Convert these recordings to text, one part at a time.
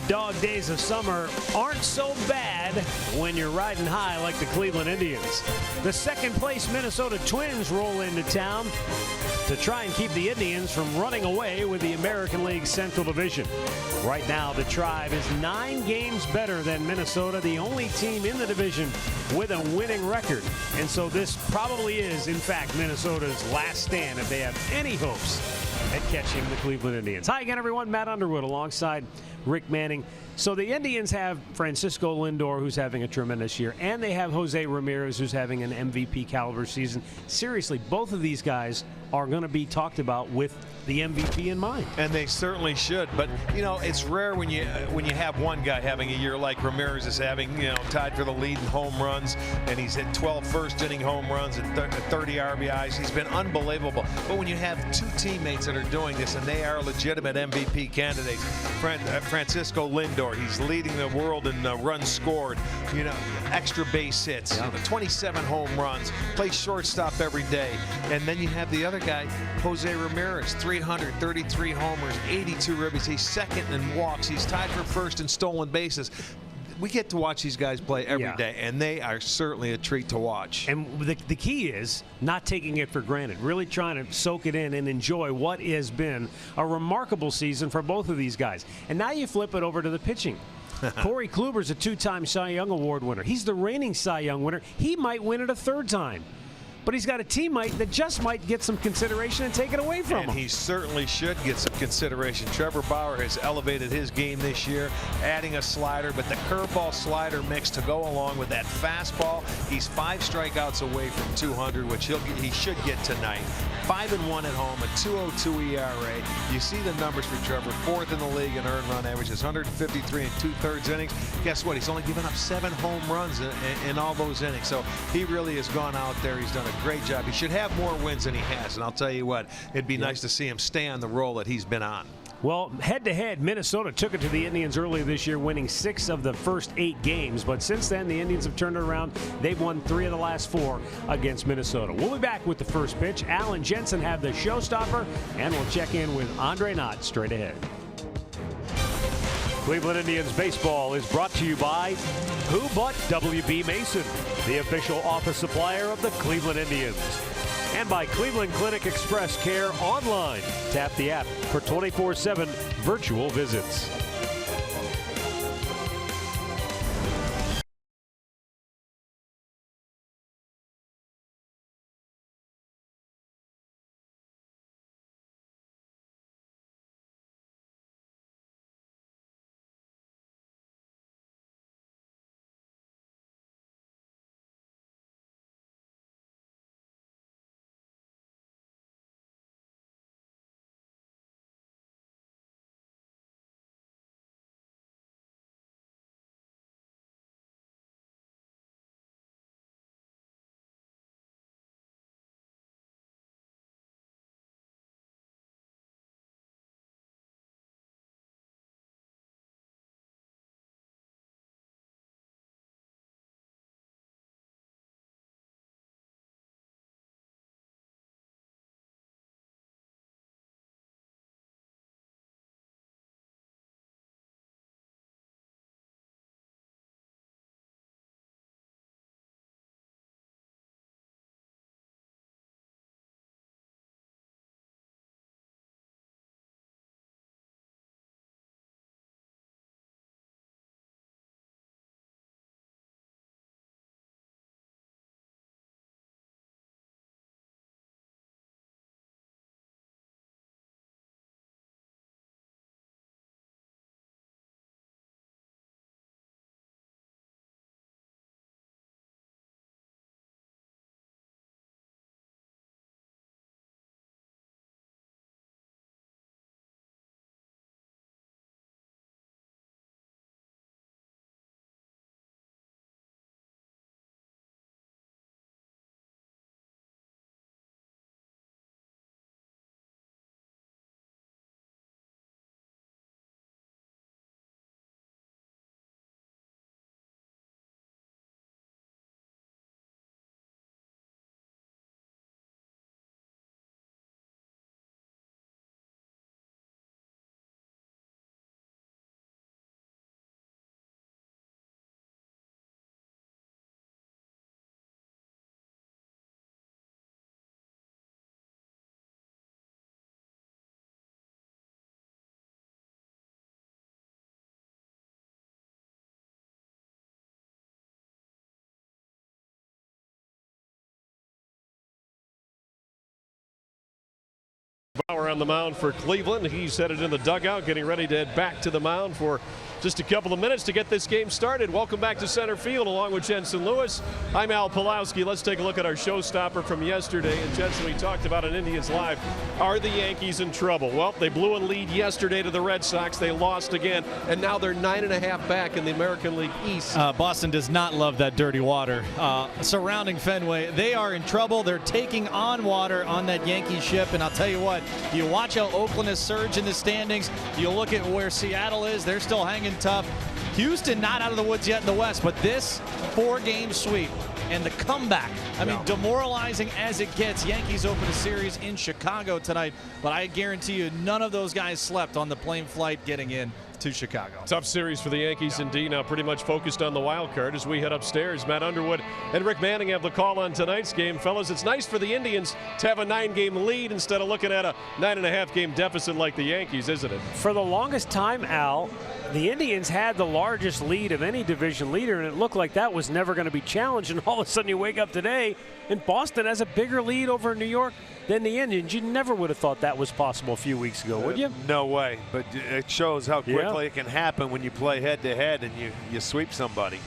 dog days of summer aren't so bad when you're riding high like the Cleveland Indians. The second-place Minnesota Twins roll into town to try and keep the Indians from running away with the American League Central Division. Right now, the Tribe is 9 games better than Minnesota, the only team in the division with a winning record. And so this probably is, in fact, Minnesota's last stand if they have any hopes at catching the Cleveland Indians. Hi again, everyone. Matt Underwood alongside Rick Manning. So the Indians have Francisco Lindor, who's having a tremendous year, and they have Jose Ramirez, who's having an MVP caliber season. Seriously, both of these guys are going to be talked about with the MVP in mind. And they certainly should. But, you know, it's rare when you have one guy having a year like Ramirez is having, you know, tied for the lead in home runs, and he's hit 12 first-inning home runs and 30 RBIs. He's been unbelievable. But when you have two teammates that are doing this, and they are legitimate MVP candidates, Francisco Lindor, he's leading the world in runs scored, you know, extra base hits, you know, 27 home runs, plays shortstop every day. And then you have the other guy, Jose Ramirez, 333 homers, 82 ribbies. He's second in walks. He's tied for first in stolen bases. We get to watch these guys play every day, and they are certainly a treat to watch. And the key is not taking it for granted, really trying to soak it in and enjoy what has been a remarkable season for both of these guys. And now you flip it over to the pitching. Corey Kluber's a 2-time Cy Young Award winner. He's the reigning Cy Young winner. He might win it a 3rd time. But he's got a teammate that just might get some consideration and take it away from him. And he certainly should get some consideration. Trevor Bauer has elevated his game this year, adding a slider, but the curveball slider mix to go along with that fastball. He's 5 strikeouts away from 200, which he should get tonight. 5-1 at home, a 2.02 ERA. You see the numbers for Trevor, 4th in the league in earned run averages, 153 and 2/3 innings. Guess what? He's only given up 7 home runs in all those innings. So he really has gone out there. He's done a great job. He should have more wins than he has, and I'll tell you what, it'd be nice to see him stay on the roll that he's been on. Well, head-to-head, Minnesota took it to the Indians earlier this year, winning 6 of the first 8 games. But since then, the Indians have turned it around. They've won 3 of the last 4 against Minnesota. We'll be back with the first pitch. Al and Jensen have the showstopper, and we'll check in with Andre Knott straight ahead. Cleveland Indians baseball is brought to you by Who But W.B. Mason, the official office supplier of the Cleveland Indians. And by Cleveland Clinic Express Care online. Tap the app for 24/7 virtual visits. Bauer on the mound for Cleveland. He's headed in the dugout, getting ready to head back to the mound for just a couple of minutes to get this game started. Welcome back to center field along with Jensen Lewis. I'm Al Pulowski. Let's take a look at our showstopper from yesterday. And Jensen, we talked about an Indians Live. Are the Yankees in trouble? Well, they blew a lead yesterday to the Red Sox. They lost again, and now they're 9.5 back in the American League East. Boston does not love that dirty water surrounding Fenway. They are in trouble. They're taking on water on that Yankee ship, and I'll tell you what, you watch how Oakland has surged in the standings. You look at where Seattle is. They're still hanging tough. Houston not out of the woods yet in the West, but this 4-game sweep and the comeback, I mean, demoralizing as it gets. Yankees open a series in Chicago tonight, but I guarantee you none of those guys slept on the plane flight getting in to Chicago. Tough series for the Yankees indeed. Now pretty much focused on the wild card as we head upstairs. Matt Underwood and Rick Manning have the call on tonight's game. Fellas, it's nice for the Indians to have a 9-game lead instead of looking at a 9.5-game deficit like the Yankees, isn't it? For the longest time, Al, the Indians had the largest lead of any division leader, and it looked like that was never going to be challenged. And all of a sudden you wake up today and Boston has a bigger lead over New York than the Indians. You never would have thought that was possible a few weeks ago, would you? No way. But it shows how quickly it can happen when you play head-to-head and you sweep somebody.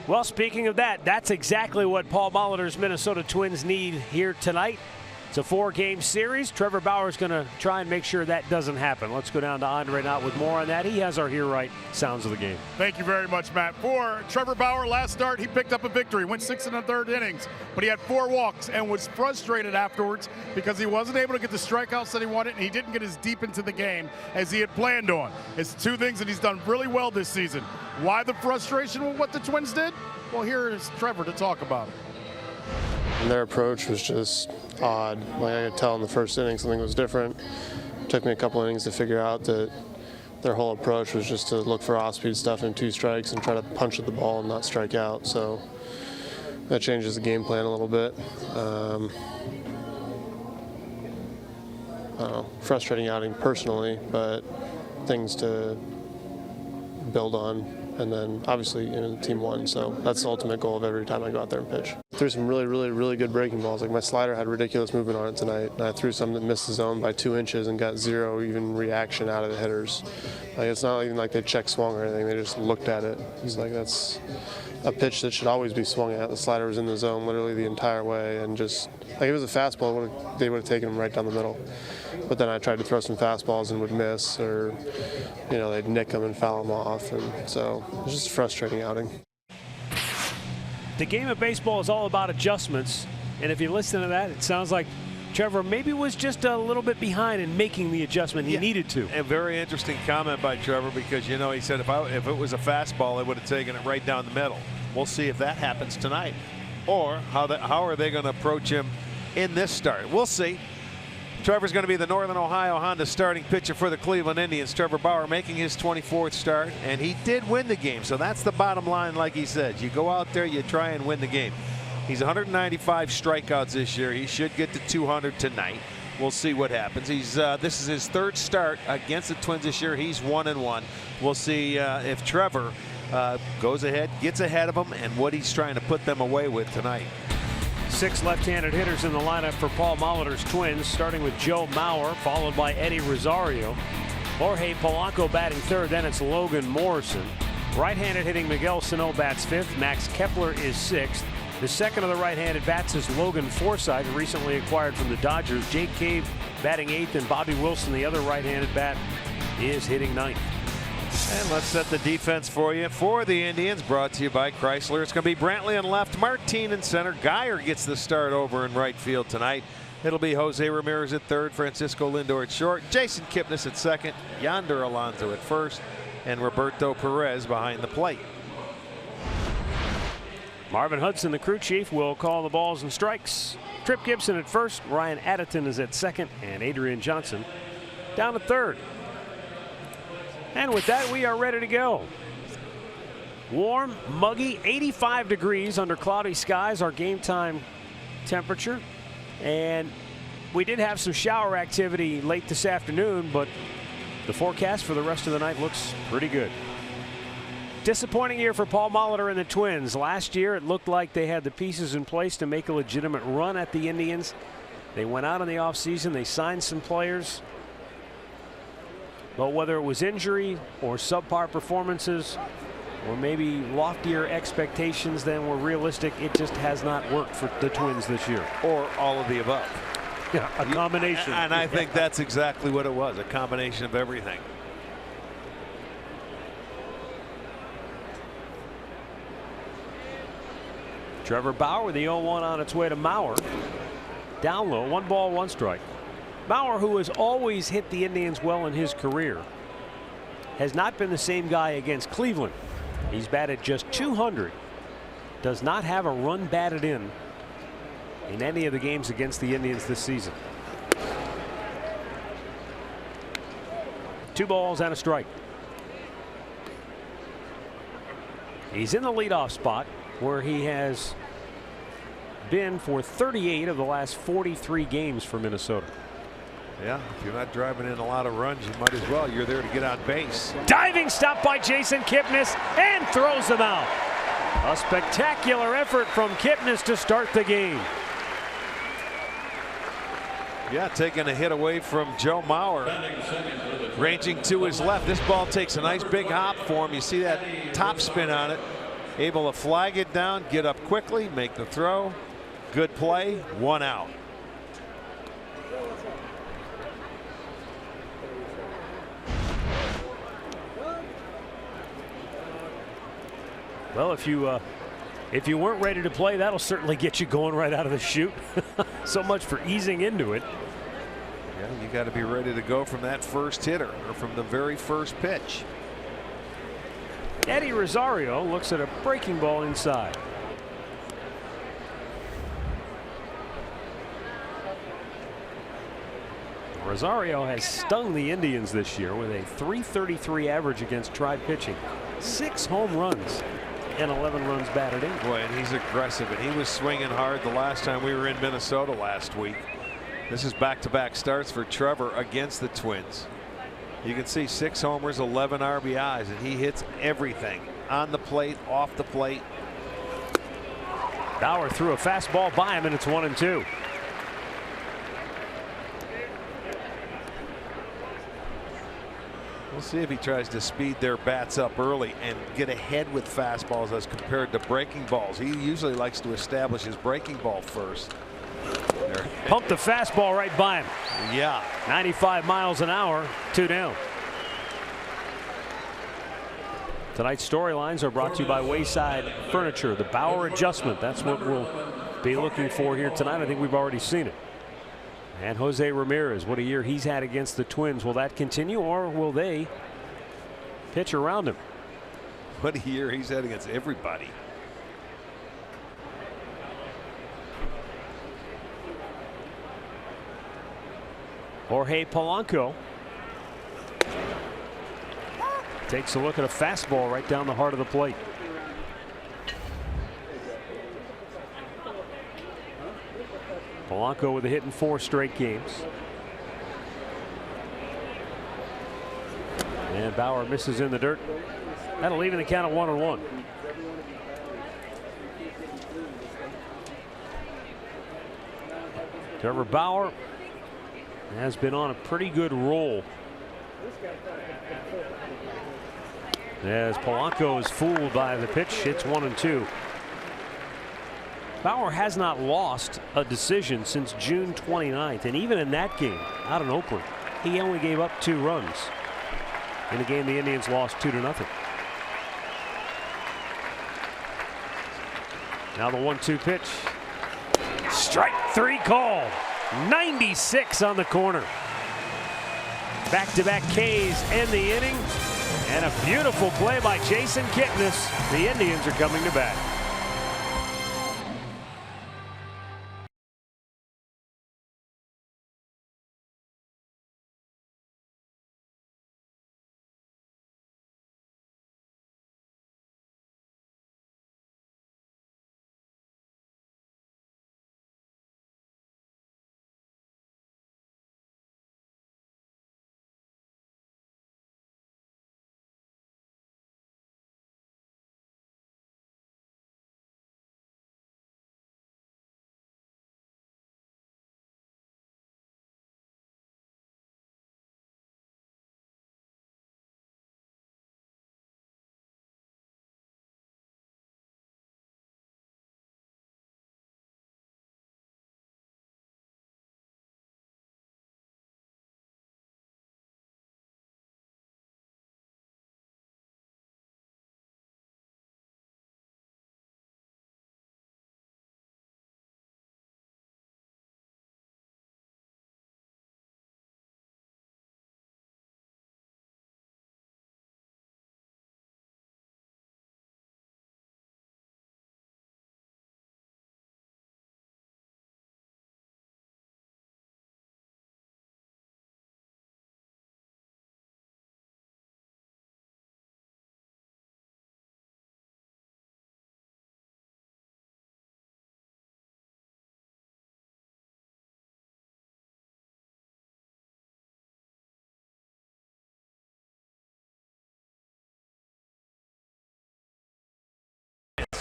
Well, speaking of that, that's exactly what Paul Molitor's Minnesota Twins need here tonight. It's a 4-game series. Trevor Bauer's going to try and make sure that doesn't happen. Let's go down to Andre Knott with more on that. He has our Here Right sounds of the game. Thank you very much, Matt. For Trevor Bauer, last start, he picked up a victory, went 6 1/3 innings, but he had 4 walks and was frustrated afterwards because he wasn't able to get the strikeouts that he wanted, and he didn't get as deep into the game as he had planned on. It's 2 things that he's done really well this season. Why the frustration with what the Twins did? Well, here is Trevor to talk about it. And their approach was just odd. Like I could tell in the first inning something was different. It took me a couple innings to figure out that their whole approach was just to look for off-speed stuff in 2 strikes and try to punch at the ball and not strike out. So that changes the game plan a little bit. I don't know, frustrating outing personally, but things to build on. And then obviously, the team won, so that's the ultimate goal of every time I go out there and pitch. Threw some really good breaking balls. Like my slider had ridiculous movement on it tonight, and I threw some that missed the zone by 2 inches and got 0 even reaction out of the hitters. Like it's not even like they check swung or anything. They just looked at it. He's like, that's a pitch that should always be swung at. The slider was in the zone literally the entire way, and just like it was a fastball, they would have taken him right down the middle. But then I tried to throw some fastballs and would miss, or they'd nick them and foul them off, and so it was just a frustrating outing. The game of baseball is all about adjustments, and if you listen to that, it sounds like Trevor maybe was just a little bit behind in making the adjustment he needed to. A very interesting comment by Trevor, because he said if it was a fastball, they would have taken it right down the middle. We'll see if that happens tonight, or how are they going to approach him in this start. We'll see. Trevor's going to be the Northern Ohio Honda starting pitcher for the Cleveland Indians. Trevor Bauer making his 24th start, and he did win the game. So that's the bottom line, like he said. You go out there, you try and win the game. He's 195 strikeouts this year. He should get to 200 tonight. We'll see what happens. This is his 3rd start against the Twins this year. He's 1-1. We'll see if Trevor goes ahead, gets ahead of him, and what he's trying to put them away with tonight. 6 left-handed hitters in the lineup for Paul Molitor's Twins, starting with Joe Mauer, followed by Eddie Rosario. Jorge Polanco batting 3rd, then it's Logan Morrison. Right-handed hitting Miguel Sano bats 5th. Max Kepler is 6th. The second of the right-handed bats is Logan Forsythe, recently acquired from the Dodgers. Jake Cave batting 8th, and Bobby Wilson, the other right-handed bat, is hitting 9th. And let's set the defense for you for the Indians, brought to you by Chrysler. It's going to be Brantley on left, Martine in center. Geyer gets the start over in right field tonight. It'll be Jose Ramirez at 3rd, Francisco Lindor at short, Jason Kipnis at 2nd, Yonder Alonso at 1st, and Roberto Perez behind the plate. Marvin Hudson, the crew chief, will call the balls and strikes. Trip Gibson at 1st, Ryan Addington is at 2nd, and Adrian Johnson down at 3rd. And with that, we are ready to go. Warm, muggy, 85 degrees under cloudy skies, our game time temperature. And we did have some shower activity late this afternoon, but the forecast for the rest of the night looks pretty good. Disappointing year for Paul Molitor and the Twins. Last year, it looked like they had the pieces in place to make a legitimate run at the Indians. They went out in the offseason, they signed some players. But whether it was injury or subpar performances or maybe loftier expectations than were realistic, it just has not worked for the Twins this year. Or all of the above. Yeah, a combination. And I think that's exactly what it was, a combination of everything. Trevor Bauer with the 0-1 on its way to Mauer. Down low, 1 ball, 1 strike. Mauer, who has always hit the Indians well in his career, has not been the same guy against Cleveland. He's batted just .200. Does not have a run batted in any of the games against the Indians this season. 2 balls and a strike. He's in the leadoff spot where he has been for 38 of the last 43 games for Minnesota. Yeah, if you're not driving in a lot of runs, you might as well. You're there to get on base. Diving stop by Jason Kipnis and throws him out. A spectacular effort from Kipnis to start the game. Yeah, taking a hit away from Joe Mauer. Ranging to his left. This ball takes a nice big hop for him. You see that top spin on it. Able to flag it down, get up quickly, make the throw. Good play, 1 out. Well, if you weren't ready to play, that'll certainly get you going right out of the chute. So much for easing into it. Yeah, you got to be ready to go from that first hitter or from the very first pitch. Eddie Rosario looks at a breaking ball inside. Rosario has stung the Indians this year with a .333 average against Tribe pitching. 6 home runs and 11 runs batted in. Boy, and he's aggressive, and he was swinging hard the last time we were in Minnesota last week. This is back-to-back starts for Trevor against the Twins. You can see 6 homers, 11 RBIs, and he hits everything on the plate, off the plate. Bauer threw a fastball by him, and it's 1-2. We'll see if he tries to speed their bats up early and get ahead with fastballs as compared to breaking balls. He usually likes to establish his breaking ball first. Pumped the fastball right by him. Yeah. 95 miles an hour, 2 down. Tonight's storylines are brought to you by Wayside Furniture. The Bauer adjustment. That's what we'll be looking for here tonight. I think we've already seen it. And Jose Ramirez, what a year he's had against the Twins. Will that continue, or will they pitch around him? What a year he's had against everybody. Jorge Polanco takes a look at a fastball right down the heart of the plate. Polanco with a hit in 4 straight games. And Bauer misses in the dirt. That'll leave in the count at 1-1. Trevor Bauer has been on a pretty good roll, as Polanco is fooled by the pitch. It's 1-2. Bauer has not lost a decision since June 29th, and even in that game out in Oakland, he only gave up 2 runs in a game the Indians lost 2-0. Now the 1-2 pitch. Strike 3 call. 96 on the corner. Back-to-back Ks end the inning, and a beautiful play by Jason Kipnis. The Indians are coming to bat.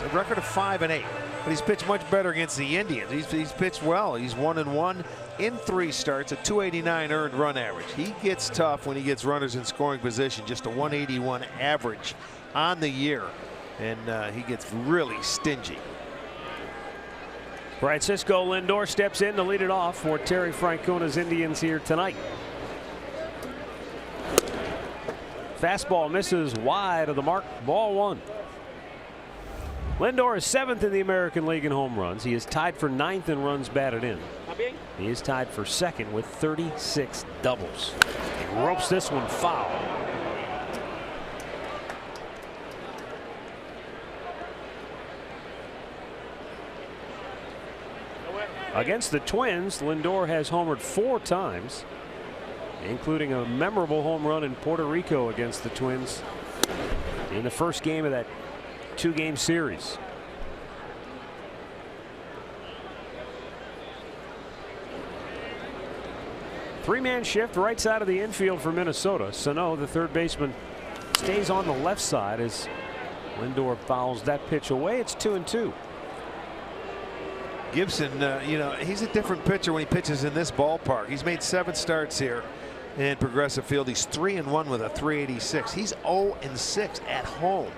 A record of 5-8, but he's pitched much better against the Indians. He's pitched well. He's 1-1 in 3 starts, a 289 earned run average. He gets tough when he gets runners in scoring position, just a 181 average on the year, and he gets really stingy. Francisco Lindor steps in to lead it off for Terry Francona's Indians here tonight. Fastball misses wide of the mark, ball 1. Lindor is 7th in the American League in home runs. He is tied for 9th in runs batted in. He is tied for 2nd with 36 doubles. He ropes this one foul. Against the Twins, Lindor has homered 4 times, including a memorable home run in Puerto Rico against the Twins in the first game of that 2-game series. Three-man shift right side of the infield for Minnesota. Sano, the third baseman, stays on the left side as Lindor fouls that pitch away. It's 2-2. Gibson, you know, he's a different pitcher when he pitches in this ballpark. He's made 7 starts here in Progressive Field. He's 3-1 with a 386. He's 0-6 at home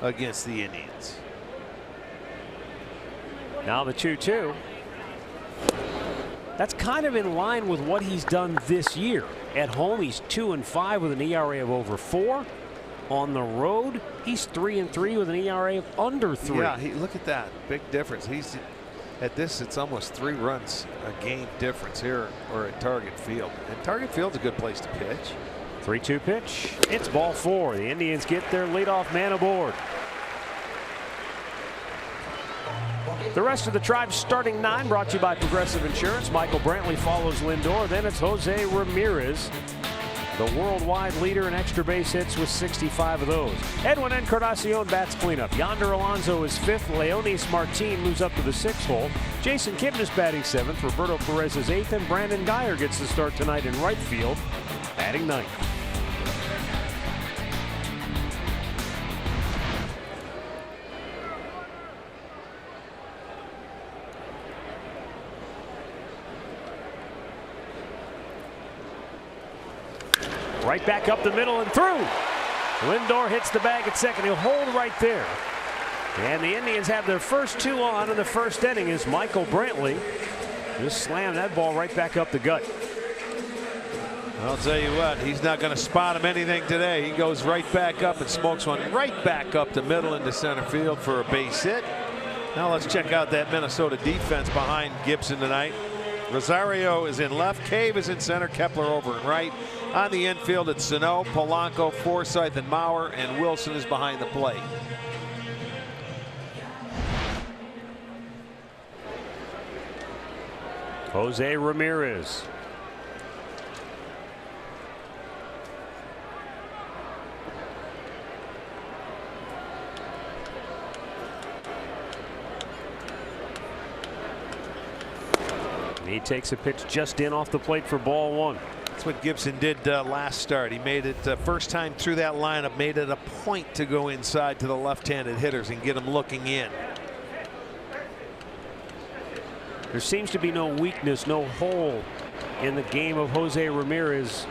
against the Indians. Now the 2-2. That's kind of in line with what he's done this year. At home, he's 2-5 with an ERA of over 4. On the road, he's 3-3 with an ERA of under 3. Yeah, look at that big difference. He's at this. It's almost 3 runs a game difference here or at Target Field. And Target Field's a good place to pitch. 3-2 pitch. It's ball 4. The Indians get their leadoff man aboard. The rest of the Tribe's starting 9 brought to you by Progressive Insurance. Michael Brantley follows Lindor. Then it's Jose Ramirez, the worldwide leader in extra base hits with 65 of those. Edwin Encarnacion bats cleanup. Yonder Alonso is 5th. Leonis Martin moves up to the 6th hole. Jason Kipnis batting 7th. Roberto Perez is 8th. And Brandon Geyer gets the start tonight in right field, batting 9th. Right back up the middle and through. Lindor hits the bag at second. He'll hold right there. And the Indians have their first 2 on in the first inning as Michael Brantley just slammed that ball right back up the gut. I'll tell you what, he's not going to spot him anything today. He goes right back up and smokes one right back up the middle into center field for a base hit. Now let's check out that Minnesota defense behind Gibson tonight. Rosario is in left, Cave is in center, Kepler over in right. On the infield, it's Sano, Polanco, Forsythe, and Maurer, and Wilson is behind the plate. Jose Ramirez. He takes a pitch just in off the plate for ball 1. That's what Gibson did last start. He made it first time through that lineup, made it a point to go inside to the left-handed hitters and get them looking in. There seems to be no weakness, no hole in the game of Jose Ramirez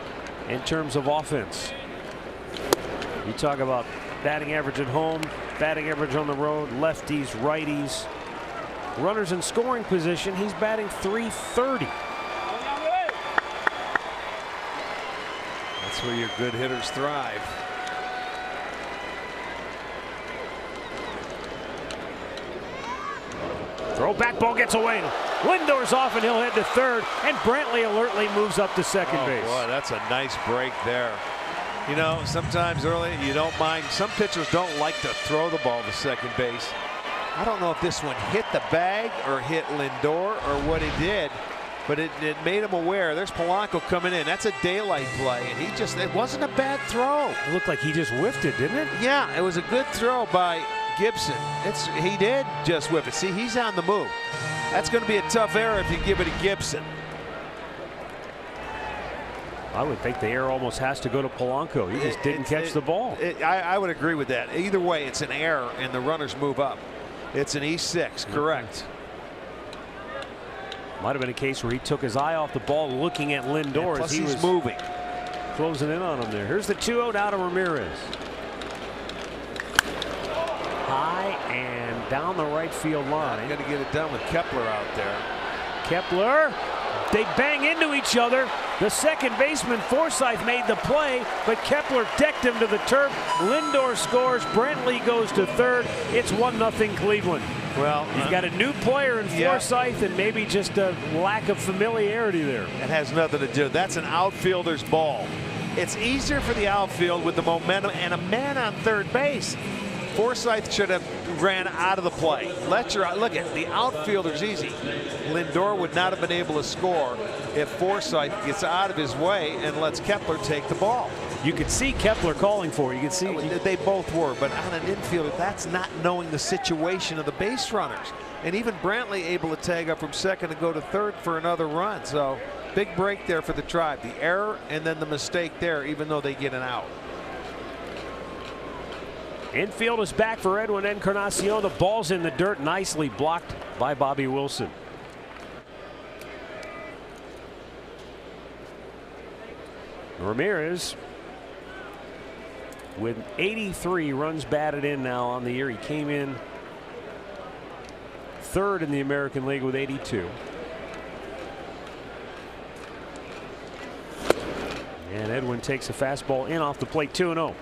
in terms of offense. You talk about batting average at home, batting average on the road, lefties, righties. Runners in scoring position, he's batting .330. That's where your good hitters thrive. Throw back ball gets away. Lindor's off and he'll head to third, and Brantley alertly moves up to second base. Boy, that's a nice break there. You know, sometimes early you don't mind. Some pitchers don't like to throw the ball to second base. I don't know if this one hit the bag or hit Lindor or what it did, but it made him aware. There's Polanco coming in. That's a daylight play, and it wasn't a bad throw. It looked like he just whiffed it, didn't it? Yeah, it was a good throw by Gibson. He did just whiff it. See, he's on the move. That's going to be a tough error if you give it to Gibson. I would think the error almost has to go to Polanco. He just didn't catch the ball. I would agree with that. Either way, it's an error, and the runners move up. It's an E6, correct. Might have been a case where he took his eye off the ball looking at Lindor Plus as he he's was moving. closing in on him there. Here's the 2-0 now to Ramirez. High and down the right field line. Got to get it done with Kepler out there. Kepler, they bang into each other. The second baseman Forsythe made the play, but Kepler decked him to the turf. Lindor scores. Brantley goes to third. It's 1-0 Cleveland. Well, You've got a new player in Forsythe and maybe just a lack of familiarity there. It has nothing to do. That's an outfielder's ball. It's easier for the outfield with the momentum and a man on third base. Forsythe should have ran out of the play. Look at the outfielder's easy. Lindor would not have been able to score if Forsythe gets out of his way and lets Kepler take the ball. You could see Kepler calling for it. You could see they both were, but on an infielder, that's not knowing the situation of the base runners. And even Brantley able to tag up from second and go to third for another run. So big break there for the Tribe. The error and then the mistake there, even though they get an out. Infield is back for Edwin Encarnacion. The ball's in the dirt, nicely blocked by Bobby Wilson. Ramirez with 83 runs batted in now on the year. He came in third in the American League with 82. And Edwin takes a fastball in off the plate, 2-0.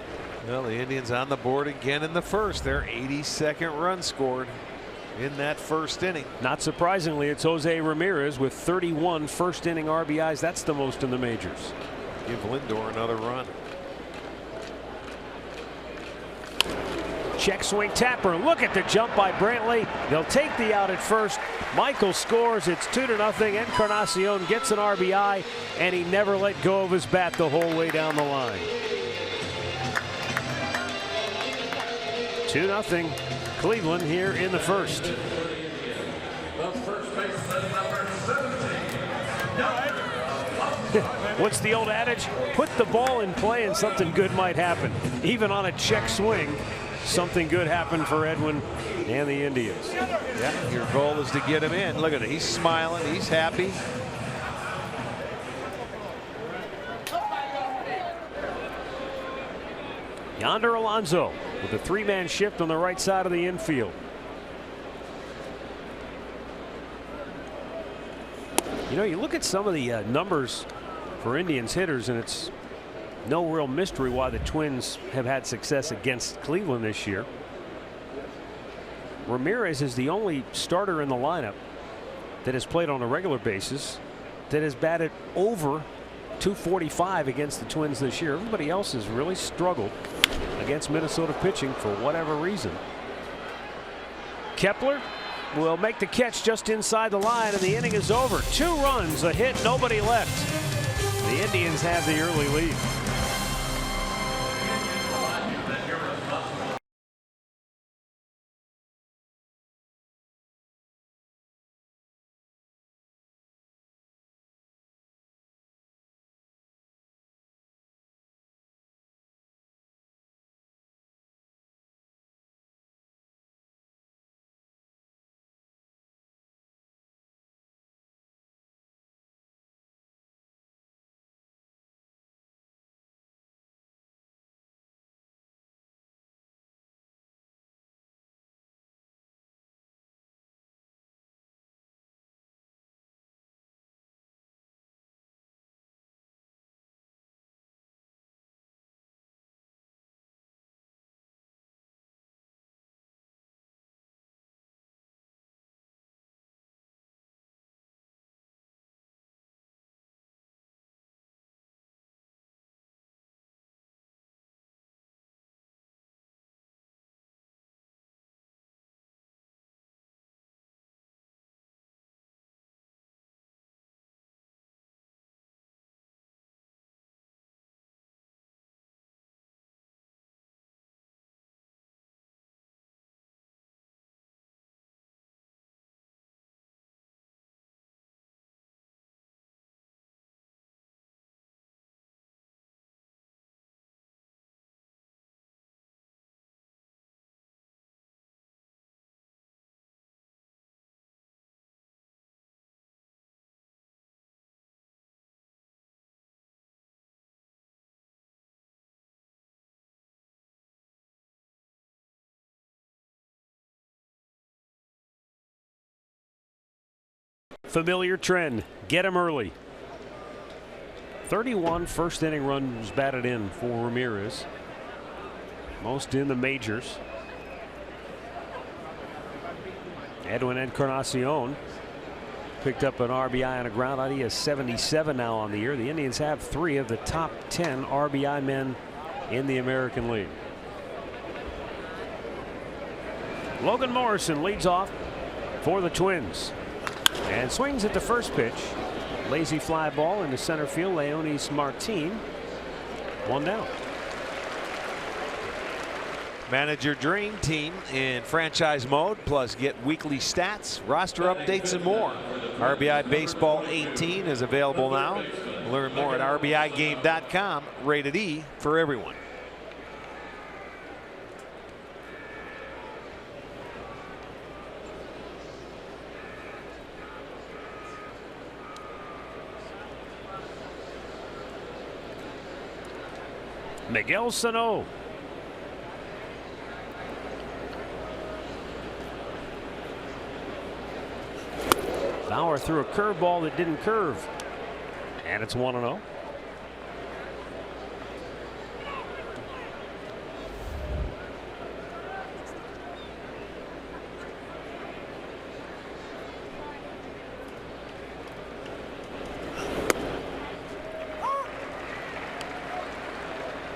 Well, the Indians on the board again in the first. Their 82nd run scored in that first inning. Not surprisingly, it's Jose Ramirez with 31 first inning RBIs. That's the most in the majors. Give Lindor another run. Check swing tapper. Look at the jump by Brantley. They'll take the out at first. Michael scores. It's 2-0. Encarnacion gets an RBI, and he never let go of his bat the whole way down the line. 2-0 Cleveland here in the first. What's the old adage? Put the ball in play and something good might happen. Even on a check swing, something good happened for Edwin and the Indians. Yeah, your goal is to get him in. Look at it. He's smiling. He's happy. Yonder Alonso with a three-man shift on the right side of the infield. You know, you look at some of the numbers for Indians hitters, and it's no real mystery why the Twins have had success against Cleveland this year. Ramirez is the only starter in the lineup that has played on a regular basis that has batted over .245 against the Twins this year. Everybody else has really struggled against Minnesota pitching for whatever reason. Kepler will make the catch just inside the line, and the inning is over. 2 runs, a hit, nobody left. The Indians have the early lead. Familiar trend. Get him early. 31 first inning runs batted in for Ramirez. Most in the majors. Edwin Encarnacion picked up an RBI on a ground out. He has 77 now on the year. The Indians have 3 of the top 10 RBI men in the American League. Logan Morrison leads off for the Twins and swings at the first pitch. Lazy fly ball into center field. Leonis Martin, 1 down. Manage your dream team in franchise mode, plus get weekly stats, roster updates, and more. RBI Baseball 18 is available now. Learn more at RBIGame.com. Rated E for everyone. Miguel Sano. Bauer threw a curveball that didn't curve. And it's 1-0.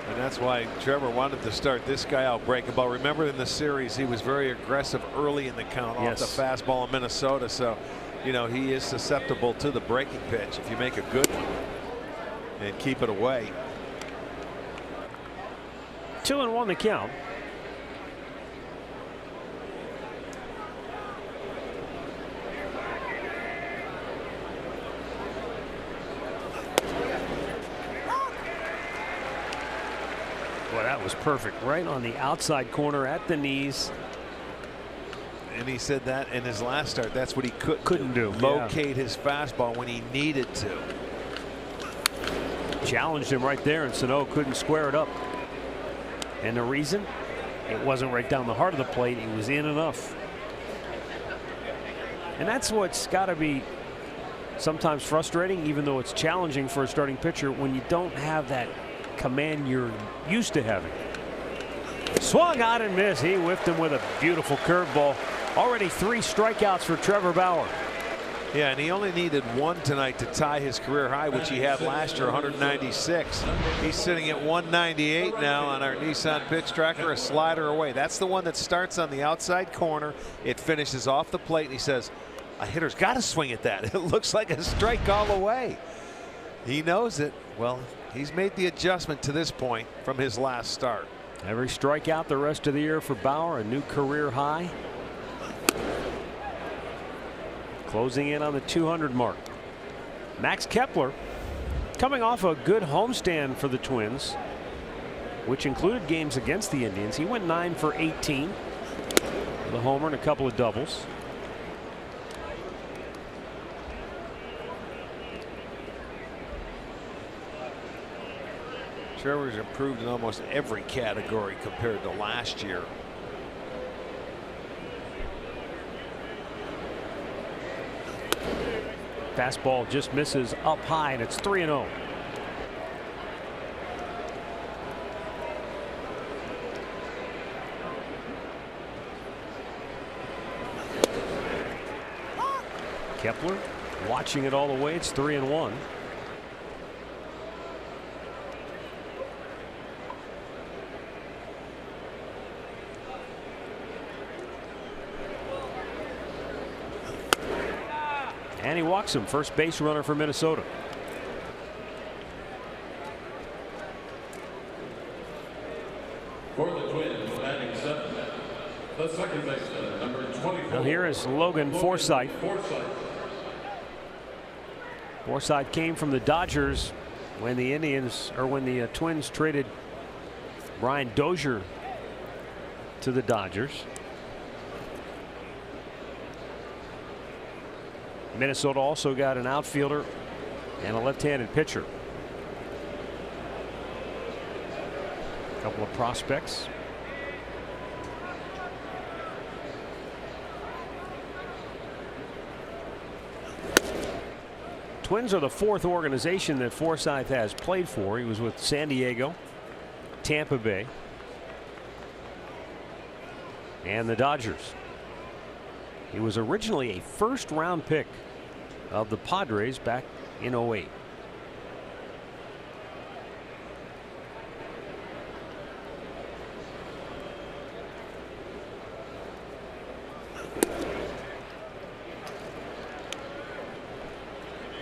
And that's why Trevor wanted to start this guy out breakable. Remember in the series, he was very aggressive early in the count off the fastball in Minnesota. So, you know, he is susceptible to the breaking pitch if you make a good one and keep it away. 2-1 the count. Boy, that was perfect. Right on the outside corner at the knees. And he said that in his last start, that's what he couldn't do. Yeah. Locate his fastball when he needed to. Challenged him right there, and Sano couldn't square it up. And the reason? It wasn't right down the heart of the plate. It was in enough. And that's what's got to be sometimes frustrating, even though it's challenging for a starting pitcher, when you don't have that command you're used to having. Swung out and missed. He whiffed him with a beautiful curveball. Already 3 strikeouts for Trevor Bauer. Yeah, and he only needed 1 tonight to tie his career high, which he had last year, 196. He's sitting at 198 now on our Nissan pitch tracker, a slider away. That's the one that starts on the outside corner. It finishes off the plate, and he says, a hitter's got to swing at that. It looks like a strike all the way. He knows it. Well, he's made the adjustment to this point from his last start. Every strikeout the rest of the year for Bauer, a new career high. Closing in on the 200 mark. Max Kepler coming off a good homestand for the Twins, which included games against the Indians. He went 9 for 18 with a homer and a couple of doubles. Trevor's improved in almost every category compared to last year. Fastball just misses up high, and it's 3-0. Kepler watching it all the way. It's 3-1. And he walks him. First base runner for Minnesota. For the Twins, batting 7, the second baseman, number 24. Now here is Logan Forsythe. Forsythe came from the Dodgers when the Twins traded Brian Dozier to the Dodgers. Minnesota also got an outfielder and a left-handed pitcher. A couple of prospects. Twins are the 4th organization that Forsythe has played for. He was with San Diego, Tampa Bay, and the Dodgers. He was originally a first-round pick of the Padres back in '08.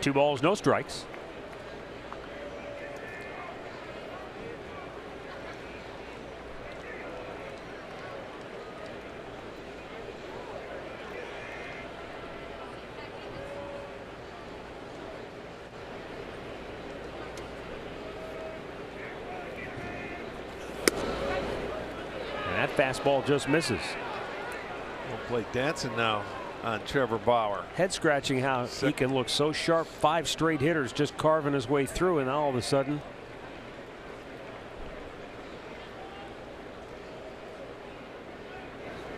Two balls, no strikes. And that fastball just misses. We'll play dancing now on Trevor Bauer. Head scratching how he can look so sharp. 5 straight hitters just carving his way through, and all of a sudden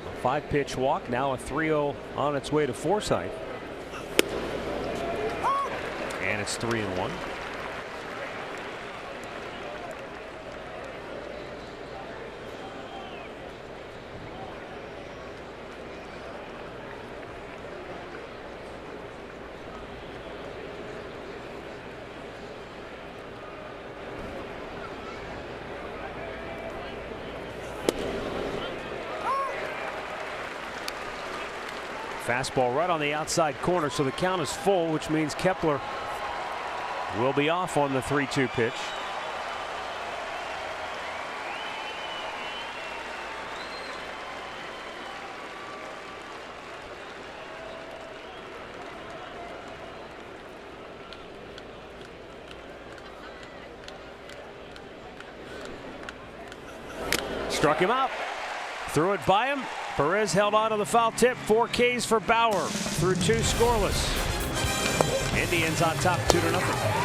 a 5-pitch walk. Now a 3-0 on its way to Forsythe, and it's 3-1. Fastball right on the outside corner, so the count is full, which means Kepler will be off on the 3-2 pitch. Struck him out. Threw it by him. Perez held on to the foul tip. 4 Ks for Bauer through 2 scoreless. Indians on top 2-0.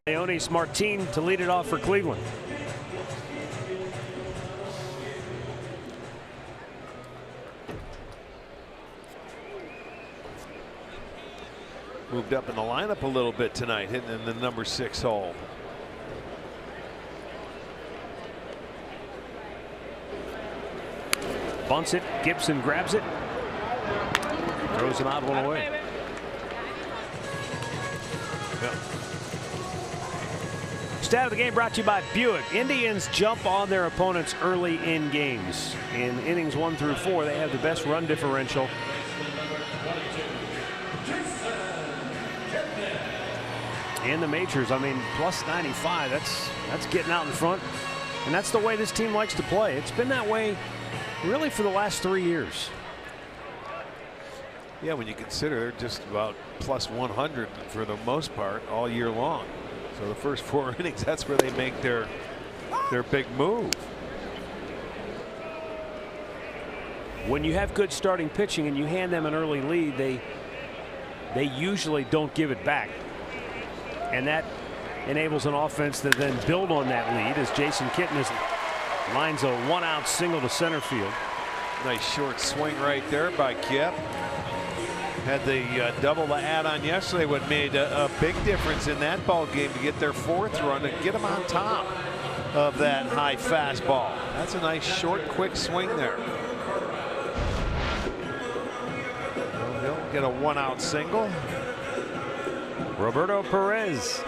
Leonis Martin to lead it off for Cleveland. Moved up in the lineup a little bit tonight, hitting in the number 6 hole. Bunts it. Gibson grabs it. Throws him out one away. Yep. Stat of the game brought to you by Buick. Indians jump on their opponents early in games. In innings 1 through 4, they have the best run differential. in the majors. I mean, plus 95. That's getting out in front, and that's the way this team likes to play. It's been that way really for the last 3 years. Yeah, when you consider they're just about plus 100 for the most part all year long. So the first 4 innings, that's where they make their big move. When you have good starting pitching and you hand them an early lead, they usually don't give it back, and that enables an offense to then build on that lead as Jason Kitten lines a 1-out single to center field. Nice short swing right there by Kip. Had the double to add on yesterday, what made a big difference in that ball game to get their 4th run, to get them on top of that high fastball. That's a nice short quick swing there. He'll get a 1-out single. Roberto Perez.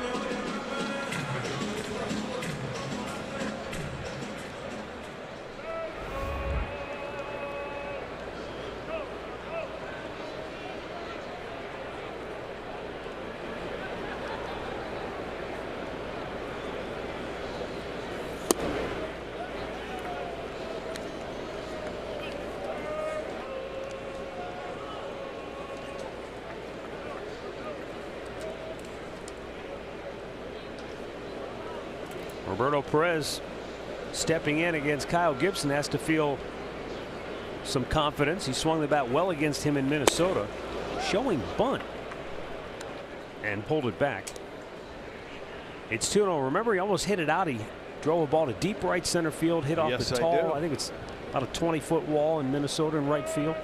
Roberto Perez stepping in against Kyle Gibson has to feel some confidence. He swung the bat well against him in Minnesota, showing bunt, and pulled it back. It's 2-0. Remember, he almost hit it out. He drove a ball to deep right center field, hit off the tall. I think it's about a 20-foot wall in Minnesota in right field.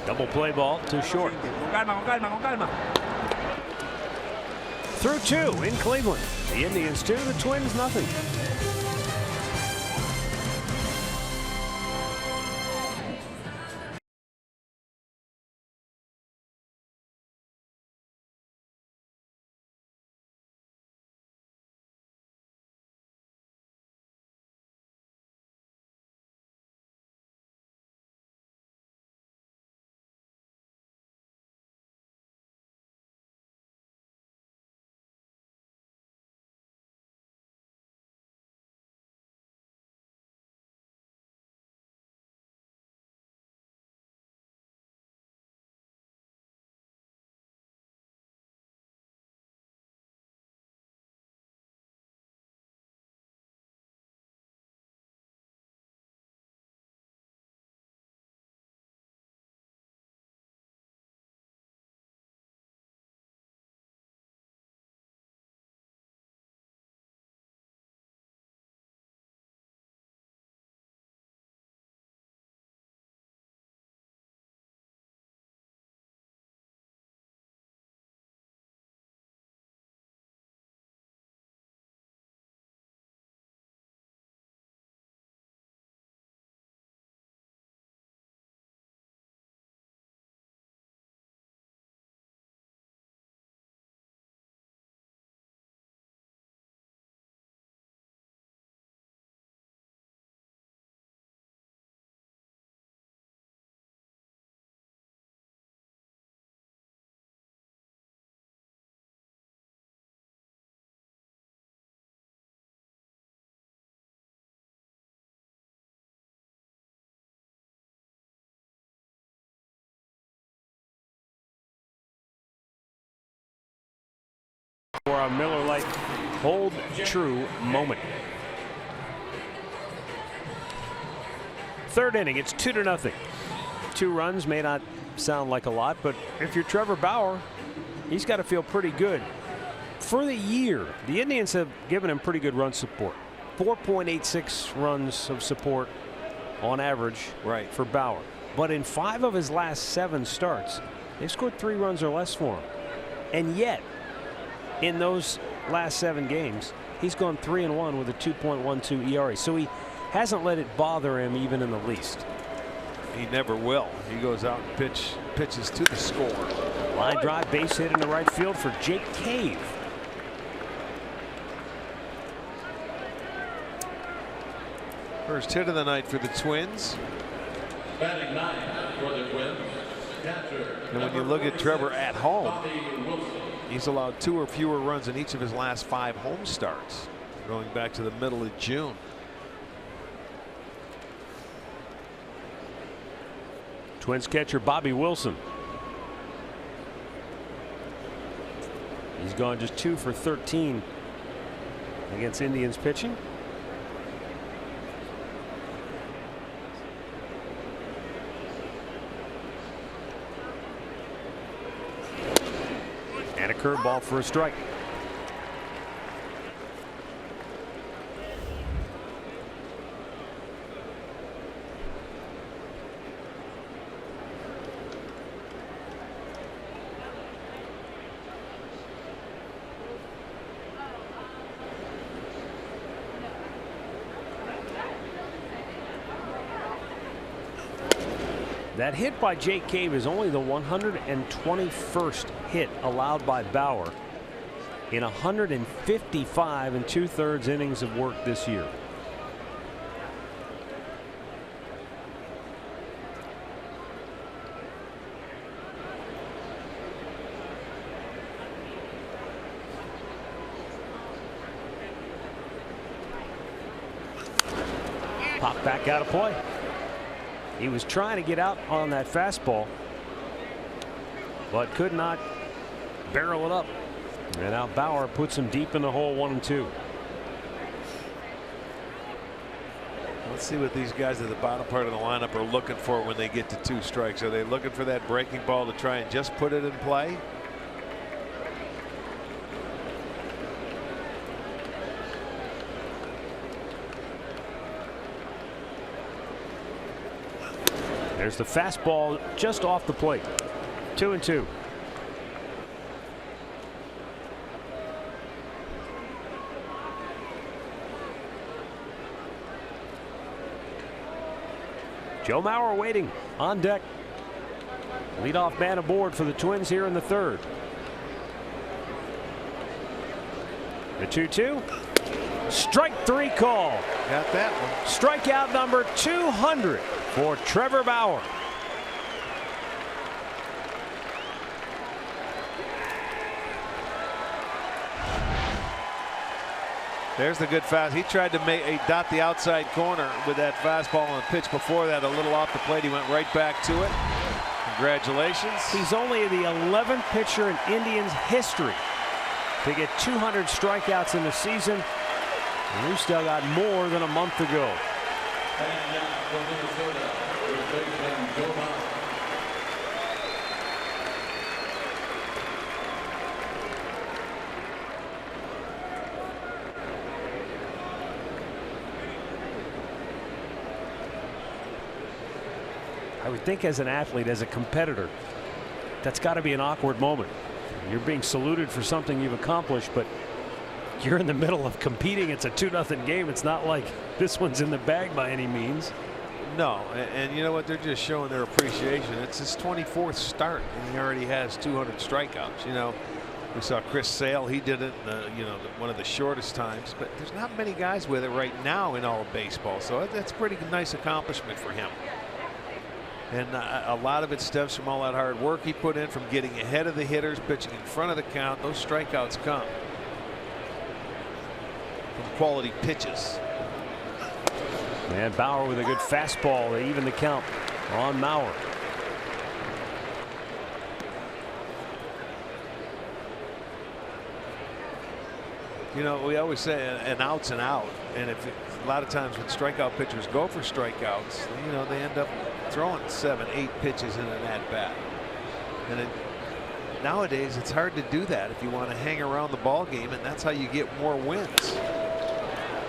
Double play ball, too short. Through 2 in Cleveland. The Indians 2, the Twins nothing. For a Miller Lite hold true moment. 3rd inning, it's 2-0. 2 runs may not sound like a lot, but if you're Trevor Bauer, he's got to feel pretty good. For the year, the Indians have given him pretty good run support. 4.86 runs of support on average for Bauer. But in 5 of his last 7 starts, they've scored 3 runs or less for him. And yet, in those last 7 games, he's gone 3-1 with a 2.12 ERA. So he hasn't let it bother him even in the least. He never will. He goes out and pitches to the score. Line drive, base hit into right field for Jake Cave. First hit of the night for the Twins. Batting 9 for the Twins. Catcher. And when you look at Trevor at home, Bobby Wilson. he's allowed 2 or fewer runs in each of his last 5 home starts, going back to the middle of June. Twins catcher Bobby Wilson. He's gone just 2 for 13 against Indians pitching. And a curveball for a strike. That hit by Jake Cave is only the 121st hit allowed by Bauer in 155 2/3 innings of work this year. Pop back out of play. He was trying to get out on that fastball, but could not barrel it up. And now Bauer puts him deep in the hole, 1-2. Let's see what these guys at the bottom part of the lineup are looking for when they get to 2 strikes. Are they looking for that breaking ball to try and just put it in play? There's the fastball just off the plate. 2-2. Joe Mauer waiting on deck. Leadoff man aboard for the Twins here in the 3rd. The 2-2. Strike 3 call. Got that one. Strikeout number 200 for Trevor Bauer. There's the good fast. He tried to make a dot the outside corner with that fastball on the pitch before that, a little off the plate. He went right back to it. Congratulations. He's only the 11th pitcher in Indians history to get 200 strikeouts in the season. And we've still got more than a month ago. And now for Minnesota, third baseman Joe Mauer. I would think as an athlete, as a competitor, that's got to be an awkward moment. You're being saluted for something you've accomplished, but you're in the middle of competing. It's a 2-0 game. It's not like this one's in the bag by any means. No, and you know what? They're just showing their appreciation. It's his 24th start, and he already has 200 strikeouts. You know, we saw Chris Sale. He did it, one of the shortest times. But there's not many guys with it right now in all of baseball. So that's a pretty nice accomplishment for him. And a lot of it stems from all that hard work he put in, from getting ahead of the hitters, pitching in front of the count. Those strikeouts come from quality pitches. And Bauer with a good fastball to even the count on Mauer. You know, we always say an out's an out, and if a lot of times when strikeout pitchers go for strikeouts, you know, they end up throwing 7, 8 pitches in an at bat. And nowadays it's hard to do that if you want to hang around the ball game, and that's how you get more wins.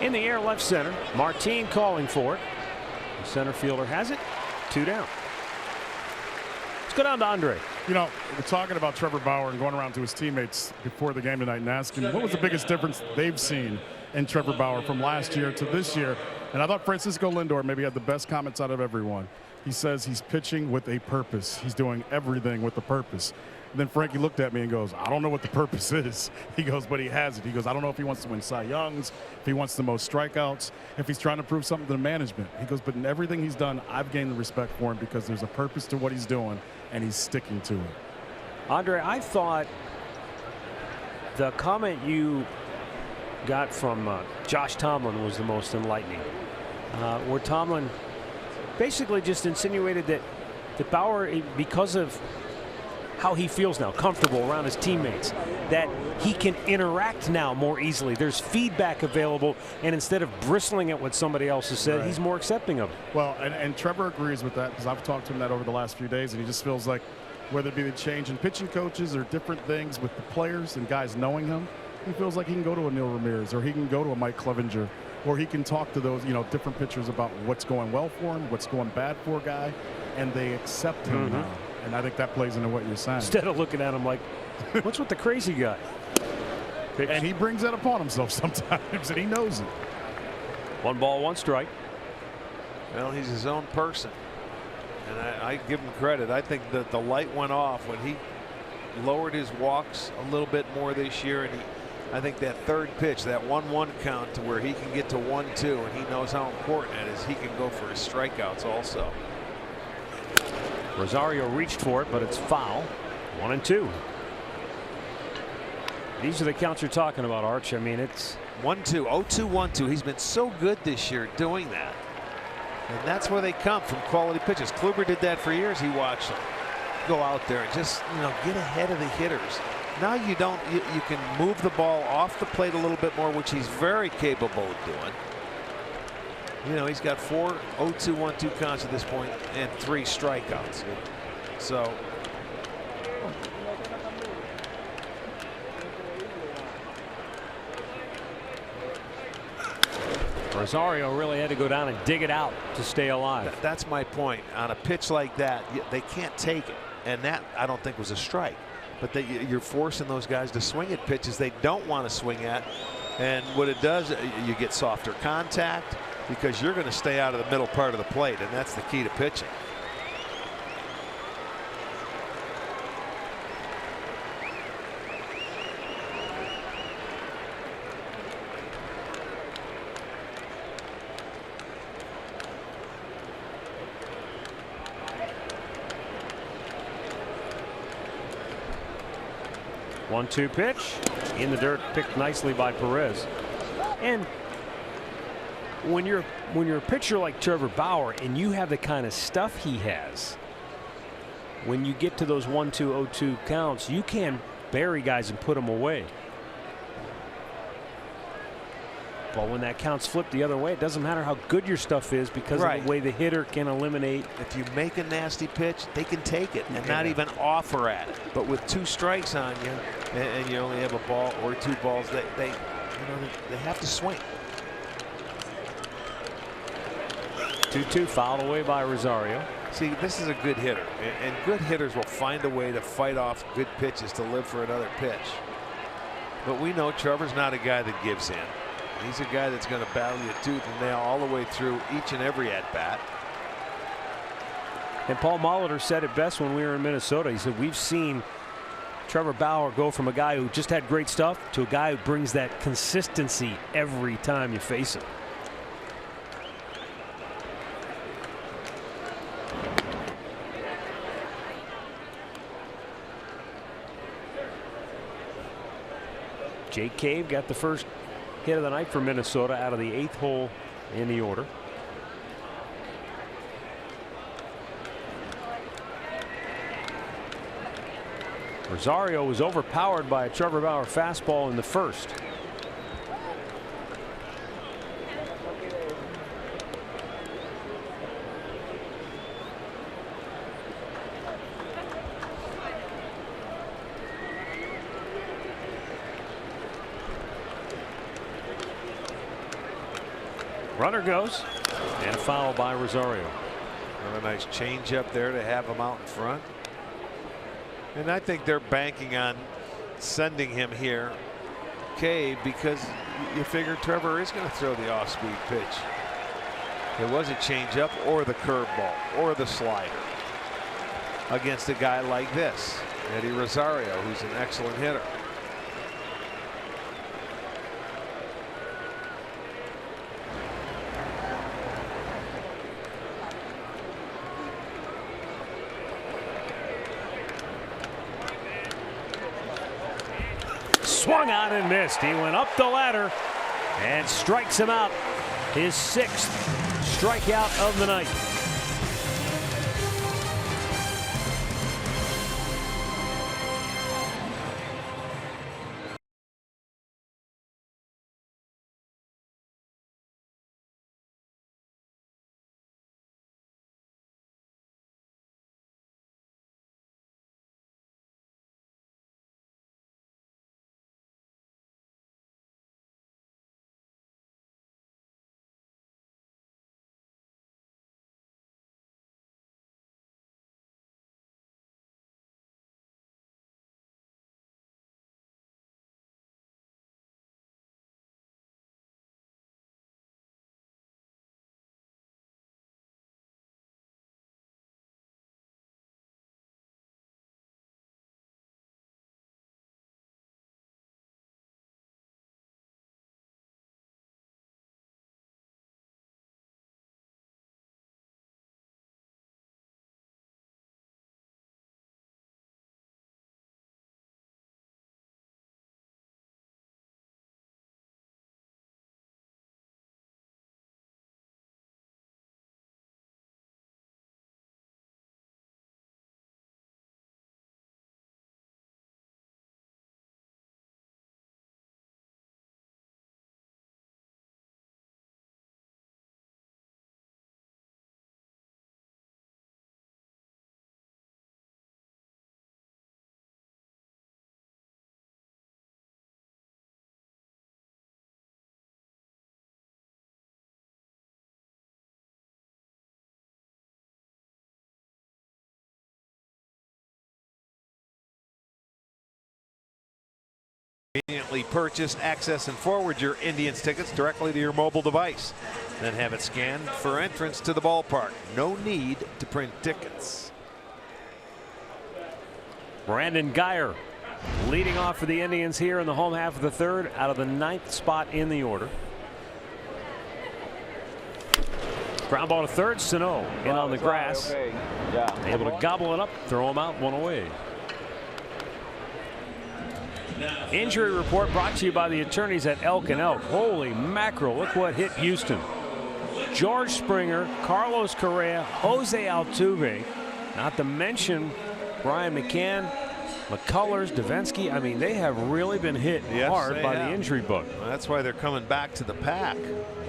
In the air, left center. Martin calling for it. The center fielder has it. 2 down. Let's go down to Andre. You know, we're talking about Trevor Bauer and going around to his teammates before the game tonight and asking what was the biggest difference they've seen in Trevor Bauer from last year to this year. And I thought Francisco Lindor maybe had the best comments out of everyone. He says he's pitching with a purpose. He's doing everything with a purpose. And then Frankie looked at me and goes, I don't know what the purpose is. He goes, but he has it. He goes, I don't know if he wants to win Cy Youngs, if he wants the most strikeouts, if he's trying to prove something to the management. He goes, but in everything he's done, I've gained the respect for him because there's a purpose to what he's doing, and he's sticking to it. Andre, I thought the comment you got from Josh Tomlin was the most enlightening, where Tomlin basically just insinuated that Bauer, because of how he feels now, comfortable around his teammates, that he can interact now more easily. There's feedback available, and instead of bristling at what somebody else has said, he's more accepting of it. Well, and Trevor agrees with that because I've talked to him that over the last few days, and he just feels like whether it be the change in pitching coaches or different things with the players and guys knowing him, he feels like he can go to a Neil Ramirez or he can go to a Mike Clevenger or he can talk to those, different pitchers about what's going well for him, what's going bad for a guy, and they accept him now. And I think that plays into what you're saying. Instead of looking at him like, what's with the crazy guy? And he brings that upon himself sometimes, and he knows it. 1 ball, 1 strike. Well, he's his own person. And I give him credit. I think that the light went off when he lowered his walks a little bit more this year. And I think that third pitch, that 1-1 count to where he can get to 1-2, and he knows how important that is. He can go for his strikeouts also. Rosario reached for it, but it's foul. 1-2. These are the counts you're talking about, Arch. I mean, it's 1-2, 0-2, 1-2. He's been so good this year doing that. And that's where they come from, quality pitches. Kluber did that for years. He watched them go out there and just, get ahead of the hitters. Now you don't, you can move the ball off the plate a little bit more, which he's very capable of doing. He's got 4 0-2, 1-2 counts at this point and 3 strikeouts. So Rosario really had to go down and dig it out to stay alive. That's my point. On a pitch like that, they can't take it, and that I don't think was a strike. But you're forcing those guys to swing at pitches they don't want to swing at, and what it does, you get softer contact because you're going to stay out of the middle part of the plate, and that's the key to pitching. One-two pitch in the dirt, picked nicely by Perez. And when you're a pitcher like Trevor Bauer and you have the kind of stuff he has, when you get to those 1-2, 0-2 counts, you can bury guys and put them away. But when that count's flipped the other way, it doesn't matter how good your stuff is because of the way the hitter can eliminate. If you make a nasty pitch, they can take it and not even offer at it. But with 2 strikes on you, and you only have a ball or 2 balls, they have to swing. 2-2 fouled away by Rosario. See, this is a good hitter, and good hitters will find a way to fight off good pitches to live for another pitch. But we know Trevor's not a guy that gives in. He's a guy that's going to battle you tooth and nail all the way through each and every at bat. And Paul Molitor said it best when we were in Minnesota. He said, we've seen Trevor Bauer go from a guy who just had great stuff to a guy who brings that consistency every time you face him. Jake Cave got the first hit of the night for Minnesota out of the 8th hole in the order. Rosario was overpowered by a Trevor Bauer fastball in the first. Runner goes, and a foul by Rosario. A nice change up there to have him out in front. And I think they're banking on sending him here, Cave, because you figure Trevor is going to throw the off-speed pitch. It was a changeup or the curveball or the slider against a guy like this. Eddie Rosario, who's an excellent hitter. Swung on and missed. He went up the ladder and strikes him out. His 6th strikeout of the night. Conveniently purchase, access, and forward your Indians tickets directly to your mobile device. Then have it scanned for entrance to the ballpark. No need to print tickets. Brandon Geyer leading off for the Indians here in the home half of the 3rd, out of the 9th spot in the order. Ground ball to 3rd. Sano in on the grass. Okay. Yeah. Able to gobble it up, throw him out, 1 away. Injury report brought to you by the attorneys at Elk & Elk. Holy mackerel, look what hit Houston. George Springer, Carlos Correa, Jose Altuve, not to mention Brian McCann, McCullers, Davinsky. I mean, they have really been hit hard by the injury bug. Well, that's why they're coming back to the pack.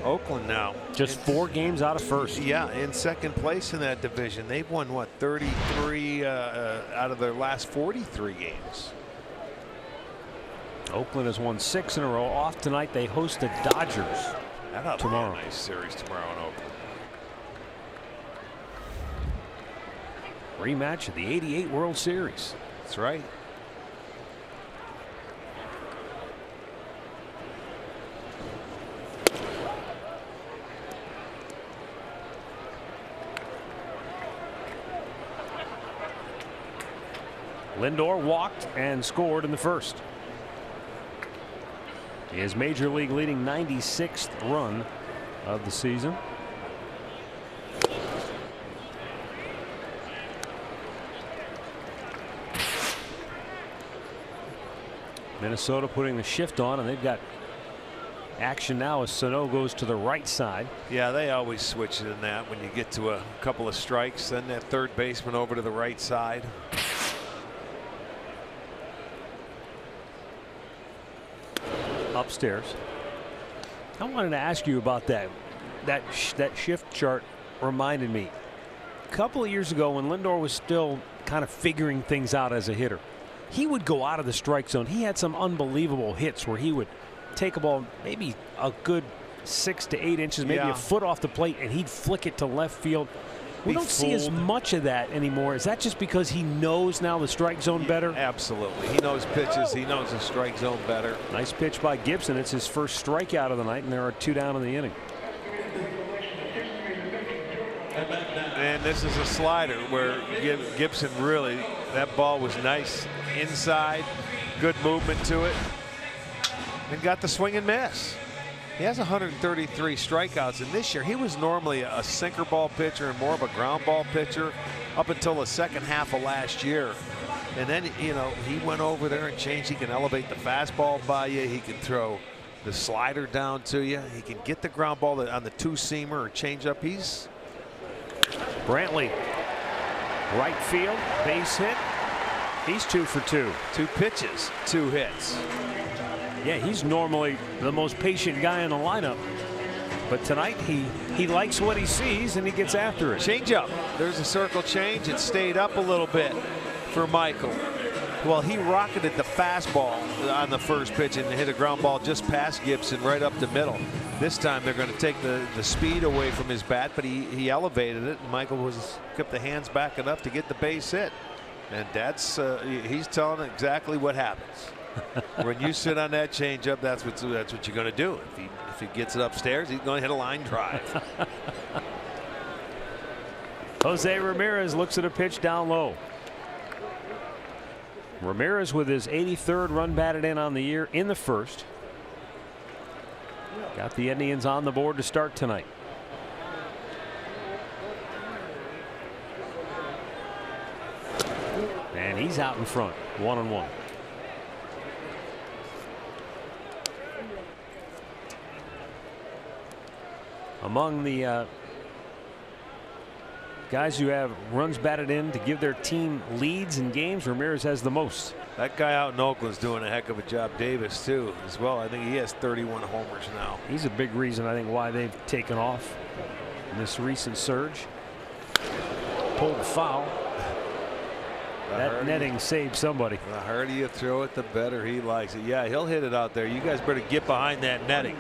Oakland now. Just 4 games out of first. Yeah, in 2nd place in that division. They've won, what, 33 out of their last 43 games. Oakland has won 6 in a row. Off tonight, they host the Dodgers tomorrow. Nice series tomorrow in Oakland. Rematch of the '88 World Series. That's right. Lindor walked and scored in the 1st. His major league leading 96th run of the season. Minnesota putting the shift on, and they've got action now as Sano goes to the right side. Yeah, they always switch it in that when you get to a couple of strikes. Then that 3rd baseman over to the right side. Upstairs. I wanted to ask you about that. That shift chart reminded me a couple of years ago when Lindor was still kind of figuring things out as a hitter. He would go out of the strike zone. He had some unbelievable hits where he would take a ball maybe a good 6 to 8 inches, maybe a foot off the plate, and he'd flick it to left field. We don't see as much of that anymore. Is that just because he knows now the strike zone better? Absolutely. He knows pitches. He knows the strike zone better. Nice pitch by Gibson. It's his first strikeout of the night, and there are 2 down in the inning. And this is a slider where Gibson really That ball was nice inside, good movement to it, and got the swing and miss. He has 133 strikeouts, and this year he was normally a sinker ball pitcher and more of a ground ball pitcher up until the second half of last year. And then, you know, he went over there and changed. He can elevate the fastball by you. He can throw the slider down to you. He can get the ground ball on the two-seamer or changeup. He's Brantley, right field, base hit. He's 2 for 2. 2 pitches, 2 hits. Yeah, he's normally the most patient guy in the lineup. But tonight he likes what he sees and he gets after it. Changeup. There's a circle change. It stayed up a little bit for Michael. Well, he rocketed the fastball on the first pitch and hit a ground ball just past Gibson right up the middle. This time they're going to take the speed away from his bat, but he elevated it. And Michael kept the hands back enough to get the base hit. And that's he's telling exactly what happens. When you sit on that changeup, that's what you're going to do. If he gets it upstairs, he's going to hit a line drive. Jose Ramirez looks at a pitch down low. Ramirez with his 83rd run batted in on the year in the first. Got the Indians on the board to start tonight. And he's out in front, 1-1. Among the guys who have runs batted in to give their team leads in games, Ramirez has the most. That guy out in Oakland's doing a heck of a job. Davis too as well. I think he has 31 homers now. He's a big reason, I think, why they've taken off in this recent surge. Pulled foul. That netting saved somebody. The harder you throw it, the better he likes it. Yeah, he'll hit it out there. You guys better get behind that netting.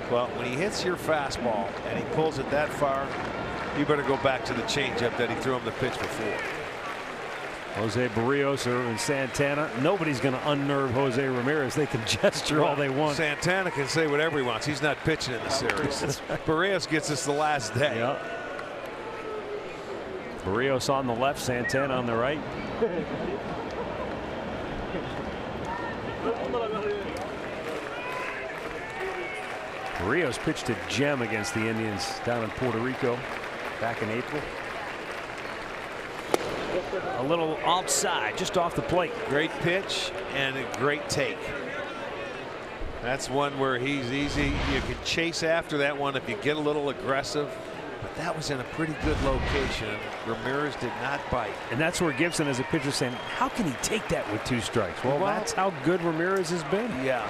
Well, when he hits your fastball and he pulls it that far, you better go back to the changeup that he threw him the pitch before. Jose Barrios or Irvin Santana. Nobody's going to unnerve Jose Ramirez. They can gesture all they want. Santana can say whatever he wants. He's not pitching in the series. Barrios gets us the last day. Yep. Barrios on the left, Santana on the right. Barrios pitched a gem against the Indians down in Puerto Rico back in April. A little outside, just off the plate. Great pitch and a great take. That's one where he's easy. You can chase after that one if you get a little aggressive. But that was in a pretty good location. Ramirez did not bite. And that's where Gibson as a pitcher saying, how can he take that with 2 strikes? Well, that's how good Ramirez has been. Yeah.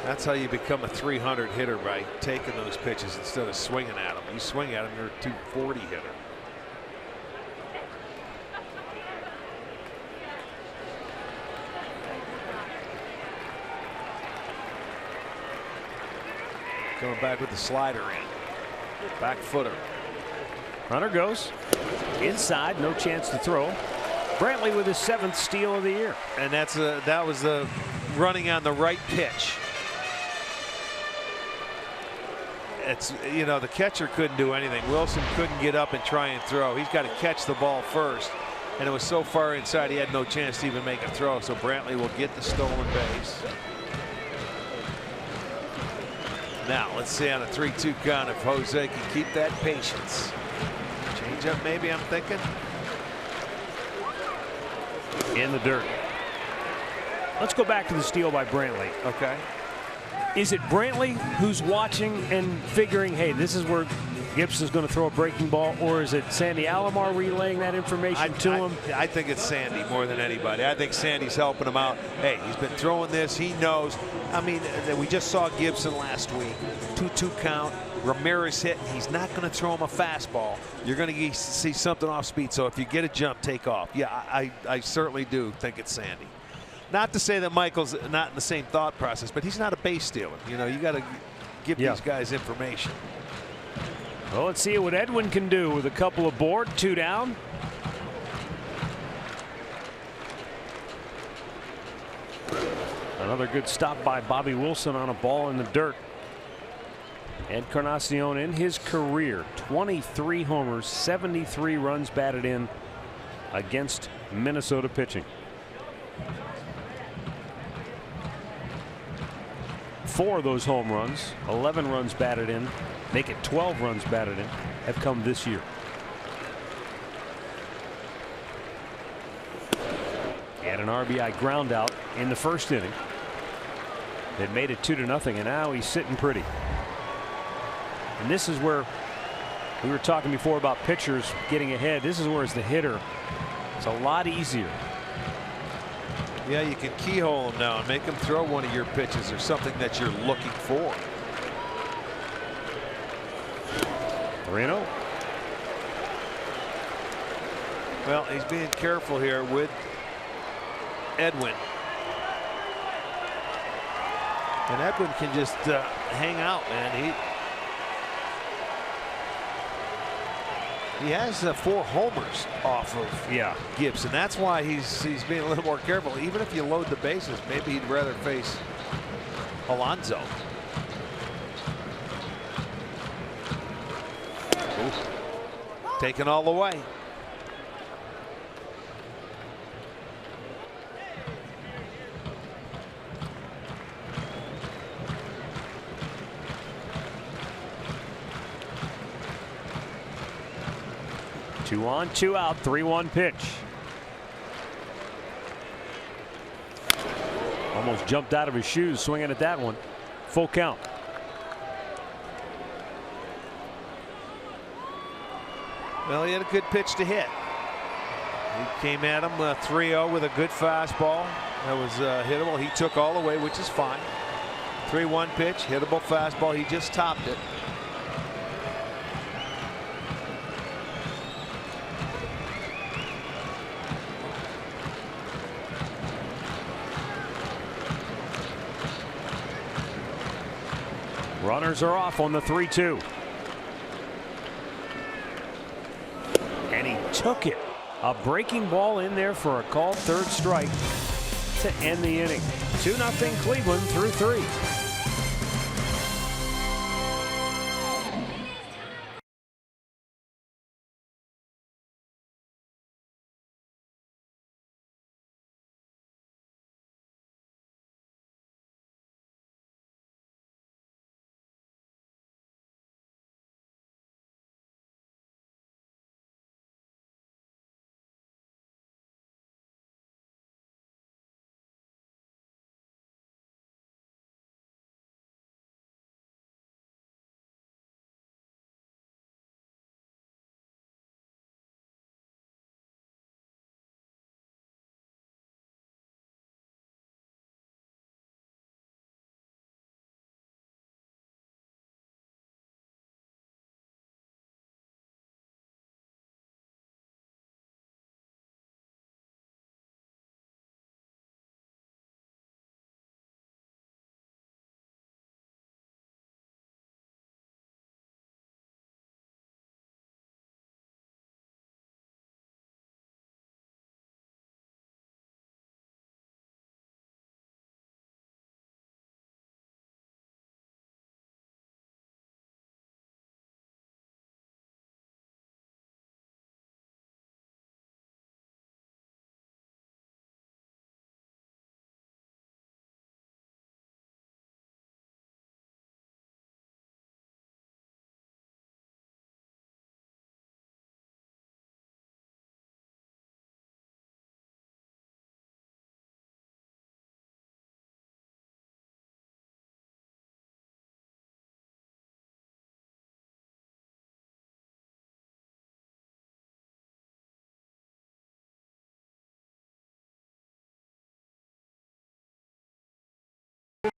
That's how you become a 300 hitter, by taking those pitches instead of swinging at them. You swing at them, you're a 240 hitter. Coming back with the slider in. Back footer. Runner goes inside, no chance to throw. Brantley with his 7th steal of the year. And that was the running on the right pitch. It's, you know, the catcher couldn't do anything. Wilson couldn't get up and try and throw. He's got to catch the ball first. And it was so far inside he had no chance to even make a throw. So Brantley will get the stolen base. Now let's see on a 3-2 count if Jose can keep that patience. Change up maybe, I'm thinking. In the dirt. Let's go back to the steal by Brantley. Okay. Is it Brantley who's watching and figuring, hey, this is where Gibson's going to throw a breaking ball, or is it Sandy Alomar relaying that information to him? I think it's Sandy more than anybody. I think Sandy's helping him out. Hey, he's been throwing this. He knows. I mean, we just saw Gibson last week. 2-2 count. Ramirez hit. He's not going to throw him a fastball. You're going to see something off speed. So if you get a jump, take off. Yeah, I certainly do think it's Sandy. Not to say that Michael's not in the same thought process, but he's not a base stealer. You know, you got to give these guys information. Well, let's see what Edwin can do with a couple aboard, 2 down. Another good stop by Bobby Wilson on a ball in the dirt. Encarnacion in his career, 23 homers, 73 runs batted in against Minnesota pitching. 4 of those home runs, 11 runs batted in, make it 12 runs batted in, have come this year. Had an RBI ground out in the first inning. It made it 2-0, and now he's sitting pretty. And this is where we were talking before about pitchers getting ahead. This is where, as the hitter, it's a lot easier. Yeah, you can keyhole him now and make him throw one of your pitches or something that you're looking for. Moreno. Well, he's being careful here with Edwin. And Edwin can just hang out, man. He has 4 homers off of Gibson. That's why he's being a little more careful. Even if you load the bases, maybe he'd rather face Alonso. Taken all the way. Two on, 2 out, 3-1 pitch. Almost jumped out of his shoes swinging at that one. Full count. Well, he had a good pitch to hit. He came at him 3-0 with a good fastball. That was hittable. He took all the way, which is fine. 3-1 pitch, hittable fastball. He just topped it. Runners are off on the 3-2. And he took it. A breaking ball in there for a called third strike to end the inning. 2-0 Cleveland through 3.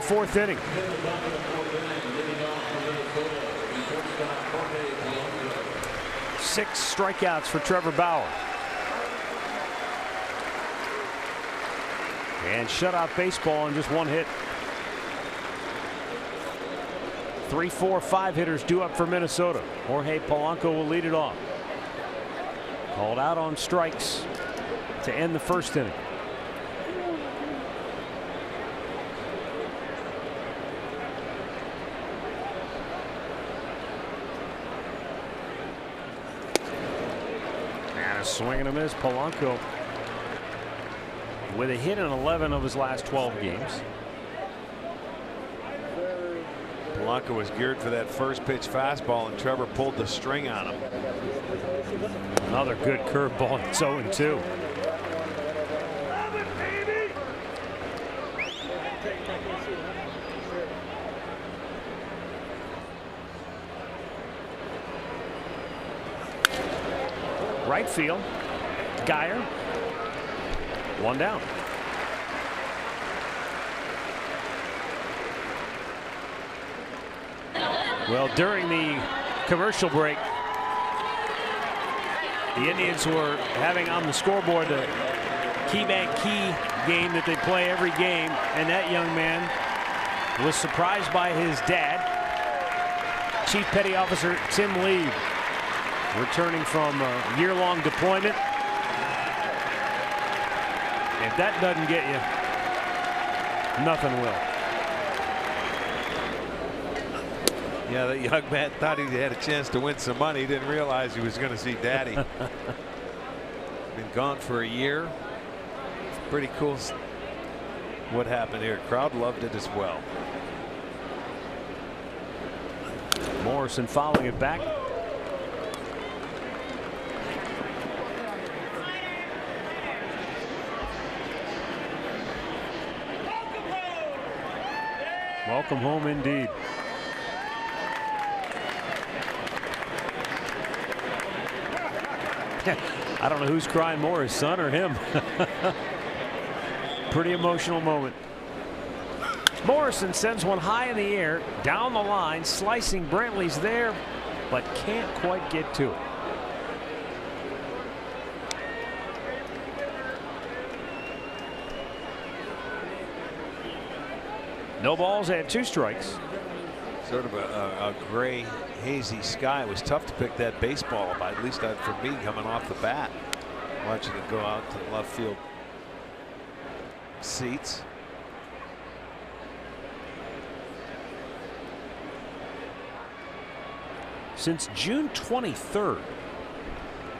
Fourth inning. Six strikeouts for Trevor Bauer. And shutout baseball on just 1 hit. 3, 4, 5 hitters due up for Minnesota. Jorge Polanco will lead it off. Called out on strikes to end the first inning. Swing and a miss. Polanco with a hit in 11 of his last 12 games. Polanco was geared for that first pitch fastball, and Trevor pulled the string on him. Another good curveball. It's 0-2. Right field. Geyer. One down. Well, during the commercial break, the Indians were having on the scoreboard the KeyBank Key game that they play every game, and that young man was surprised by his dad, Chief Petty Officer Tim Lee, returning from a year-long deployment. If that doesn't get you, nothing will. Yeah, that young man thought he had a chance to win some money. He didn't realize he was going to see Daddy. Been gone for a year. It's pretty cool what happened here. Crowd loved it as well. Morrison following it back. Welcome home indeed. I don't know who's crying more, his son or him. Pretty emotional moment. Morrison sends one high in the air, down the line, slicing. Brantley's there, but can't quite get to it. No balls and 2 strikes. Sort of a gray, hazy sky. It was tough to pick that baseball up, at least for me coming off the bat. Watching it go out to the left field seats. Since June 23rd,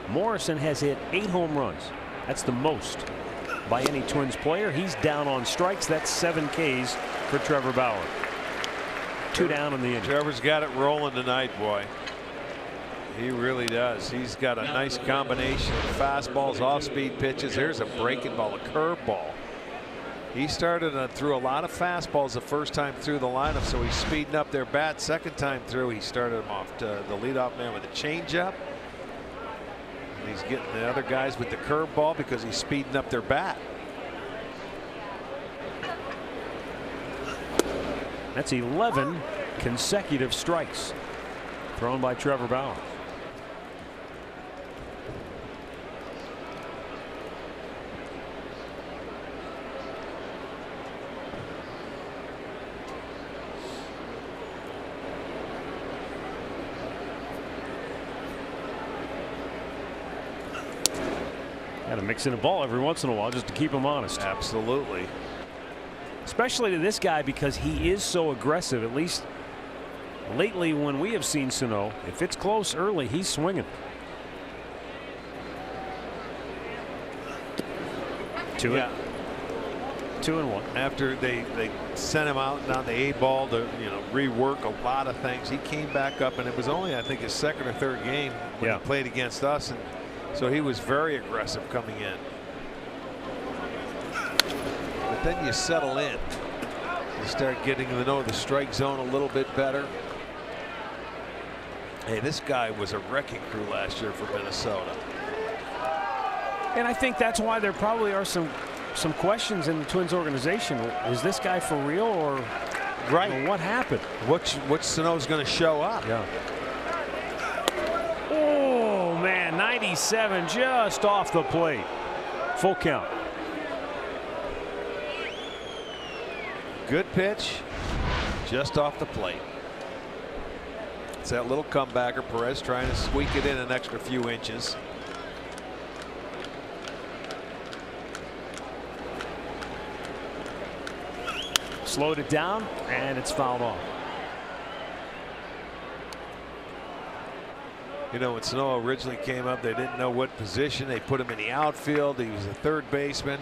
Morrison has hit 8 home runs. That's the most by any Twins player. He's down on strikes. That's 7 Ks for Trevor Bauer. 2 down in the inning. Trevor's got it rolling tonight, boy. He really does. He's got a nice combination of fastballs, off-speed pitches. Here's a breaking ball, a curveball. He started threw a lot of fastballs the first time through the lineup, so he's speeding up their bat. Second time through, he started him off to the leadoff man with a changeup. And he's getting the other guys with the curveball because he's speeding up their bat. That's 11 consecutive strikes thrown by Trevor Bauer. Got to mix in a ball every once in a while just to keep him honest. Absolutely. Especially to this guy because he is so aggressive. At least lately when we have seen Sano, if it's close early, he's swinging. 2-1. After they sent him out down the A ball to rework a lot of things, he came back up, and it was only I think his 2nd or 3rd game when he played against us, and so he was very aggressive coming in. But then you settle in. You start getting to know the strike zone a little bit better. Hey, this guy was a wrecking crew last year for Minnesota. And I think that's why there probably are some questions in the Twins organization. Is this guy for real, or what happened? Which Sano's going to show up? Yeah. Oh man, 97 just off the plate. Full count. Good pitch, just off the plate. It's that little comebacker. Perez trying to squeak it in an extra few inches. Slowed it down, and it's fouled off. You know, when Sano originally came up, they didn't know what position. They put him in the outfield. He was a third baseman.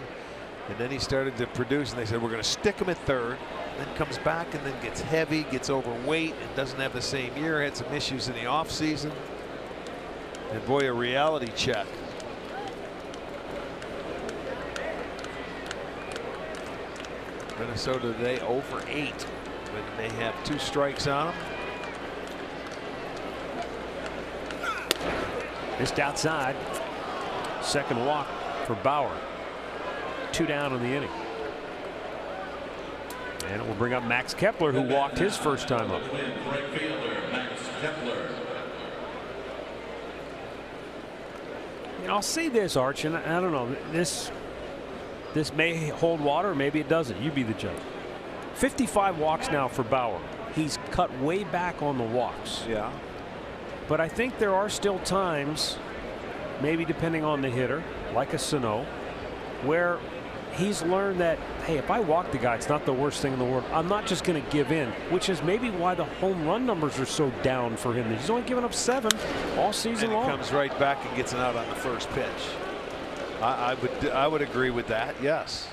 And then he started to produce, and they said, we're going to stick him at third. Then comes back and then gets heavy, gets overweight, and doesn't have the same year. Had some issues in the offseason. And boy, a reality check. Minnesota today 0 for 8, but they have 2 strikes on them. Missed outside. Second walk for Bauer. 2 down in the inning. And it will bring up Max Kepler, who walked his first time up. Right fielder Max Kepler. And I'll say this, Arch, and I don't know, this may hold water, maybe it doesn't. You be the judge. 55 walks now for Bauer. He's cut way back on the walks. Yeah. But I think there are still times, maybe depending on the hitter, like a Sano, where he's learned that, hey, if I walk the guy, it's not the worst thing in the world. I'm not just going to give in, which is maybe why the home run numbers are so down for him. He's only given up 7 all season long. And he comes right back and gets an out on the first pitch. I would agree with that. Yes.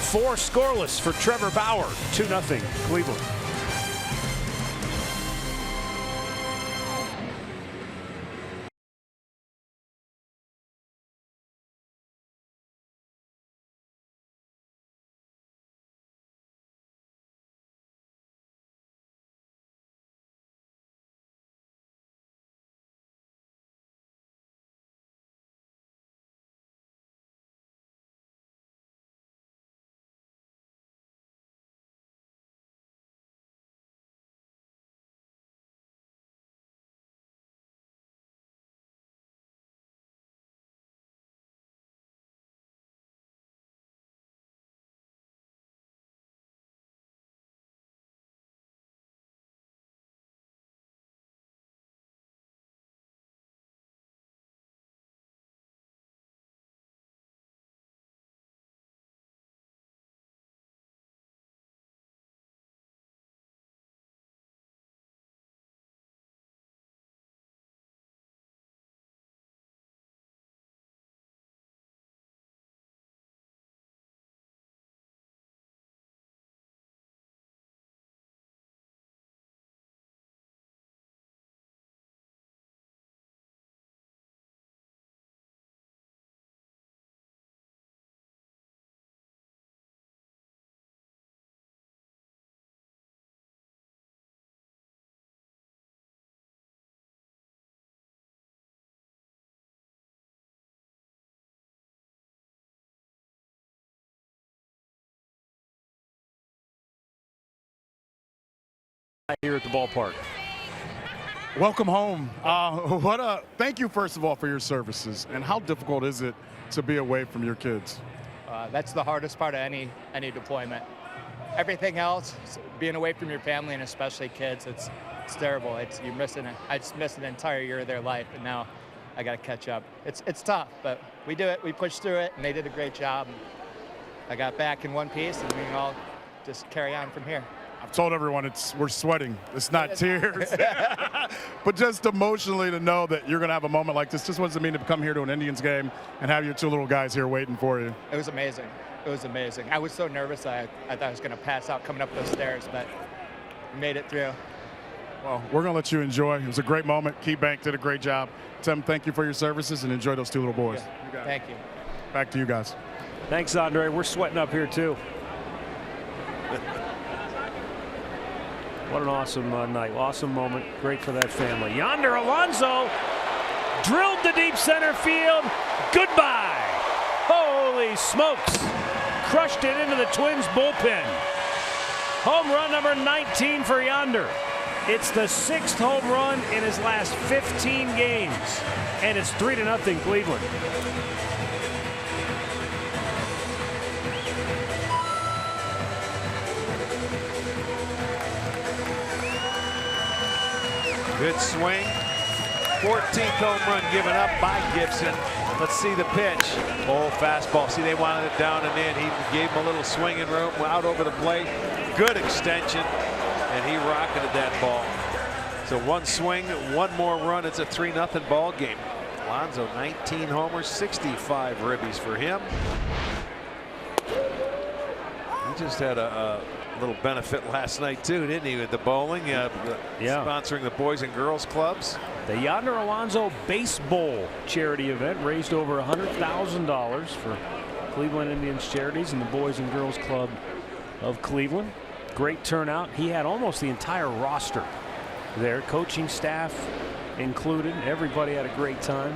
4 scoreless for Trevor Bauer. 2-0 Cleveland. Here at the ballpark. Welcome home. Thank you, first of all, for your services. And how difficult is it to be away from your kids? That's the hardest part of any deployment. Everything else, being away from your family and especially kids, it's terrible. You're missing it. I just missed an entire year of their life, and now I got to catch up. It's tough, but we do it. We push through it, and they did a great job. I got back in one piece, and we can all just carry on from here. I've told everyone we're sweating. It's not tears. But just emotionally to know that you're going to have a moment like this. Just what does it mean to come here to an Indians game and have your 2 little guys here waiting for you? It was amazing. It was amazing. I was so nervous I thought I was going to pass out coming up those stairs, but we made it through. Well, we're going to let you enjoy. It was a great moment. KeyBank did a great job. Tim, thank you for your services and enjoy those 2 little boys. Yeah. Thank you. Back to you guys. Thanks, Andre. We're sweating up here, too. What an awesome night. Awesome moment. Great for that family. Yonder Alonso drilled to deep center field. Goodbye. Holy smokes. Crushed it into the Twins bullpen. Home run number 19 for Yonder. It's the 6th home run in his last 15 games. And it's 3-0 Cleveland. Good swing. 14th home run given up by Gibson. Let's see the pitch. Oh, fastball. See, they wanted it down and in. He gave him a little swinging room out over the plate. Good extension, and he rocketed that ball. So one swing, one more run. It's a 3-0 ball game. Alonso 19 homers, 65 ribbies for him. He just had a little benefit last night too, didn't he, with the bowling? Sponsoring the Boys and Girls Clubs. The Yonder Alonso Base Bowl charity event raised over $100,000 for Cleveland Indians charities and the Boys and Girls Club of Cleveland. Great turnout. He had almost the entire roster there, coaching staff included. Everybody had a great time.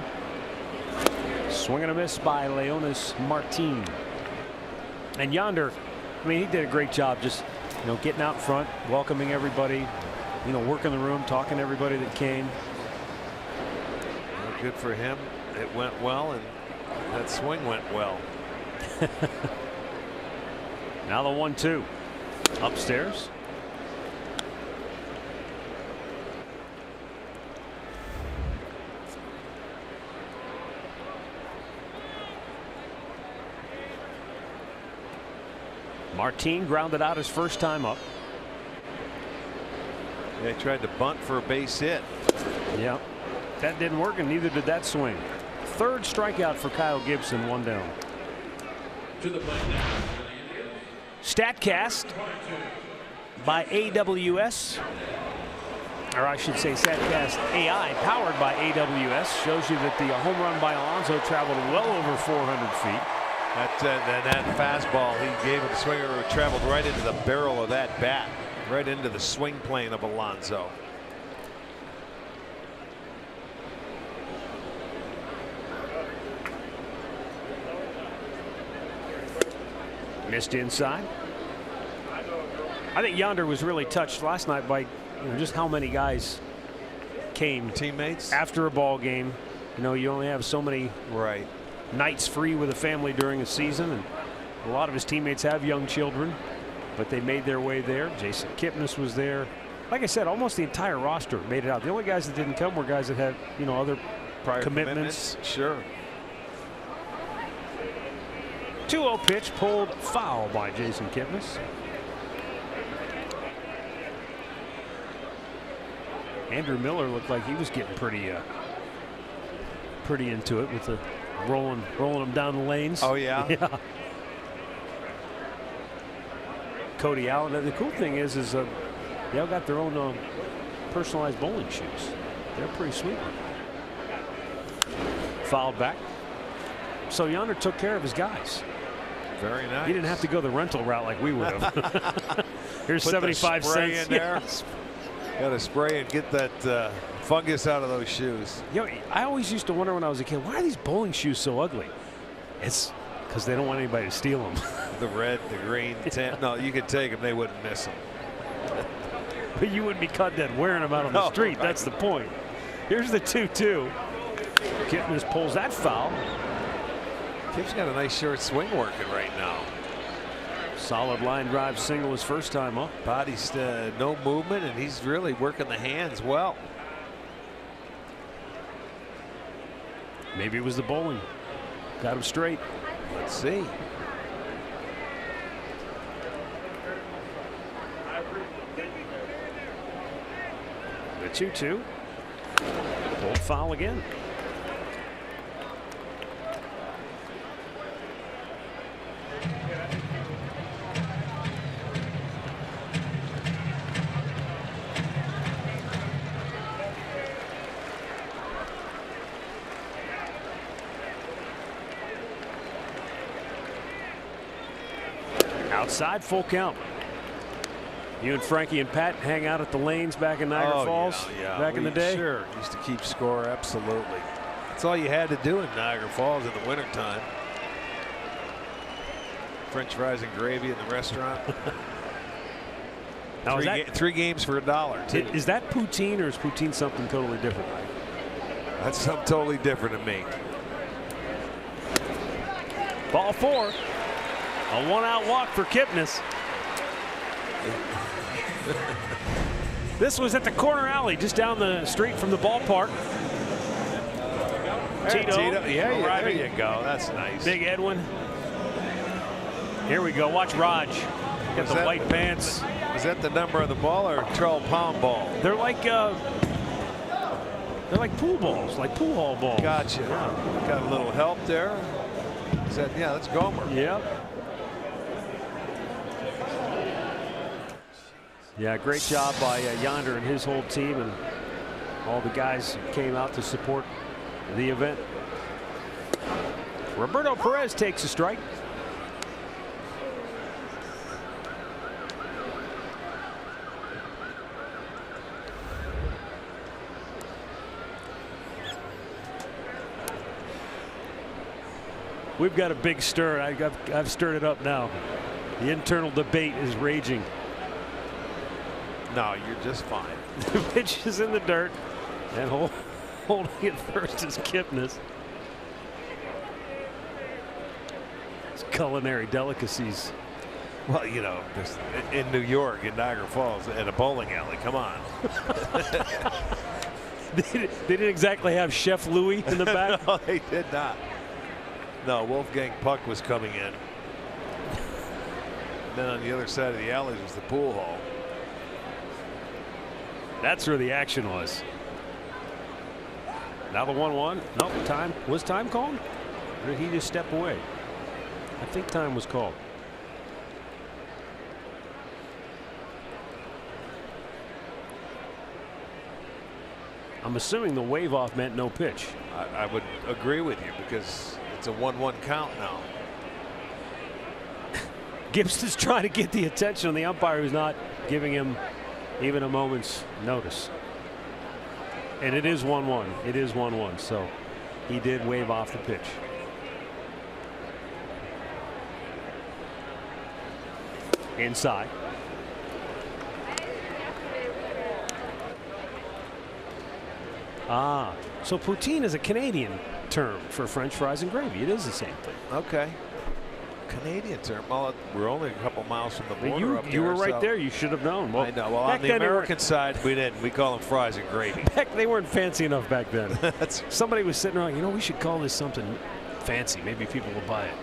Swing and a miss by Leonis Martin. And Yonder, I mean, he did a great job just, getting out front, welcoming everybody, working the room, talking to everybody that came. Well, good for him. It went well, and that swing went well. Now the 1-2 upstairs. Martin grounded out his first time up. They tried to bunt for a base hit. Yeah, that didn't work, and neither did that swing. Third strikeout for Kyle Gibson, 1 down. To the plate now. Statcast by AWS, or I should say Statcast AI powered by AWS, shows you that the home run by Alonso traveled well over 400 feet. That fastball he gave him, the swinger traveled right into the barrel of that bat, right into the swing plane of Alonso. Missed inside. I think Yonder was really touched last night by just how many guys came. Teammates after a ball game. You only have so many nights free with a family during a season, and a lot of his teammates have young children, but they made their way there. Jason Kipnis was there. Like I said, almost the entire roster made it out. The only guys that didn't come were guys that had other prior commitments. Sure. 2-0 pitch pulled foul by Jason Kipnis. Andrew Miller looked like he was getting pretty into it with the rolling them down the lanes. Oh yeah. Yeah. Cody Allen. And the cool thing is they all got their own personalized bowling shoes. They're pretty sweet. Fouled back. So Yonder took care of his guys. Very nice. He didn't have to go the rental route like we would have. Here's Put 75 the spray cents in there. Got to spray and get that fungus out of those shoes. I always used to wonder when I was a kid, why are these bowling shoes so ugly? It's because they don't want anybody to steal them. The red, the green, the tan. No, you could take them. They wouldn't miss them. But you wouldn't be caught dead wearing them out on the street. That's the point. Here's the 2-2. Kipnis pulls that foul. Kip's got a nice short swing working right now. Solid line drive single his first time up. Body's no movement, and he's really working the hands well. Maybe it was the bowling. Got him straight. Let's see. The 2-2. Pulled foul again. Outside, full count. You and Frankie and Pat hang out at the lanes back in Niagara Falls back in the day? Sure. Used to keep score, absolutely. That's all you had to do in Niagara Falls in the wintertime. French fries and gravy in the restaurant. Now, three games for $1, too. Is that poutine, or is poutine something totally different? That's something totally different to me. Ball 4. A 1-out walk for Kipnis. This was at the corner alley just down the street from the ballpark. Tito Yeah, arriving. there you go. That's nice. Big Edwin. Here we go. Watch Raj. Got the white pants. Is that the number of the ball or a 12-pound ball? They're like pool balls, like pool hall balls. Gotcha. Yeah. Got a little help there. Is that, yeah, that's Gomer. Yep. Yeah, great job by Yonder and his whole team and all the guys who came out to support the event. Roberto Perez takes a strike. We've got a big stir. I've stirred it up now. The internal debate is raging. No, you're just fine. The pitch is in the dirt, and holding it first is Kipnis. It's culinary delicacies. Well, you know, in New York, in Niagara Falls, at a bowling alley. Come on. They didn't exactly have Chef Louis in the back. No, they did not. No, Wolfgang Puck was coming in. And then on the other side of the alley was the pool hall. That's where the action was. Now the 1-1. Nope, time. Was time called? Or did he just step away? I think time was called. I'm assuming the wave off meant no pitch. I would agree with you because it's a 1-1 count now. Gibson's trying to get the attention of the umpire, who's not giving him even a moment's notice. And it is 1-1. It is 1-1. So he did wave off the pitch. Inside. Ah, so poutine is a Canadian term for French fries and gravy. It is the same thing. Okay. Canadian term. Well, we're only a couple miles from the border up there. You were right there. You should have known. Well, I know. Well, on the American side, we didn't. We call them fries and gravy. Heck, they weren't fancy enough back then. Somebody was sitting around, you know, we should call this something fancy. Maybe people will buy it.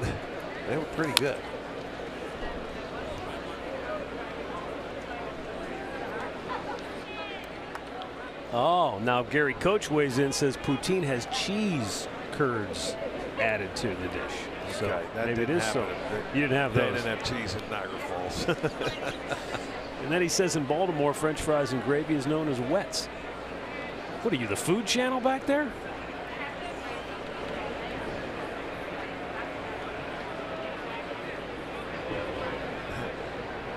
They were pretty good. Oh, now Gary Coach weighs in, says poutine has cheese curds added to the dish. So okay, maybe it is so. You didn't have those. They didn't have cheese in Niagara Falls. And then he says in Baltimore, French fries and gravy is known as wets. What are you, the Food Channel back there?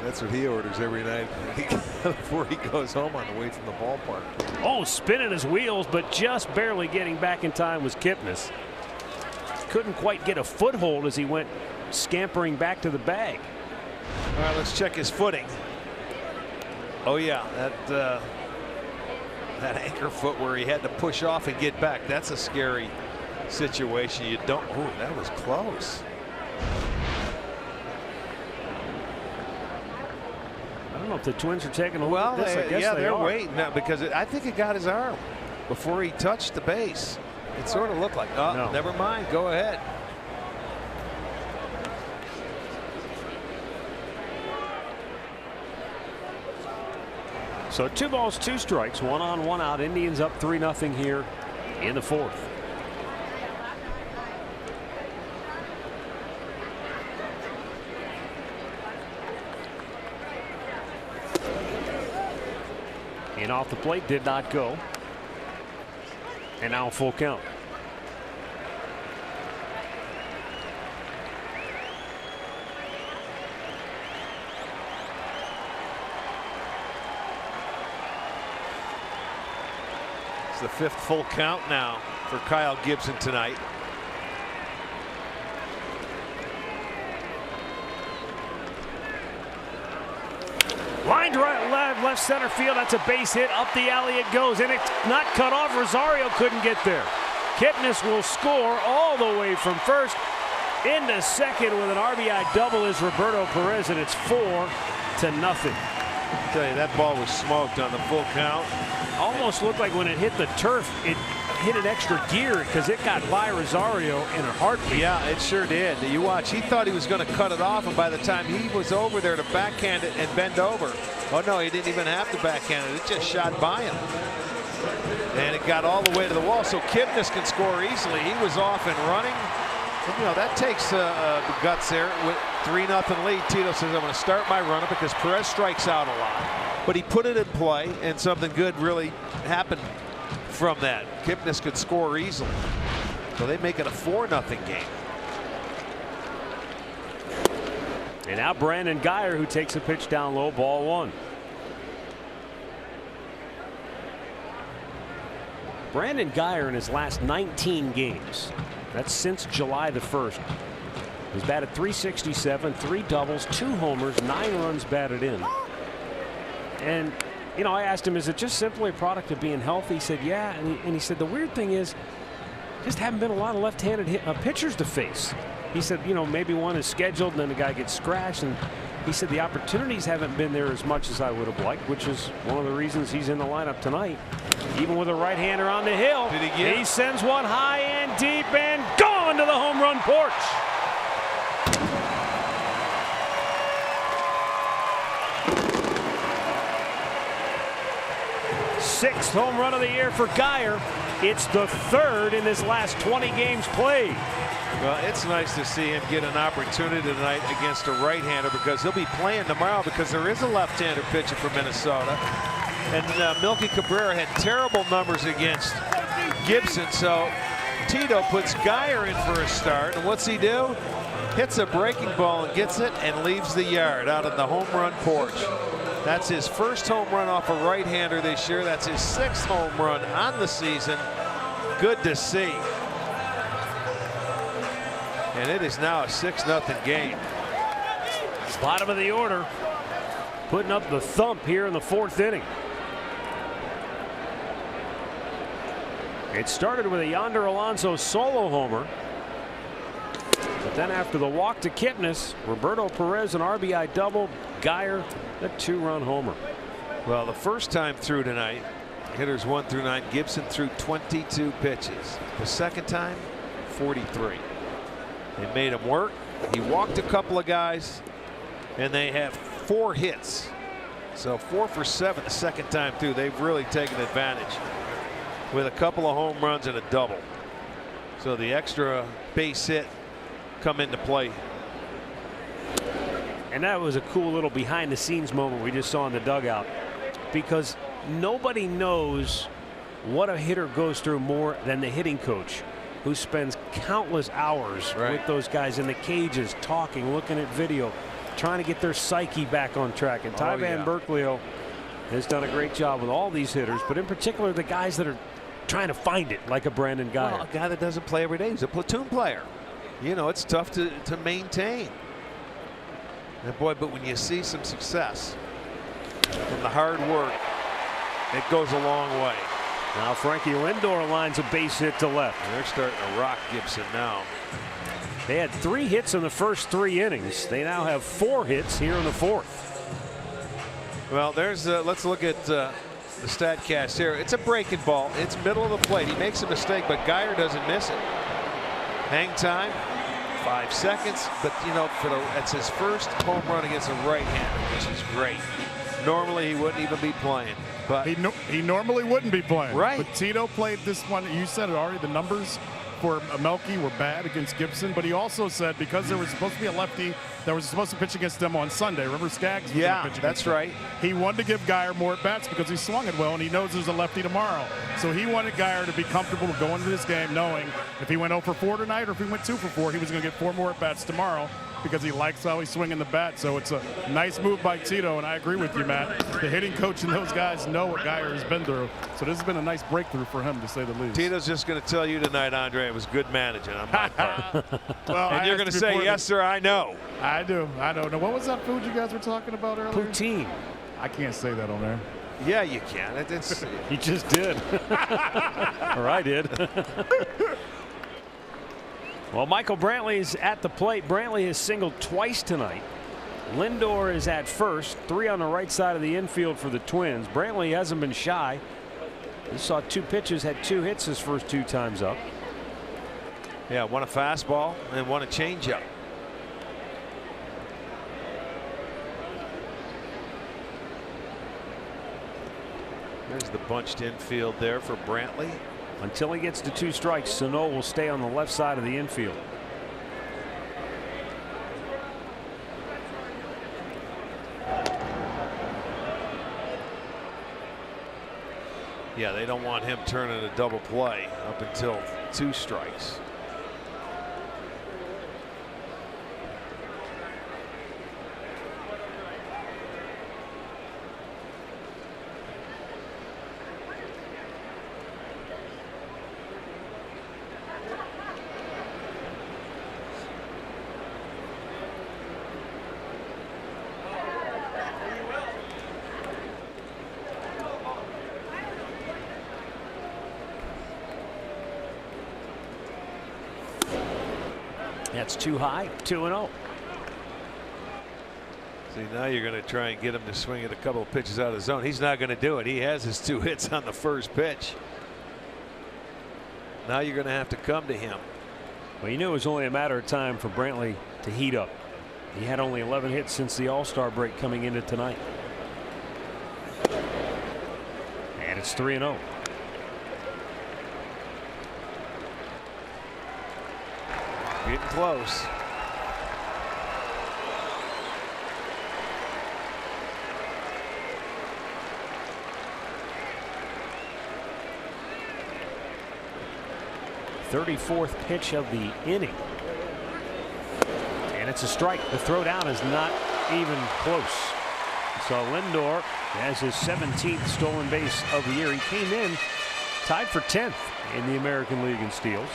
That's what he orders every night before he goes home on the way from the ballpark. Oh, spinning his wheels, but just barely getting back in time was Kipnis. Couldn't quite get a foothold as he went scampering back to the bag. All right, let's check his footing. Oh yeah, that anchor foot where he had to push off and get back. That's a scary situation. You don't. Oh, that was close. I don't know if the Twins are taking a look well, at this. I guess yeah, they're are. waiting now because I think it got his arm before he touched the base. It sort of looked like, oh, no. Never mind. Go ahead. So 2 balls, 2 strikes, 1 on, 1 out. Indians up 3-0 here in the 4th. In off the plate, did not go. And now full count. It's the 5th full count now for Kyle Gibson tonight. Line drive left center field. That's a base hit. Up the alley it goes, and it's not cut off. Rosario couldn't get there. Kipnis will score all the way from first into second with an RBI double is Roberto Perez, and it's 4-0. I tell you, that ball was smoked on the full count. Almost looked like when it hit the turf, it hit an extra gear because it got by Rosario in a heartbeat. Yeah, it sure did. You watch, he thought he was going to cut it off, and by the time he was over there to backhand it and bend over, oh no, he didn't even have to backhand it. It just shot by him. And it got all the way to the wall, so Kipnis can score easily. He was off and running. You know, that takes the guts there. With 3-0 lead, Tito says, I'm going to start my run-up because Perez strikes out a lot. But he put it in play, and something good really happened from that. Kipnis could score easily. So they make it a 4-0 game. And now Brandon Geyer, who takes a pitch down low, ball 1. Brandon Geyer in his last 19 games, that's since July the 1st, he's batted .367, 3 doubles, 2 homers, 9 runs batted in. And, you know, I asked him, is it just simply a product of being healthy? He said, yeah. And he said, the weird thing is, just haven't been a lot of left-handed pitchers to face. He said, you know, maybe one is scheduled and then the guy gets scratched. And he said the opportunities haven't been there as much as I would have liked, which is one of the reasons he's in the lineup tonight. Even with a right-hander on the hill, he sends one high and deep and gone to the home run porch. Sixth home run of the year for Geyer. It's the 3rd in his last 20 games played. Well, it's nice to see him get an opportunity tonight against a right-hander because he'll be playing tomorrow because there is a left-hander pitcher for Minnesota. And Milky Cabrera had terrible numbers against Gibson, so Tito puts Geyer in for a start. And what's he do? Hits a breaking ball and gets it and leaves the yard out on the home run porch. That's his first home run off a right-hander this year. That's his 6th home run on the season. Good to see. And it is now a 6-0 game. Bottom of the order, putting up the thump here in the 4th inning. It started with a Yonder Alonso solo homer. But then after the walk to Kipnis, Roberto Perez an RBI double, Geyer a 2-run homer. Well, the first time through tonight, hitters 1 through 9, Gibson threw 22 pitches. The second time, 43. They made him work. He walked a couple of guys, and they have 4 hits. So 4 for 7 the second time through. They've really taken advantage with a couple of home runs and a double. So the extra base hit come into play. And that was a cool little behind the scenes moment we just saw in the dugout, because nobody knows what a hitter goes through more than the hitting coach, who spends countless hours with those guys in the cages, talking, looking at video, trying to get their psyche back on track. And Ty Van Berkelio has done a great job with all these hitters, but in particular the guys that are trying to find it, like a Brandon Geyer. Well, a guy that doesn't play every day. He's a platoon player. You know, it's tough to maintain. And boy, but when you see some success from the hard work, it goes a long way. Now Frankie Lindor lines a base hit to left. And they're starting to rock Gibson now. They had 3 hits in the first 3 innings. They now have 4 hits here in the 4th. Well, there's let's look at the StatCast here. It's a breaking ball. It's middle of the plate. He makes a mistake, but Geyer doesn't miss it. Hang time, 5 seconds, but you know, that's his first home run against a right-hander, which is great. Normally he wouldn't even be playing, but he normally wouldn't be playing. Right. But Tito played this one. You said it already. The numbers for Melky were bad against Gibson, but he also said because there was supposed to be a lefty that was supposed to pitch against them on Sunday. Remember Skaggs? Yeah, that's right. He wanted to give Geyer more at bats because he swung it well, and he knows there's a lefty tomorrow. So he wanted Geyer to be comfortable going into this game knowing if he went 0 for 4 tonight or if he went 2 for 4, he was going to get 4 more at bats tomorrow because he likes how he's swinging the bat. So it's a nice move by Tito, and I agree with you, Matt. The hitting coach and those guys know what Geyer has been through. So this has been a nice breakthrough for him, to say the least. Tito's just going to tell you tonight, Andre, it was good managing on my part. Well, and you're going to say, yes, sir, I know. I do. I don't know. What was that food you guys were talking about earlier? Poutine. I can't say that on there. Yeah, you can. It's you just did. Or I did. Well, Michael Brantley is at the plate. Brantley has singled twice tonight. Lindor is at first, 3 on the right side of the infield for the Twins. Brantley hasn't been shy. He saw 2 pitches, had 2 hits his first 2 times up. Yeah, one a fastball and one a changeup. There's the bunched infield there for Brantley. Until he gets to 2 strikes, Sano will stay on the left side of the infield. Yeah, they don't want him turning a double play up until 2 strikes. That's too high. 2-0. See, now you're going to try and get him to swing at a couple of pitches out of the zone. He's not going to do it. He has his 2 hits on the first pitch. Now you're going to have to come to him. Well, you knew it was only a matter of time for Brantley to heat up. He had only 11 hits since the All-Star break coming into tonight. And it's 3-0. Getting close. '34th pitch of the inning. And it's a strike. The throw down is not even close. So Lindor has his 17th stolen base of the year. He came in tied for 10th in the American League in steals.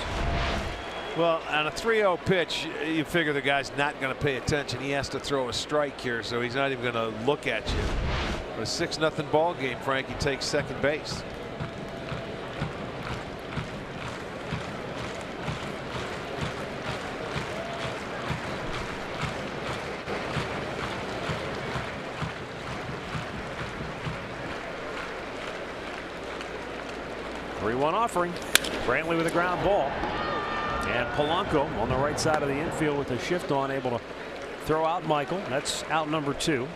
Well, on a 3-0 pitch, you figure the guy's not going to pay attention. He has to throw a strike here, so he's not even going to look at you. A 6-0 ball game. Frankie takes second base. Three-one offering. Brantley with a ground ball. And Polanco on the right side of the infield with a shift on, able to throw out Michael. That's out number 2.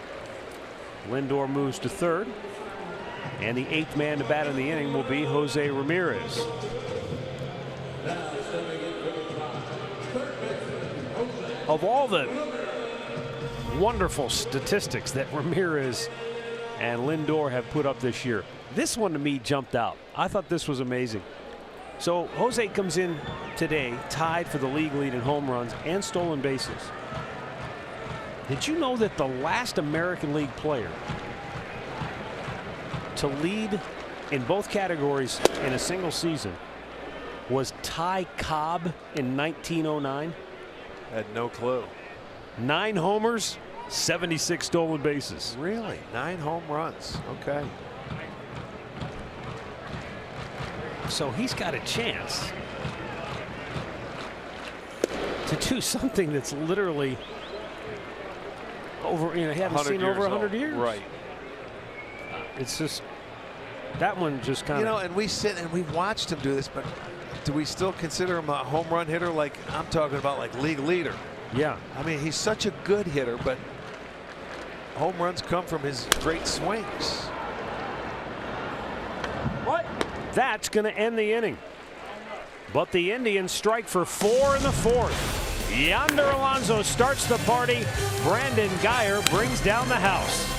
Lindor moves to third. And the 8th man to bat in the inning will be Jose Ramirez. Of all the wonderful statistics that Ramirez and Lindor have put up this year, this one to me jumped out. I thought this was amazing. So Jose comes in today tied for the league lead in home runs and stolen bases. Did you know that the last American League player to lead in both categories in a single season was Ty Cobb in 1909? Had no clue. 9 homers, 76 stolen bases. Really? 9 home runs. Okay. So he's got a chance to do something that's literally over, you know, he hadn't seen over 100 years. Right. It's just, that one just kind of. You know, and we sit and we've watched him do this, but do we still consider him a home run hitter? Like I'm talking about, like league leader. Yeah. I mean, he's such a good hitter, but home runs come from his great swings. What? That's going to end the inning. But the Indians strike for 4 in the 4th. Yonder Alonso starts the party. Brandon Geyer brings down the house.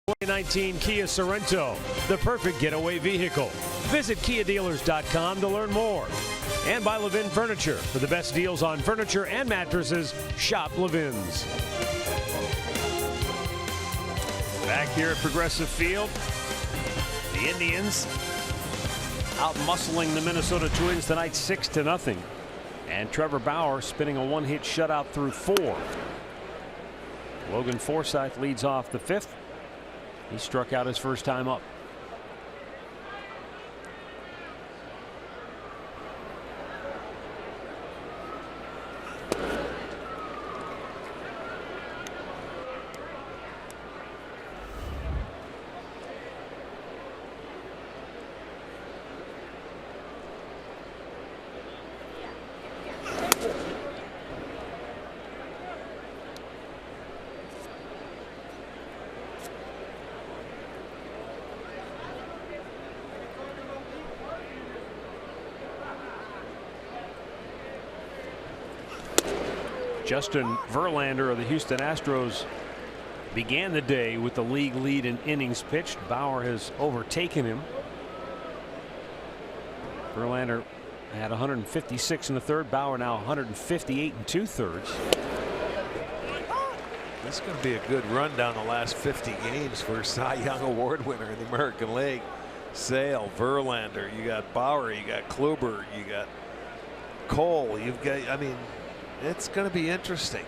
2019 Kia Sorento, the perfect getaway vehicle. Visit KiaDealers.com to learn more. And by Levin Furniture. For the best deals on furniture and mattresses, shop Levin's. Back here at Progressive Field, the Indians out-muscling the Minnesota Twins tonight 6-0. And Trevor Bauer spinning a one-hit shutout through 4. Logan Forsythe leads off the 5th. He struck out his first time up. Justin Verlander of the Houston Astros began the day with the league lead in innings pitched. Bauer has overtaken him. Verlander had 156 in the third. Bauer now 158 2/3. This is going to be a good run down the last 50 games for Cy Young Award winner in the American League. Sale, Verlander, you got Bauer, you got Kluber, you got Cole, you've got, I mean, it's going to be interesting.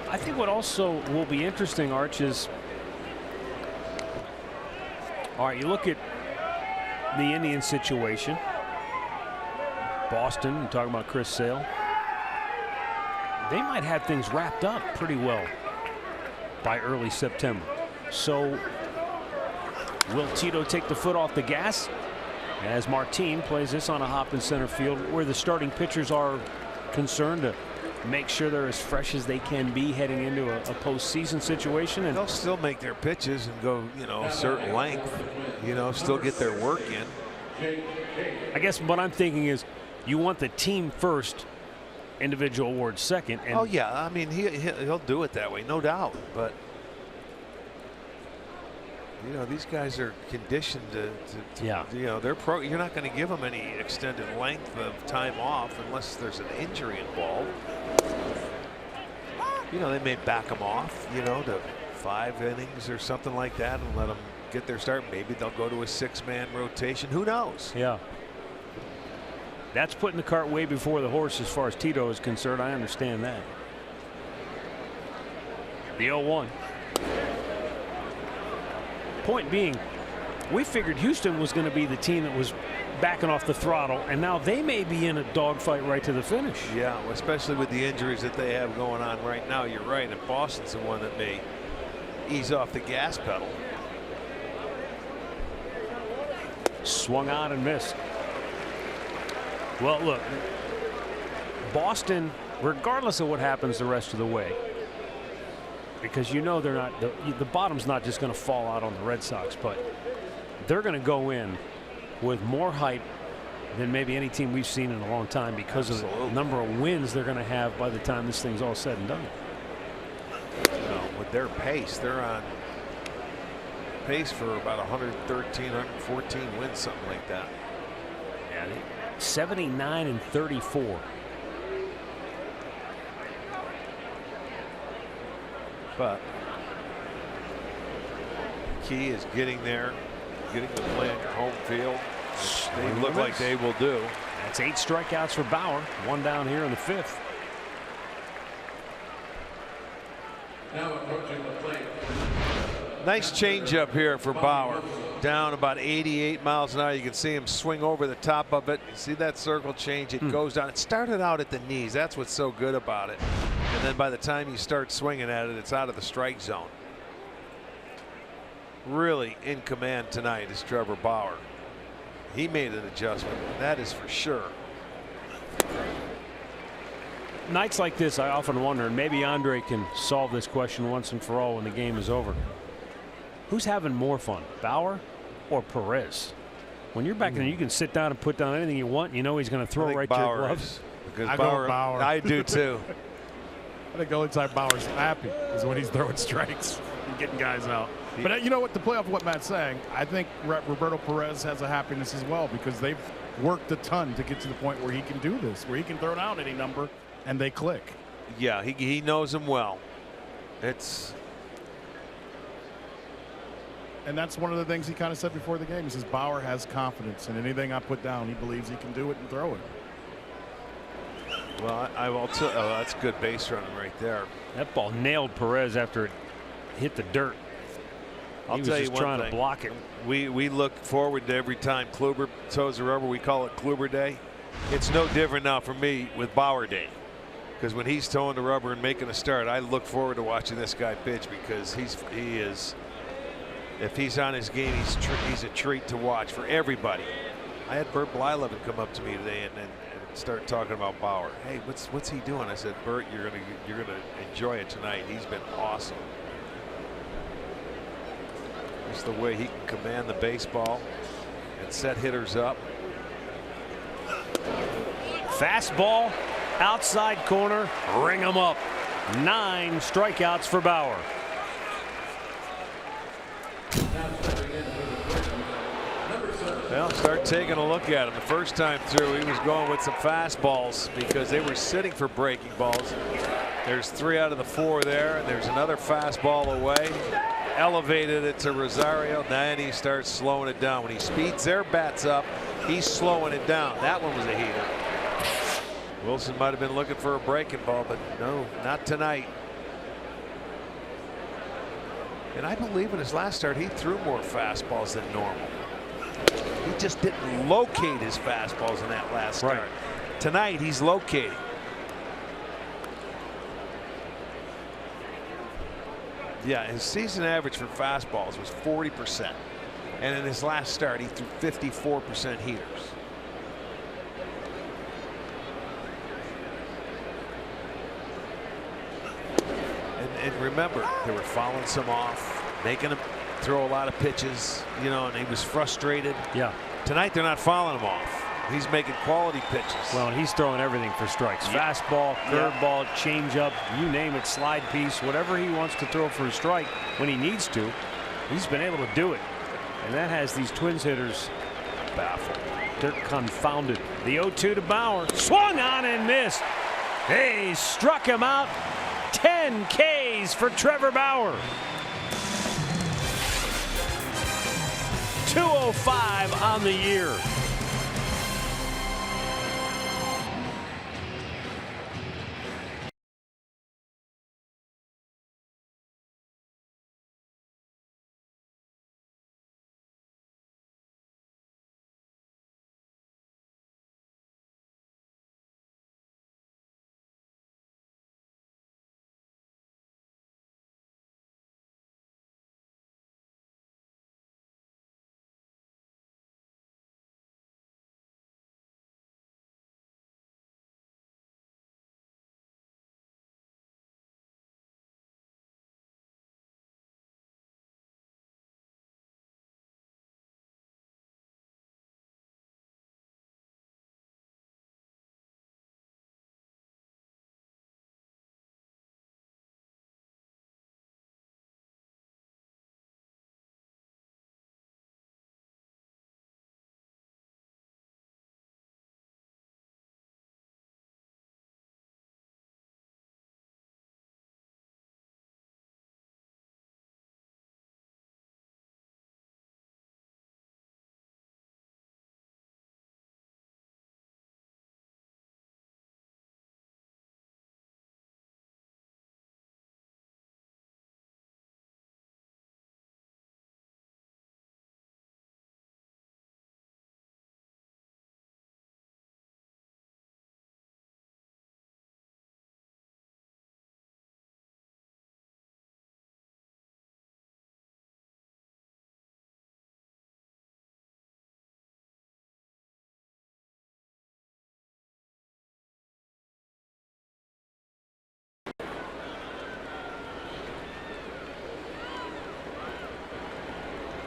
I think what also will be interesting, Arch, is all right, you look at the Indian situation. Boston, you're talking about Chris Sale. They might have things wrapped up pretty well by early September. So will Tito take the foot off the gas as Martin plays this on a hop in center field, where the starting pitchers are concerned to make sure they're as fresh as they can be heading into a postseason situation? And they'll still make their pitches and go, you know, a certain length, you know, still get their work in. I guess what I'm thinking is you want the team first, individual awards second. And oh yeah, I mean he'll do it that way, no doubt. But you know, these guys are conditioned to yeah, you know, you're not going to give them any extended length of time off unless there's an injury involved. You know, they may back them off, you know, to 5 innings or something like that and let them get their start. Maybe they'll go to a 6-man rotation. Who knows? Yeah. That's putting the cart way before the horse as far as Tito is concerned. I understand that. The 0-1. Point being, we figured Houston was going to be the team that was backing off the throttle, and now they may be in a dogfight right to the finish. Yeah, especially with the injuries that they have going on right now. You're right, and Boston's the one that may ease off the gas pedal. Swung on and missed. Well, look, Boston, regardless of what happens the rest of the way, because you know they're not, the bottom's not just going to fall out on the Red Sox, but they're going to go in with more hype than maybe any team we've seen in a long time because of the number of wins they're going to have by the time this thing's all said and done. With their pace, they're on pace for about 113, 114 wins, something like that. Yeah, 79 34. But key is getting there, getting the play on your home field. They look like they will do. That's 8 strikeouts for Bauer. 1 down here in the 5th. Now approaching the plate. Nice changeup here for Bauer. Down about 88 miles an hour. You can see him swing over the top of it. You see that circle change? It goes down. It started out at the knees. That's what's so good about it. And then by the time you start swinging at it, it's out of the strike zone. Really in command tonight is Trevor Bauer. He made an adjustment. That is for sure. Nights like this, I often wonder, and maybe Andre can solve this question once and for all when the game is over. Who's having more fun, Bauer or Perez? When you're back in there, you can sit down and put down anything you want. You know he's going to throw it right to your gloves. Because I go Bauer. I do too. I think the only time Bauer's happy is when he's throwing strikes and getting guys out. But you know what, to play off what Matt's saying, I think Roberto Perez has a happiness as well because they've worked a ton to get to the point where he can do this, where he can throw down any number and they click. Yeah, he knows him well. And that's one of the things he kind of said before the game. He says Bauer has confidence in anything I put down. He believes he can do it and throw it. Well, that's good base running right there. That ball nailed Perez after it hit the dirt. I'll tell you one trying thing. to block it. We look forward to every time Kluber toes the rubber. We call it Kluber Day. It's no different now for me with Bauer Day, because when he's towing the rubber and making a start, I look forward to watching this guy pitch because he is. If he's on his game, he's a treat to watch for everybody. I had Bert Blyleven come up to me today and start talking about Bauer. Hey, what's he doing? I said, Bert, you're gonna enjoy it tonight. He's been awesome. Just the way he can command the baseball and set hitters up. Fastball, outside corner, ring him up. 9 strikeouts for Bauer. Well, start taking a look at him. The first time through, he was going with some fastballs because they were sitting for breaking balls. There's 3 out of the 4 there, and there's another fastball away. Elevated it to Rosario. Then he starts slowing it down. When he speeds their bats up, he's slowing it down. That one was a heater. Wilson might have been looking for a breaking ball, but no, not tonight. And I believe in his last start, he threw more fastballs than normal. He just didn't locate his fastballs in that last start. Right. Tonight, he's locating. Yeah, his season average for fastballs was 40%. And in his last start, he threw 54% heaters. And remember, they were fouling some off, making him throw a lot of pitches, you know, and he was frustrated. Yeah. Tonight, they're not fouling him off. He's making quality pitches. Well, he's throwing everything for strikes. Yeah. Fastball, curveball, changeup, you name it, slide piece, whatever he wants to throw for a strike when he needs to, he's been able to do it. And that has these Twins hitters baffled. They're confounded. The 0-2 to Bauer. Swung on and missed. He struck him out. 10 Ks for Trevor Bauer. 205 on the year.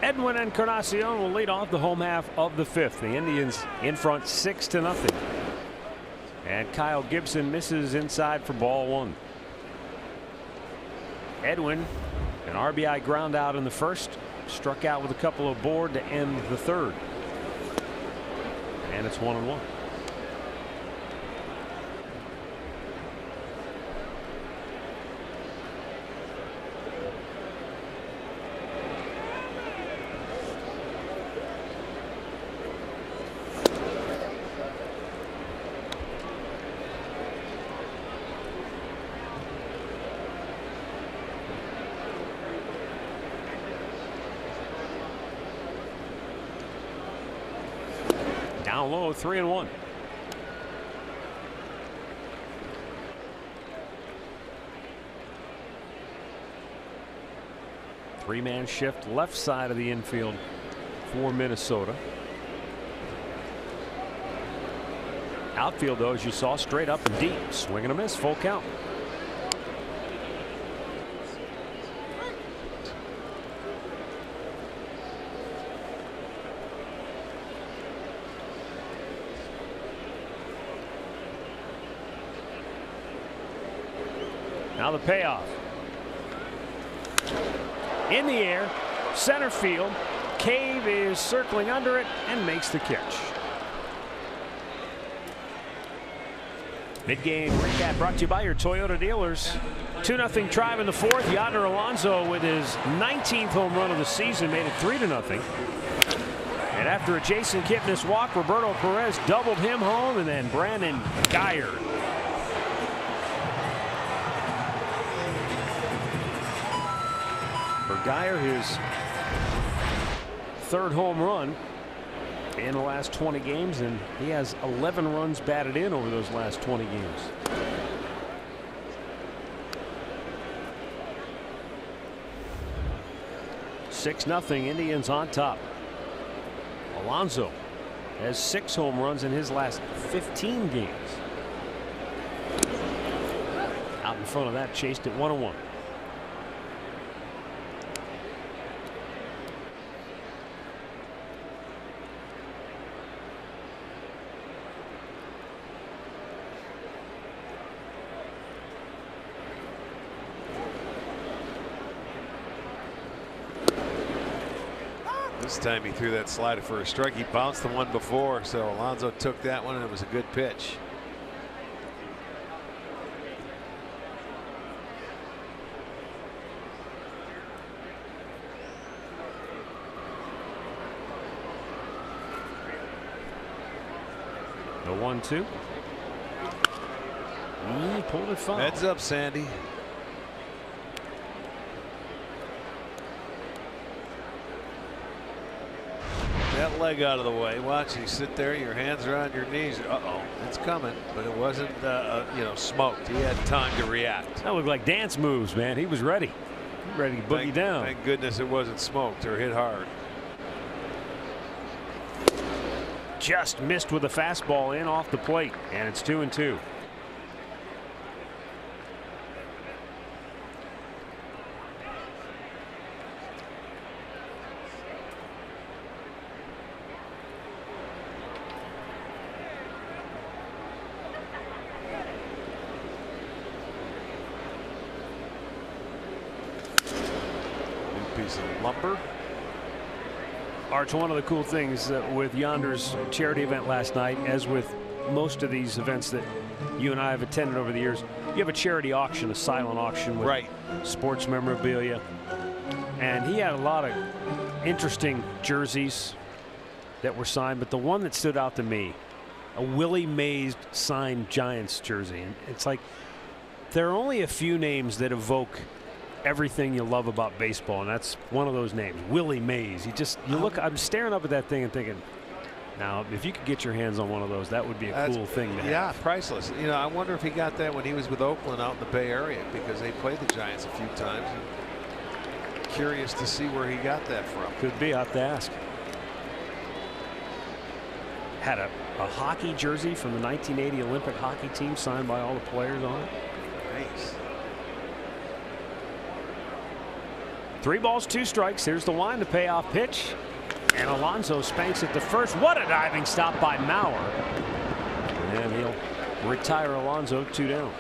Edwin Encarnacion will lead off the home half of the 5th. The Indians in front 6-0. And Kyle Gibson misses inside for ball 1. Edwin, an RBI ground out in the first, struck out with a couple aboard to end the third. And it's 1-1. Down low, 3-1. Three-man shift left side of the infield for Minnesota. Outfield, though, as you saw, straight up and deep. Swing and a miss, full count. Now the payoff. In the air, center field. Cave is circling under it and makes the catch. Mid-game recap brought to you by your Toyota dealers. 2-0 Tribe in the fourth. Yonder Alonso with his 19th home run of the season made it 3-0. And after a Jason Kipnis walk, Roberto Perez doubled him home, and then Brandon Geyer. For Geyer, his third home run in the last 20 games, and he has 11 runs batted in over those last 20 games. Six nothing, Indians on top. Alonso has 6 home runs in his last 15 games. Out in front of that, chased at 1-1. This time he threw that slider for a strike. He bounced the one before, so Alonso took that one, and it was a good pitch. The 1-2. He pulled it foul. Heads up, Sandy. That leg out of the way. Watch, you sit there, your hands are on your knees. Uh-oh, it's coming, but it wasn't, you know, smoked. He had time to react. That looked like dance moves, man. He was ready. Ready to boogie down. Thank goodness it wasn't smoked or hit hard. Just missed with a fastball in off the plate, and it's 2-2. Piece of lumber. Arch, one of the cool things with Yonder's charity event last night, as with most of these events that you and I have attended over the years, you have a charity auction, a silent auction with sports memorabilia. And he had a lot of interesting jerseys that were signed, but the one that stood out to me, a Willie Mays signed Giants jersey. And it's like there are only a few names that evoke everything you love about baseball, and that's one of those names, Willie Mays. You look, I'm staring up at that thing and thinking, now if you could get your hands on one of those, that would be a cool thing to have. Yeah, priceless. You know, I wonder if he got that when he was with Oakland out in the Bay Area, because they played the Giants a few times. And curious to see where he got that from. Could be, I'll have to ask. Had a hockey jersey from the 1980 Olympic hockey team signed by all the players on it. Nice. 3 balls, 2 strikes. Here's the wind, the payoff pitch. And Alonso spanks it to first. What a diving stop by Mauer. And he'll retire Alonso 2 down.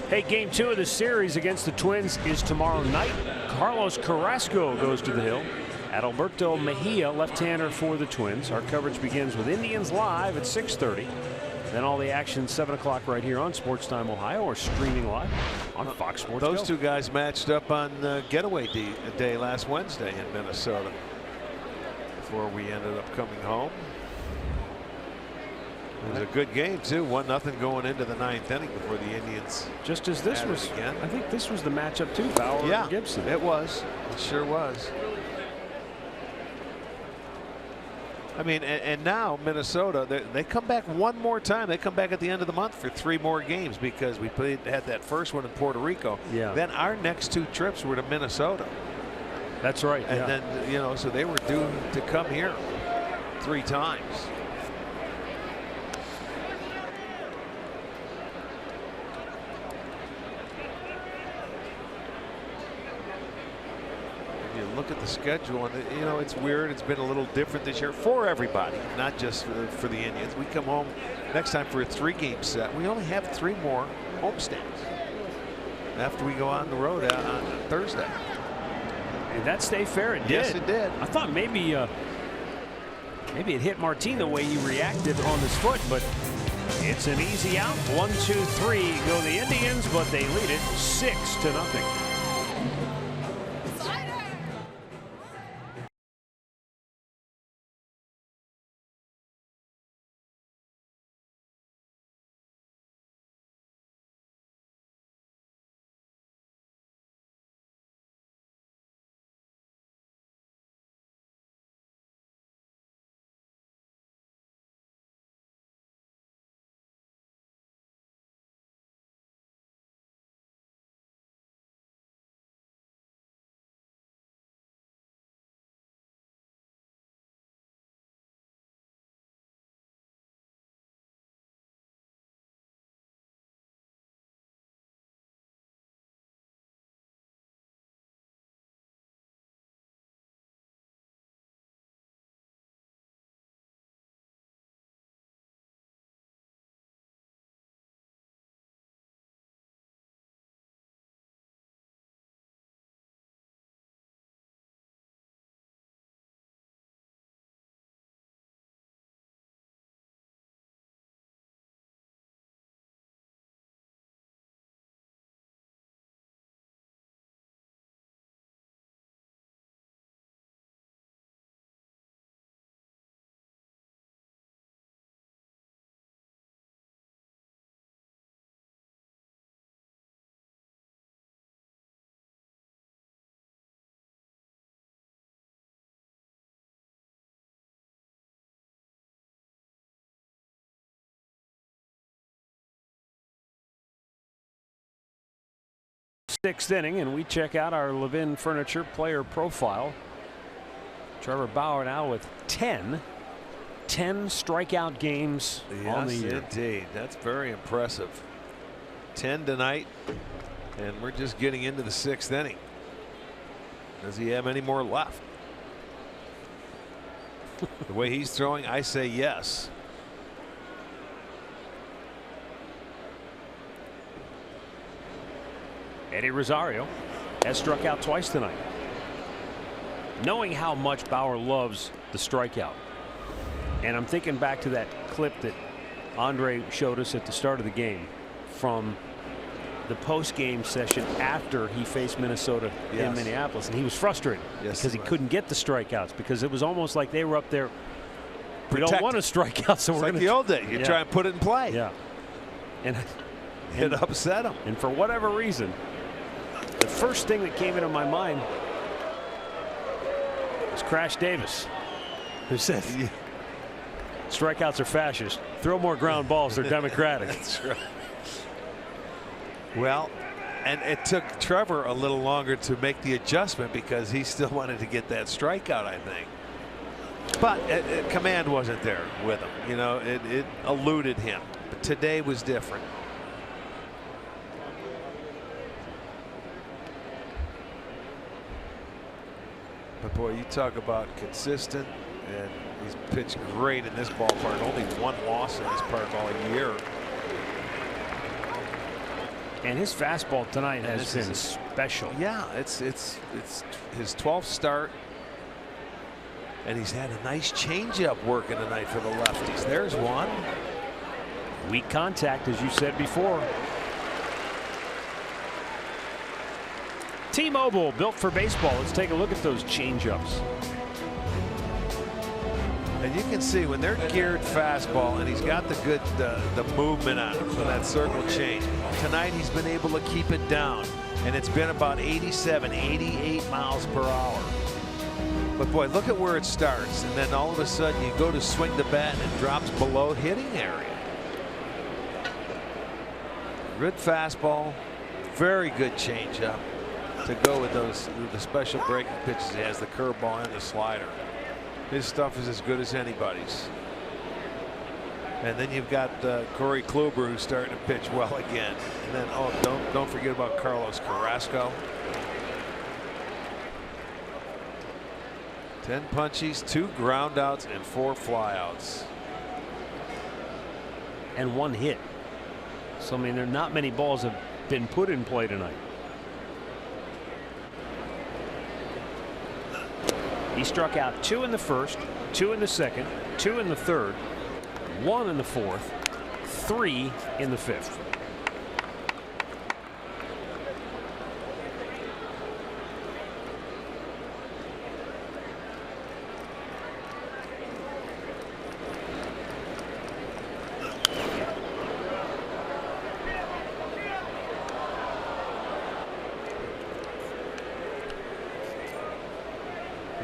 Hey, game 2 of the series against the Twins is tomorrow night. Carlos Carrasco goes to the hill. Adalberto Mejia, left-hander for the Twins. Our coverage begins with Indians Live at 6:30. Then all the action 7 o'clock right here on Sports Time Ohio, or streaming live on Fox Sports. Those two guys matched up on getaway day last Wednesday in Minnesota before we ended up coming home. It was a good game too. 1-0 going into the 9th inning before the Indians. Just as this was, again. I think this was the matchup too. Bauer and Gibson. It was. It sure was. I mean, and now Minnesota, they come back one more time. They come back at the end of the month for 3 more games because we had that first one in Puerto Rico. Yeah. Then our next 2 trips were to Minnesota. That's right. And then, you know, so they were due to come here 3 times. Look at the schedule, and you know it's weird. It's been a little different this year for everybody, not just for the Indians. We come home next time for a 3-game set. We only have 3 more homestands after we go on the road on Thursday. Did that stay fair? It did. Yes, it did. I thought maybe it hit Martin the way he reacted on his foot, but it's an easy out. 1, 2, 3 go the Indians, but they lead it 6-0. Sixth inning, and we check out our Levin Furniture player profile. Trevor Bauer now with 10 strikeout games on the year. Indeed. That's very impressive. 10 tonight, and we're just getting into the 6th inning. Does he have any more left? The way he's throwing, I say yes. Eddie Rosario has struck out twice tonight. Knowing how much Bauer loves the strikeout. And I'm thinking back to that clip that Andre showed us at the start of the game from the post-game session after he faced Minnesota in Minneapolis, and he was frustrated because he couldn't get the strikeouts, because it was almost like they were up there. We don't want to strike out, so we're like going the old day. You try and put it in play. Yeah. And it upset him. And for whatever reason, the first thing that came into my mind was Crash Davis, who said, strikeouts are fascist. Throw more ground balls. They're democratic. That's right. Well, and it took Trevor a little longer to make the adjustment because he still wanted to get that strikeout, I think. But command wasn't there with him. You know, it eluded him. But today was different. But boy, you talk about consistent, and he's pitched great in this ballpark. Only 1 loss in this park all year. And his fastball tonight has been special. Yeah, it's his 12th start. And he's had a nice changeup working tonight for the lefties. There's one. Weak contact, as you said before. T-Mobile, built for baseball. Let's take a look at those changeups. And you can see when they're geared fastball, and he's got the good the movement on him for that circle change. Tonight he's been able to keep it down, and it's been about 87, 88 miles per hour. But boy, look at where it starts, and then all of a sudden you go to swing the bat and it drops below hitting area. Good fastball, very good changeup to go with the special breaking pitches he has, the curveball and the slider. His stuff is as good as anybody's. And then you've got Corey Kluber, who's starting to pitch well again. And then don't forget about Carlos Carrasco. 10 punchies, 2 groundouts, and 4 flyouts. And 1 hit. So I mean, there are not many balls have been put in play tonight. He struck out 2 in the first, 2 in the second, 2 in the third, 1 in the fourth, 3 in the fifth.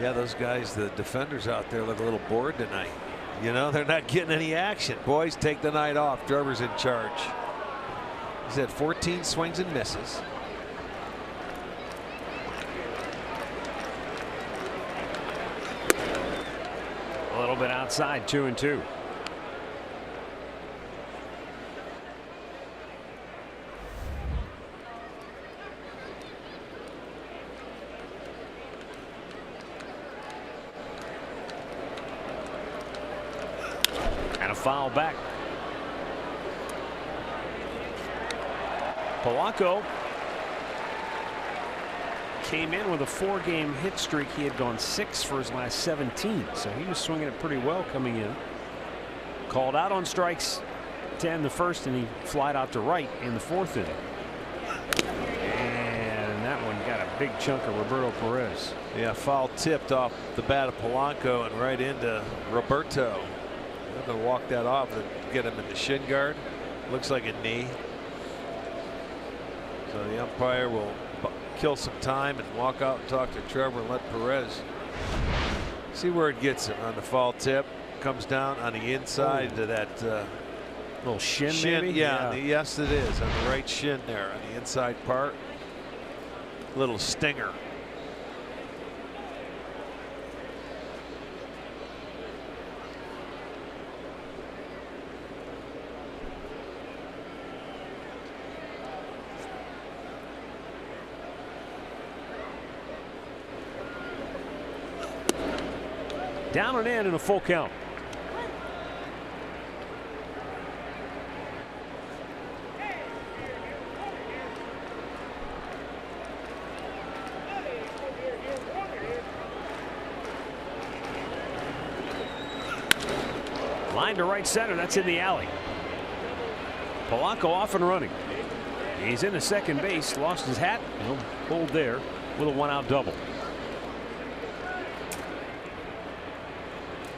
Yeah, those guys, the defenders out there, look a little bored tonight. You know, they're not getting any action. Boys, take the night off. Trevor's in charge. He's had 14 swings and misses. A little bit outside, 2-2. Foul back. Polanco came in with a 4-game hit streak. He had gone 6 for his last 17, so he was swinging it pretty well coming in. Called out on strikes 10 the first, and he flied out to right in the 4th inning. And that one got a big chunk of Roberto Perez. Yeah, foul tipped off the bat of Polanco and right into Roberto. I'm going to walk that off and get him in the shin guard. Looks like a knee. So the umpire will kill some time and walk out and talk to Trevor and let Perez see where it gets him on the foul tip. Comes down on the inside to that little shin maybe? Yeah, yes it is, on the right shin there on the inside part. Little stinger. Down and in a full count. Line to right center. That's in the alley. Polanco off and running. He's in the second base. Lost his hat. He'll hold there with a 1-out double.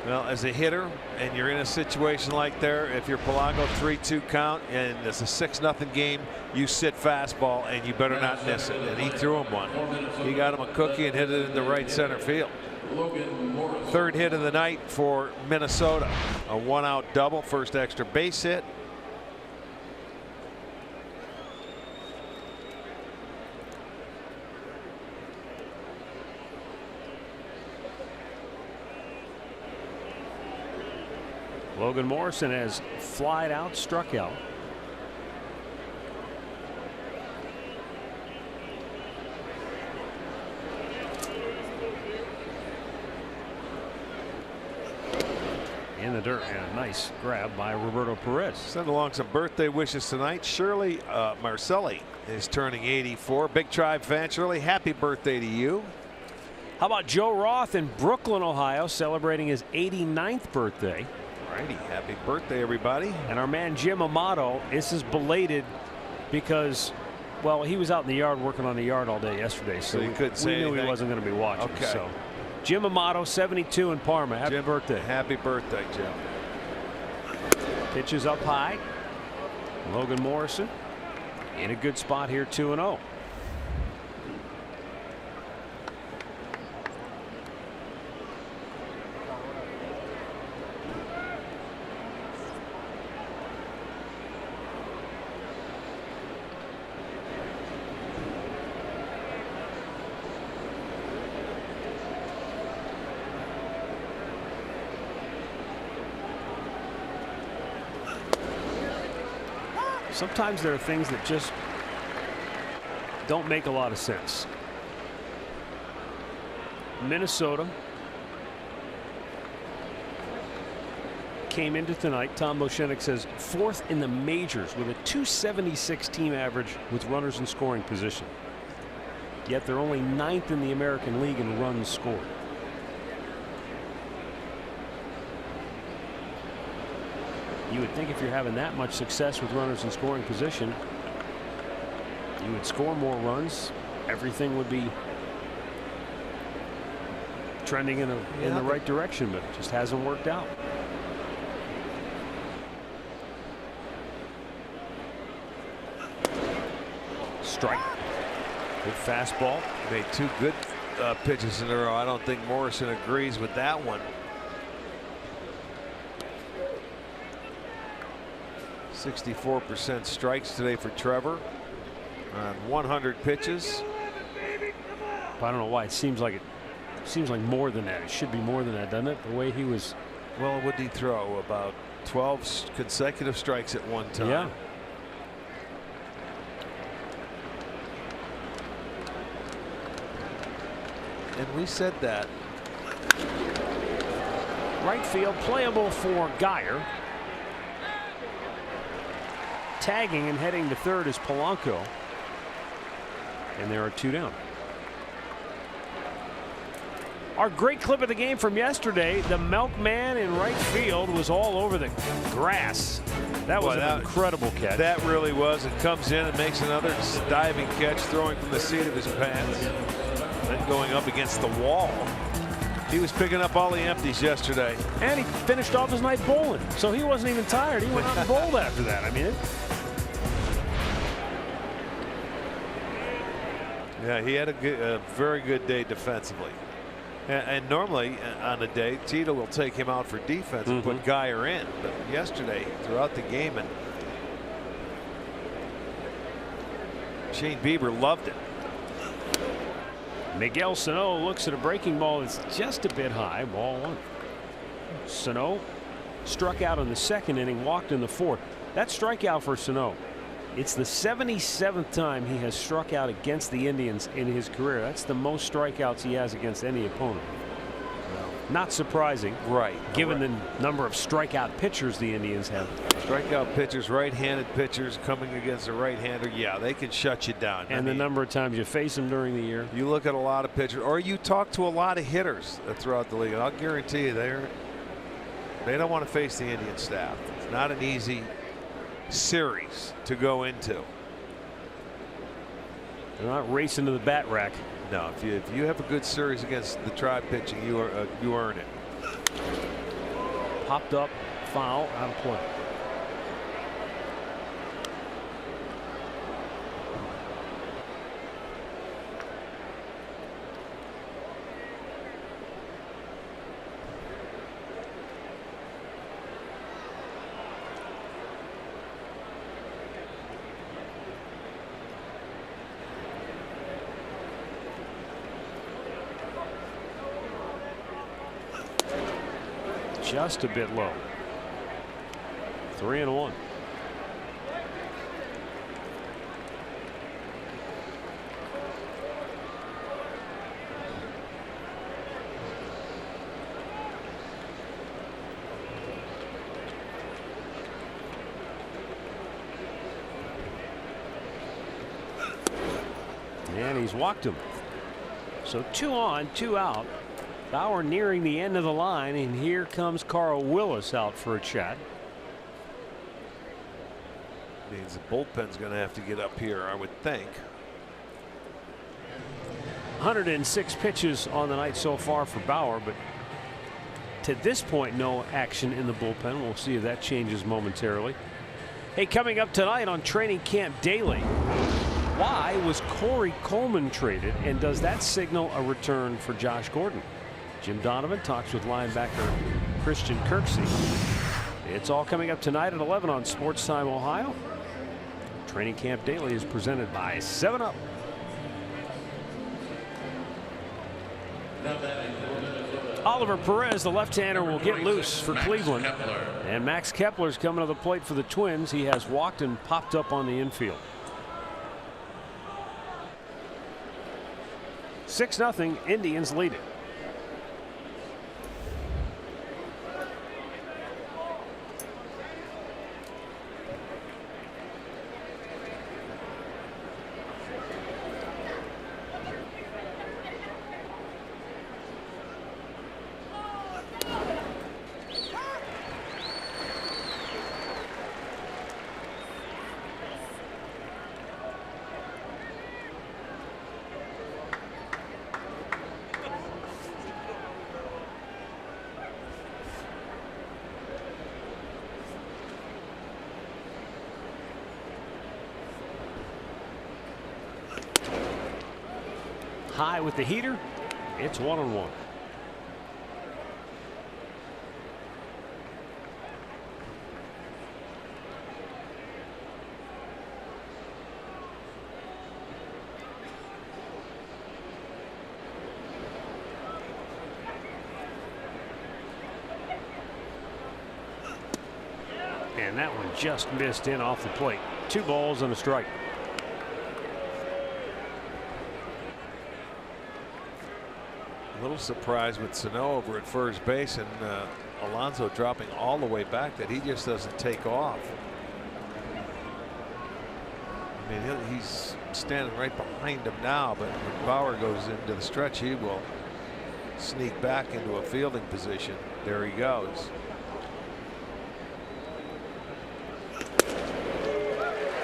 Well, as a hitter, and you're in a situation like there, if you're Polanco, 3-2 count, and it's a 6-0 game, you sit fastball, and you better not miss it. And he threw him one. He got him a cookie and hit it in the right center field. 3rd hit of the night for Minnesota. A 1-out double, first extra base hit. Logan Morrison has flied out, struck out. in the dirt, and a nice grab by Roberto Perez. Send along some birthday wishes tonight. Shirley Marcelli is turning 84. Big Tribe fan. Shirley, happy birthday to you. How about Joe Roth in Brooklyn, Ohio, celebrating his 89th birthday? Righty, happy birthday, everybody. And our man Jim Amato, this is belated because, well, he was out in the yard working on the yard all day yesterday, so you couldn't say we knew anything. he wasn't going to be watching. Okay. So, Jim Amato, 72 in Parma. Happy birthday. Happy birthday, Jim. Pitches up high. Logan Morrison in a good spot here, 2-0. Sometimes there are things that just don't make a lot of sense. Minnesota came into tonight, Tom Bochenek says, 4th in the majors with a .276 team average with runners in scoring position. Yet they're only 9th in the American League in runs scored. You would think if you're having that much success with runners in scoring position, you would score more runs. Everything would be trending in the right direction, but it just hasn't worked out. Strike. Good fastball. Made 2 good pitches in a row. I don't think Morrison agrees with that one. 64% strikes today for Trevor on 100 pitches. I don't know why it seems like more than that. It should be more than that, doesn't it? The way he was. Well, what did he throw? About 12 consecutive strikes at one time. Yeah. And we said that. Right field playable for Geyer. Tagging and heading to third is Polanco. And there are 2 down. Our great clip of the game from yesterday, the milkman in right field was all over the grass. That was an incredible catch. That really was. It comes in and makes another diving catch, throwing from the seat of his pants. Then going up against the wall. He was picking up all the empties yesterday. And he finished off his night bowling. So he wasn't even tired. He went out and bowled after that. I mean, yeah, he had a very good day defensively. And normally on a day, Tito will take him out for defense and put Geyer in. But yesterday, throughout the game, and Shane Bieber loved it. Miguel Sano looks at a breaking ball that's just a bit high. Ball 1. Sano struck out in the 2nd inning, walked in the 4th. That strikeout for Sano. It's the 77th time he has struck out against the Indians in his career. That's the most strikeouts he has against any opponent. Not surprising, right? Given the number of strikeout pitchers the Indians have. Strikeout pitchers, right-handed pitchers coming against a right-hander. Yeah, they can shut you down. And the number of times you face them during the year. You look at a lot of pitchers, or you talk to a lot of hitters throughout the league. And I'll guarantee you, they don't want to face the Indian staff. It's not an easy series to go into. They're not racing to the bat rack. No, if you have a good series against the Tribe pitching, you earn it. Popped up, foul, out of play. Just a bit low. 3-1. And he's walked him. So 2 on, 2 out. Bauer nearing the end of the line, and here comes Carl Willis out for a chat. Means the bullpen's going to have to get up here, I would think. 106 pitches on the night so far for Bauer, but to this point, no action in the bullpen. We'll see if that changes momentarily. Hey, coming up tonight on Training Camp Daily, why was Corey Coleman traded, and does that signal a return for Josh Gordon? Jim Donovan talks with linebacker Christian Kirksey. It's all coming up tonight at 11 on Sports Time Ohio. Training Camp Daily is presented by 7-Up. Oliver Perez, the left-hander, will get loose for Cleveland. And Max Kepler's coming to the plate for the Twins. He has walked and popped up on the infield. 6-0, Indians lead it. High with the heater. It's 1-1. And that one just missed in off the plate. 2 balls and a strike. A little surprised with Sano over at first base and Alonso dropping all the way back that he just doesn't take off. I mean, he's standing right behind him now, but when Bauer goes into the stretch, he will sneak back into a fielding position. There he goes.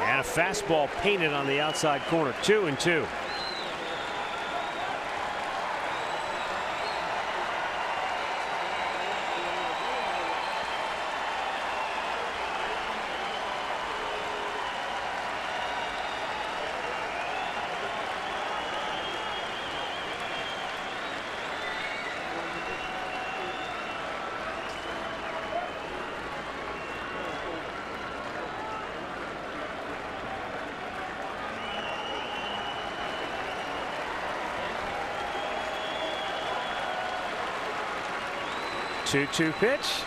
And a fastball painted on the outside corner. 2-2. Two-two pitch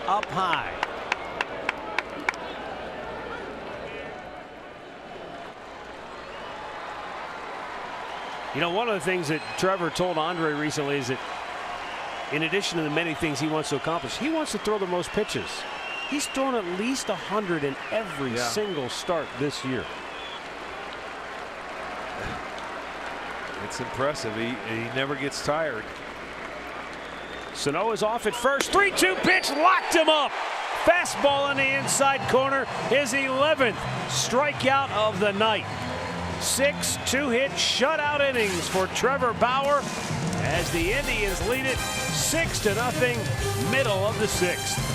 up high. You know, one of the things that Trevor told Andre recently is that in addition to the many things he wants to accomplish, he wants to throw the most pitches. He's thrown at least 100 in every single start this year. It's impressive. He never gets tired. Sano is off at first. 3-2 pitch locked him up. Fastball on the inside corner. His 11th strikeout of the night. 6 2-hit shutout innings for Trevor Bauer as the Indians lead it 6-0, middle of the 6th.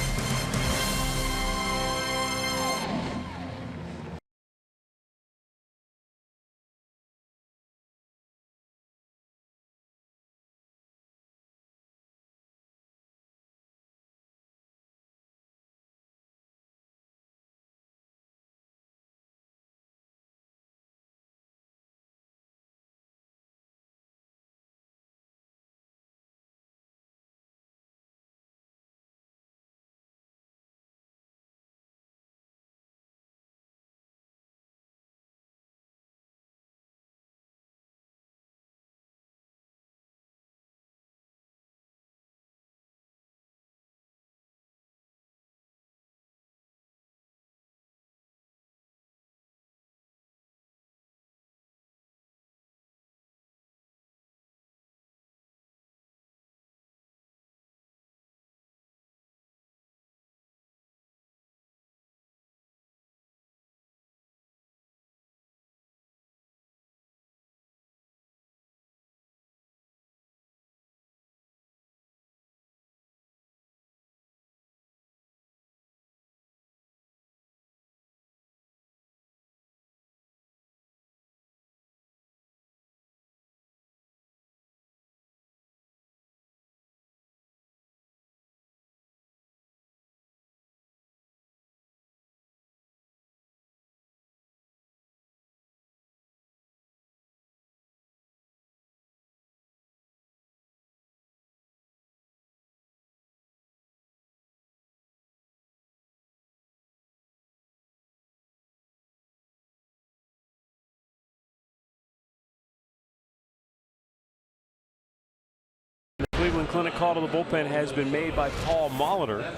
Cleveland Clinic call to the bullpen has been made by Paul Molitor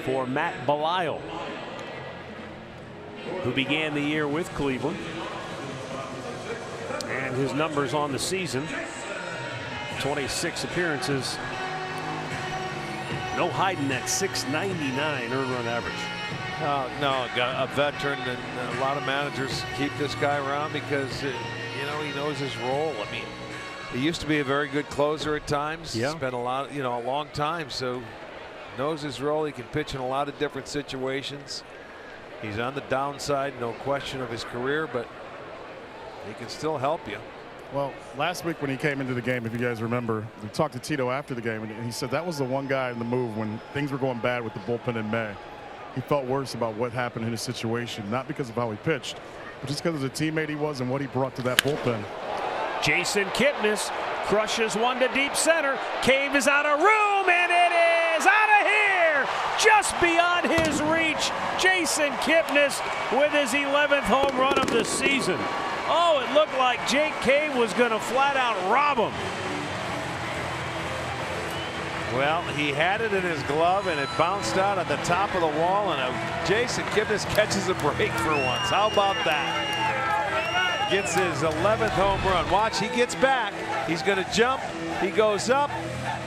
for Matt Belisle, who began the year with Cleveland. And his numbers on the season, 26 appearances. No hiding that .699 earned run average. No, got a veteran, and a lot of managers keep this guy around because you know, he knows his role. I mean, he used to be a very good closer at times. Yeah. Spent a long time, so knows his role. He can pitch in a lot of different situations. He's on the downside, no question, of his career, but he can still help you. Well, last week when he came into the game, if you guys remember, we talked to Tito after the game, and he said that was the one guy in the move when things were going bad with the bullpen in May. He felt worse about what happened in his situation, not because of how he pitched, but just because of the teammate he was and what he brought to that bullpen. Jason Kipnis crushes one to deep center. Cave is out of room, and it is out of here, just beyond his reach. Jason Kipnis with his 11th home run of the season. Oh, it looked like Jake Cave was going to flat out rob him. Well, he had it in his glove, and it bounced out at the top of the wall, and Jason Kipnis catches a break for once. How about that? Gets his 11th home run. Watch, he gets back. He's going to jump. He goes up.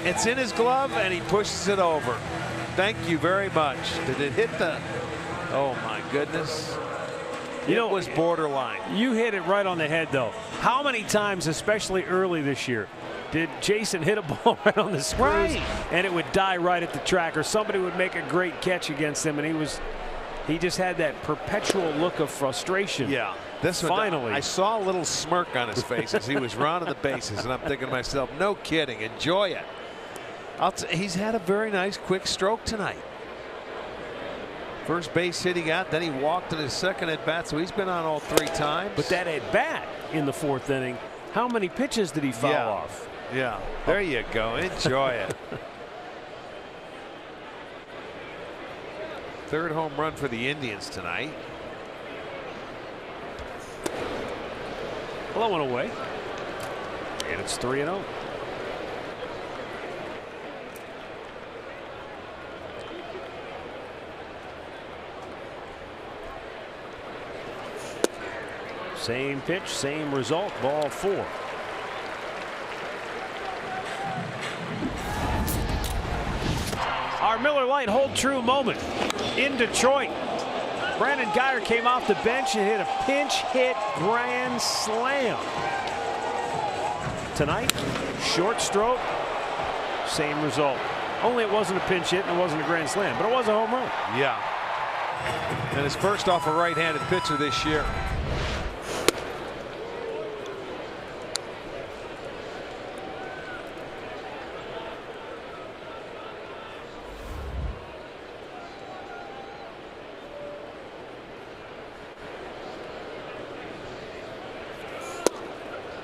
It's in his glove, and he pushes it over. Thank you very much. Did it hit the... Oh, my goodness. You know, it was borderline. You hit it right on the head, though. How many times, especially early this year, did Jason hit a ball right on the screws and it would die right at the track, or somebody would make a great catch against him, and he just had that perpetual look of frustration. Yeah. This one, finally. I saw a little smirk on his face as he was rounding the bases, and I'm thinking to myself, no kidding, enjoy it. He's had a very nice quick stroke tonight. First base hit he got, then he walked in his second at bat, so he's been on all 3 times. But that at bat in the 4th inning, how many pitches did he foul off? Yeah, there you go. Enjoy it. 3rd home run for the Indians tonight. Well, that went away. And it's 3-0. Same pitch, same result, ball 4. Our Miller Lite hold true moment in Detroit. Brandon Guyer came off the bench and hit a pinch hit grand slam. Tonight, short stroke, same result. Only it wasn't a pinch hit and it wasn't a grand slam, but it was a home run. Yeah. And his first off a right-handed pitcher this year.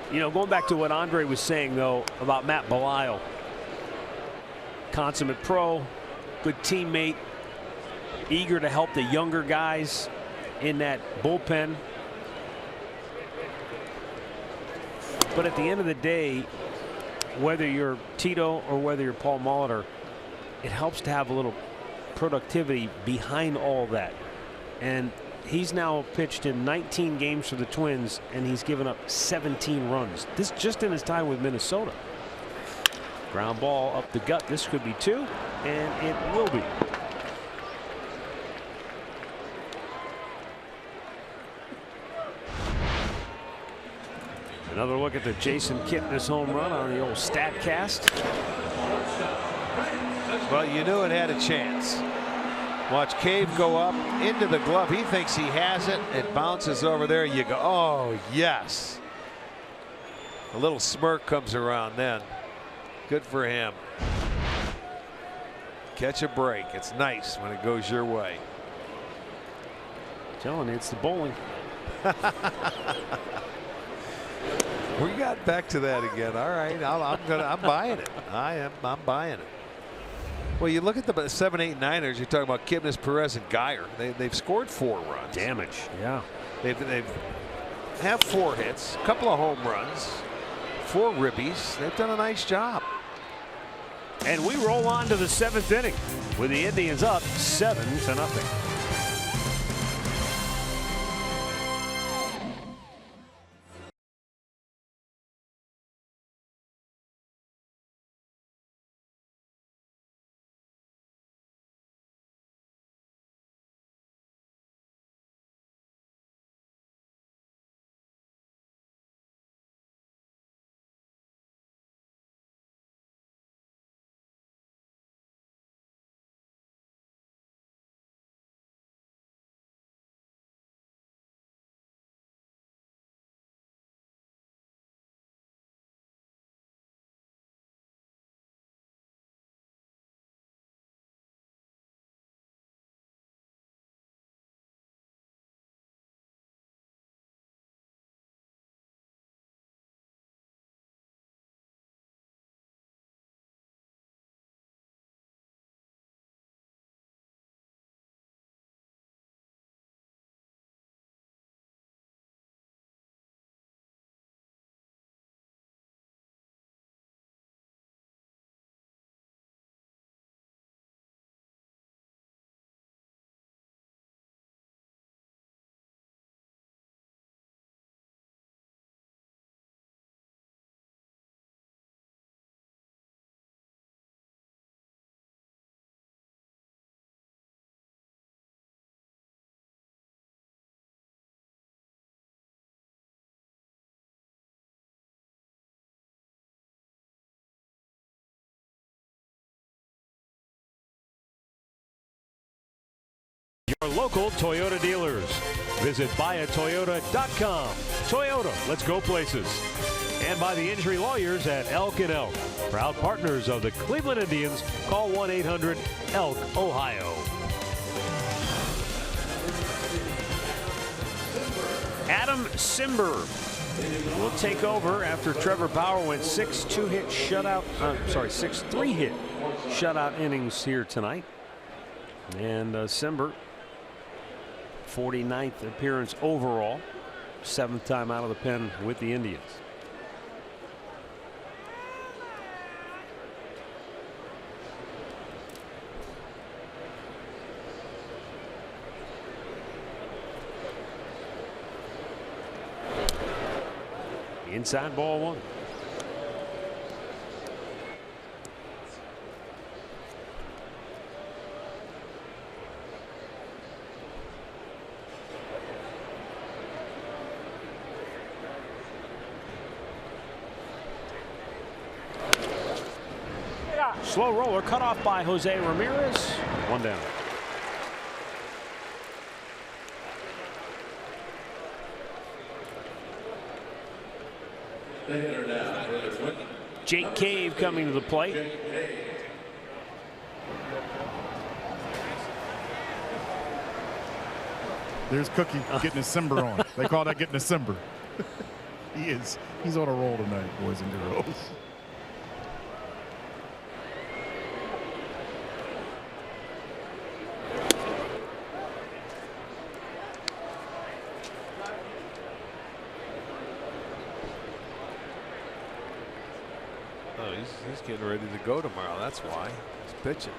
You know, going back to what Andre was saying, though, about Matt Belisle. Consummate pro, good teammate, eager to help the younger guys in that bullpen. But at the end of the day, whether you're Tito or whether you're Paul Molitor, it helps to have a little productivity behind all that. And he's now pitched in 19 games for the Twins, and he's given up 17 runs. This just in his time with Minnesota. Ground ball up the gut. This could be 2, and it will be. Another look at the Jason Kipnis home run on the old StatCast. Well, you knew it had a chance. Watch Cave go up into the glove. He thinks he has it. It bounces over there. You go, oh, yes. A little smirk comes around then. Good for him. Catch a break. It's nice when it goes your way. Telling you, it's the bowling. We got back to that again. All right, I'm buying it. I'm buying it. Well, you look at the 7, 8, 9ers. You're talking about Kipnis, Perez, and Guyer. They've scored 4 runs. Damage. Yeah. They've have 4 hits, a couple of home runs, 4 ribbies. They've done a nice job. And we roll on to the 7th inning with the Indians up 7-0. Your local Toyota dealers. Visit buyatoyota.com. Toyota, let's go places. And by the injury lawyers at Elk & Elk. Proud partners of the Cleveland Indians. Call 1-800-ELK, Ohio. Adam Cimber will take over after Trevor Bauer went 6 3-hit shutout innings here tonight. And Cimber, 49th appearance overall, 7th time out of the pen with the Indians. Inside ball 1. Slow roller cut off by Jose Ramirez. 1 down. Jake Cave coming to the plate. There's Cookie getting a Cimber on. They call that getting a Cimber. He's on a roll tonight, boys and girls. He's getting ready to go tomorrow. That's why he's pitching.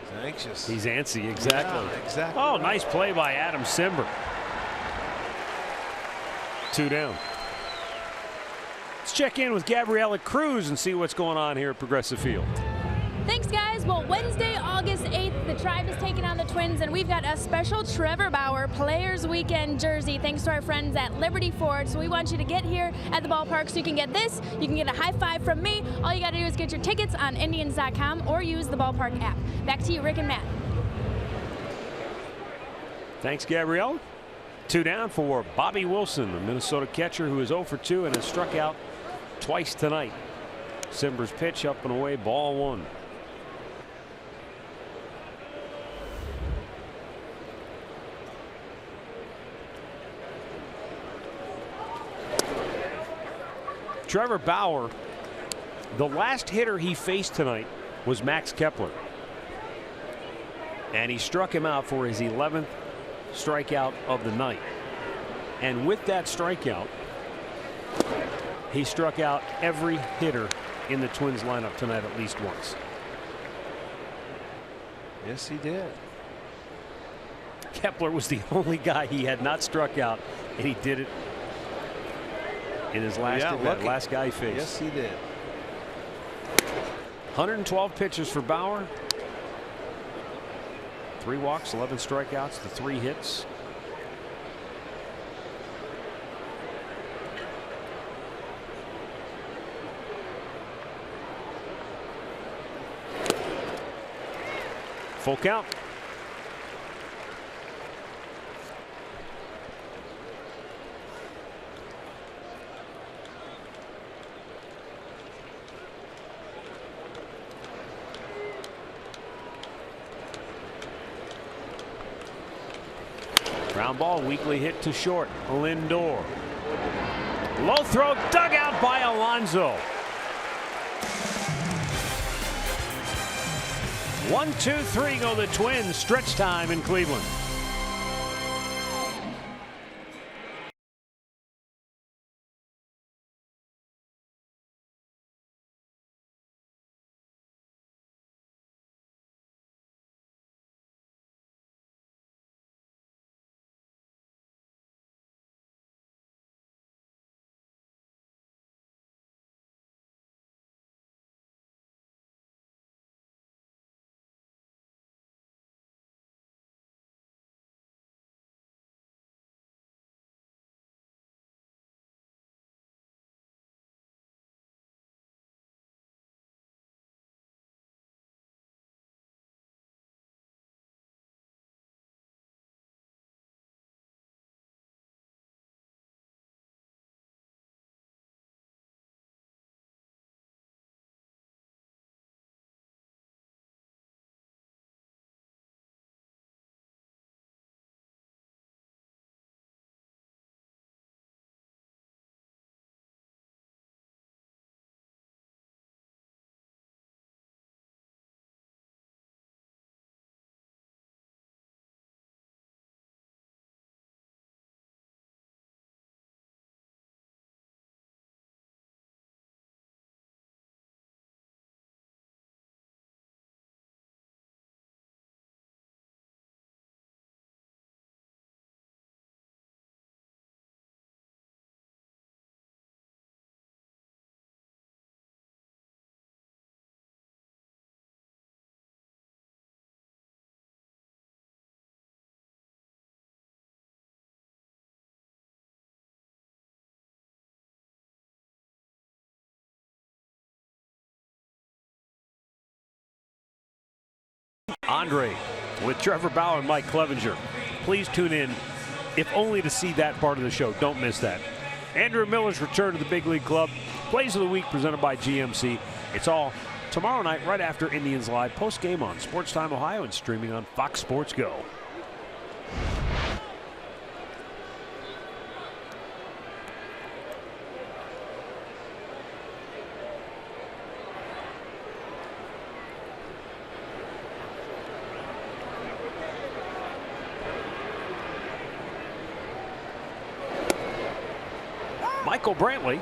He's anxious. He's antsy, exactly. Yeah, exactly. Oh, nice play by Adam Cimber. 2 down. Let's check in with Gabriella Cruz and see what's going on here at Progressive Field. Thanks, guys. Well, Wednesday, August 8th, the Tribe is taking on the Twins, and we've got a special Trevor Bauer Players Weekend jersey thanks to our friends at Liberty Ford. So we want you to get here at the ballpark so you can get this. You can get a high five from me. All you got to do is get your tickets on Indians.com or use the ballpark app. Back to you, Rick and Matt. Thanks, Gabrielle. 2 down for Bobby Wilson, the Minnesota catcher who is 0 for 2 and has struck out twice tonight. Cimber's pitch up and away, ball 1. Trevor Bauer, the last hitter he faced tonight was Max Kepler. And he struck him out for his 11th strikeout of the night. And with that strikeout, he struck out every hitter in the Twins lineup tonight at least once. Yes, he did. Kepler was the only guy he had not struck out, and he did it in his last last guy he faced. Yes, he did. 112 pitches for Bauer. 3 walks, 11 strikeouts, the 3 hits. Full count. Ground ball, weakly hit to short. Lindor. Low throw, dug out by Alonso. 1, 2, 3 go the Twins. Stretch time in Cleveland. Andre with Trevor Bauer and Mike Clevenger. Please tune in, if only to see that part of the show. Don't miss that. Andrew Miller's return to the big league club. Plays of the week presented by GMC. It's all tomorrow night right after Indians Live post game on Sports Time Ohio and streaming on Fox Sports Go. Michael Brantley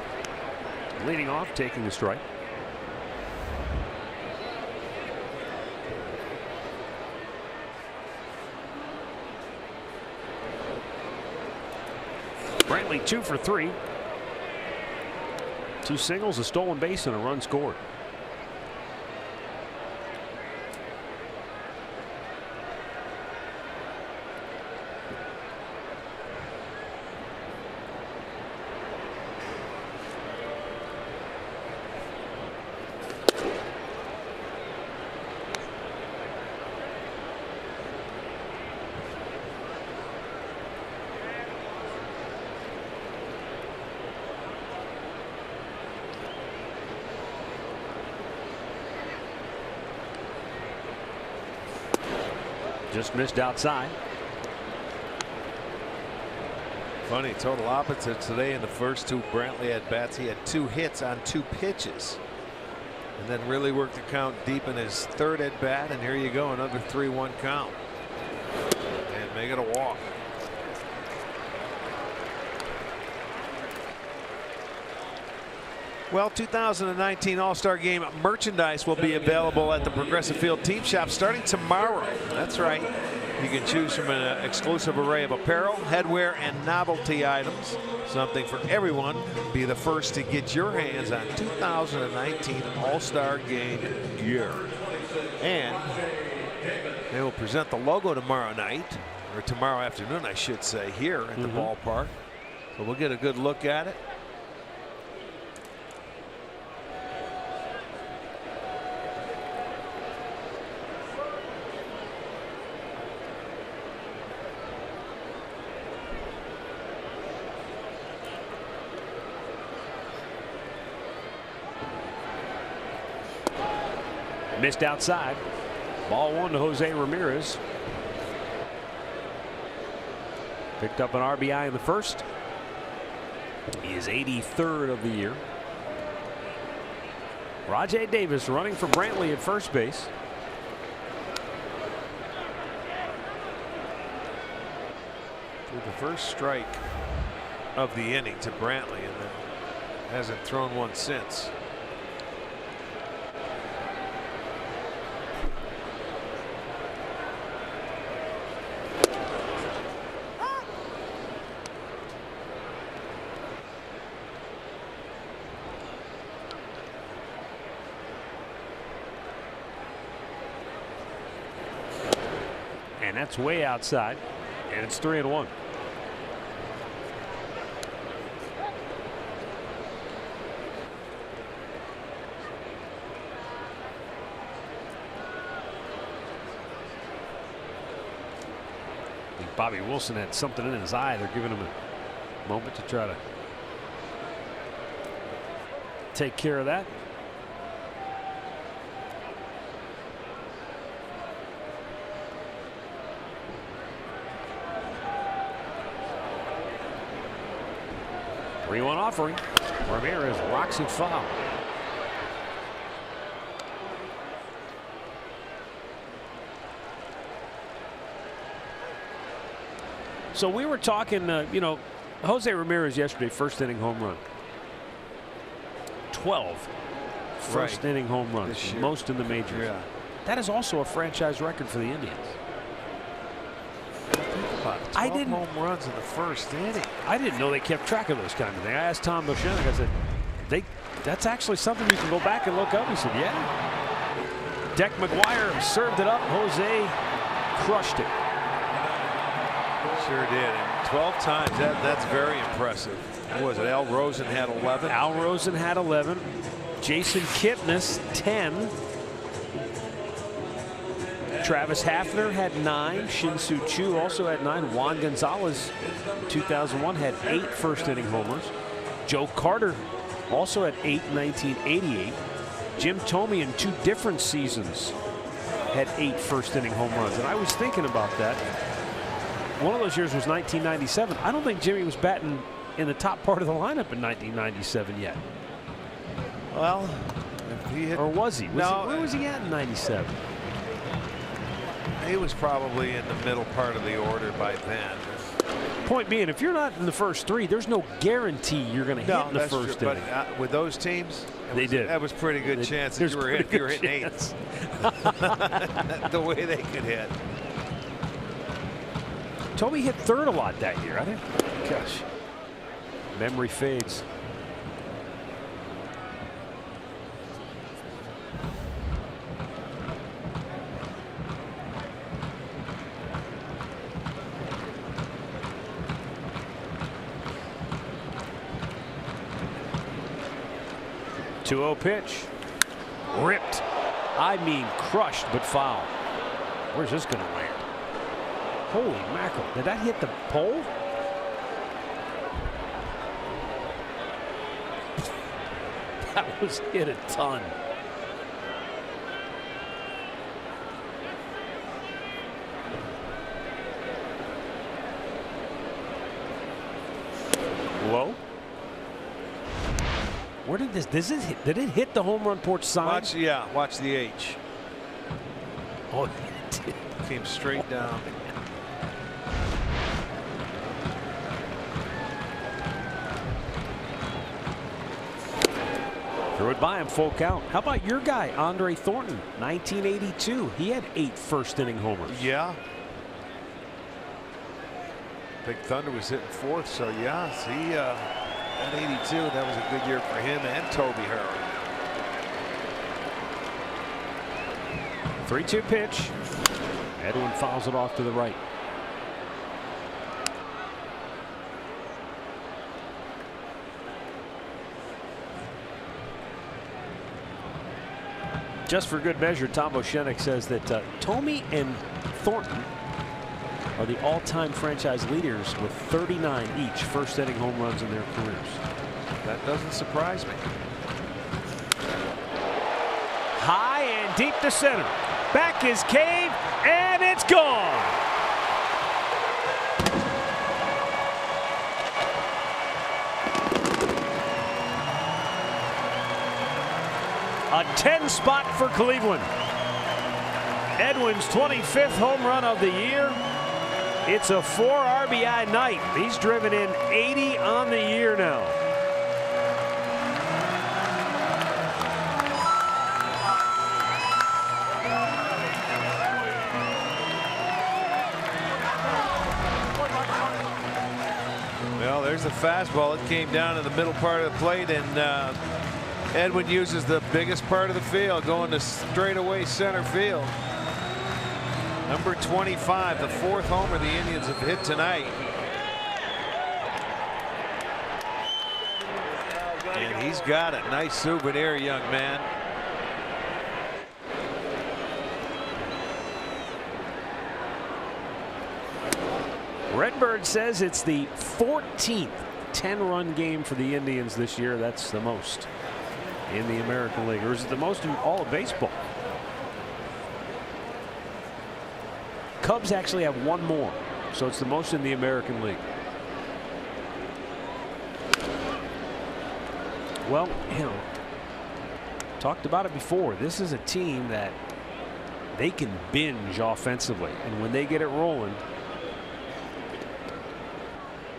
leading off, taking the strike. Brantley 2 for 3. 2 singles, a stolen base, and a run scored. Just missed outside. Funny, total opposite today in the first 2 Brantley at bats. He had 2 hits on 2 pitches. And then really worked the count deep in his 3rd at bat. And here you go, another 3-1 count. And make it a walk. Well, 2019 All-Star Game merchandise will be available at the Progressive Field Team Shop starting tomorrow. That's right. You can choose from an exclusive array of apparel, headwear, and novelty items. Something for everyone. Be the first to get your hands on 2019 All-Star Game gear. And they will present the logo tomorrow night, or tomorrow afternoon, I should say, here at the ballpark. So we'll get a good look at it. Missed outside. Ball 1 to Jose Ramirez. Picked up an RBI in the first. He is 83rd of the year. Rajay Davis running for Brantley at first base. With the first strike of the inning to Brantley, and then hasn't thrown one since. And that's way outside. And it's 3-1. Bobby Wilson had something in his eye. They're giving him a moment to try to take care of that. Three-one offering. Ramirez rocks it foul. So we were talking, you know, Jose Ramirez yesterday, first inning home run. 12 first inning home runs, most in the majors. Yeah. That is also a franchise record for the Indians. I didn't home runs in the first inning. I didn't know they kept track of those kind of things. I asked Tom Boshanek, I said, that's actually something you can go back and look up. He said, yeah. Deck McGuire served it up. Jose crushed it. Sure did. And 12 times. That's very impressive. Who was it? Al Rosen had 11. Al Rosen had 11. Jason Kipnis 10. Travis Hafner had 9. Shin-Soo Choo also had 9. Juan Gonzalez, 2001, had 8 first inning homers. Joe Carter also had 8 in 1988. Jim Thome in 2 different seasons had 8 first inning home runs. And I was thinking about that. One of those years was 1997. I don't think Jimmy was batting in the top part of the lineup in 1997 yet. Well, if he or was he? Where was he at in 97? He was probably in the middle part of the order by then. Point being, if you're not in the first 3, there's no guarantee you're going to hit in the first inning. But with those teams, that was pretty good chance that you were hitting 8s. The way they could hit. Toby hit third a lot that year. I think. Gosh, memory fades. Two-0 pitch. Ripped. I mean crushed, but foul. Where's this going to land? Holy mackerel. Did that hit the pole? That was hit a ton. Low. Where did did it hit the home run porch sign? Watch the H. Oh, it came straight down. Threw it by him, full count. How about your guy, Andre Thornton, 1982? He had 8 first-inning homers. Yeah. Big Thunder was hitting 4th, so yeah, see, at 82, that was a good year for him and Toby Harrell. 3-2 pitch. Edwin fouls it off to the right. Just for good measure, Tom Boshenik says that Tomey and Thornton are the all-time franchise leaders with 39 each first-inning home runs in their careers. That doesn't surprise me. High and deep to center. Back is Cave, and it's gone. A 10 spot for Cleveland. Edwin's 25th home run of the year. It's a 4 RBI night. He's driven in 80 on the year now. Well, there's the fastball. It came down to the middle part of the plate, and Edwin uses the biggest part of the field, going to straightaway center field. Number 25, the 4th homer the Indians have hit tonight. And he's got a nice souvenir, young man. Redbird says it's the 14th 10-run game for the Indians this year. That's the most in the American League, or is it the most in all of baseball? Cubs actually have 1 more, so it's the most in the American League. Well, you know, talked about it before. This is a team that they can binge offensively, and when they get it rolling,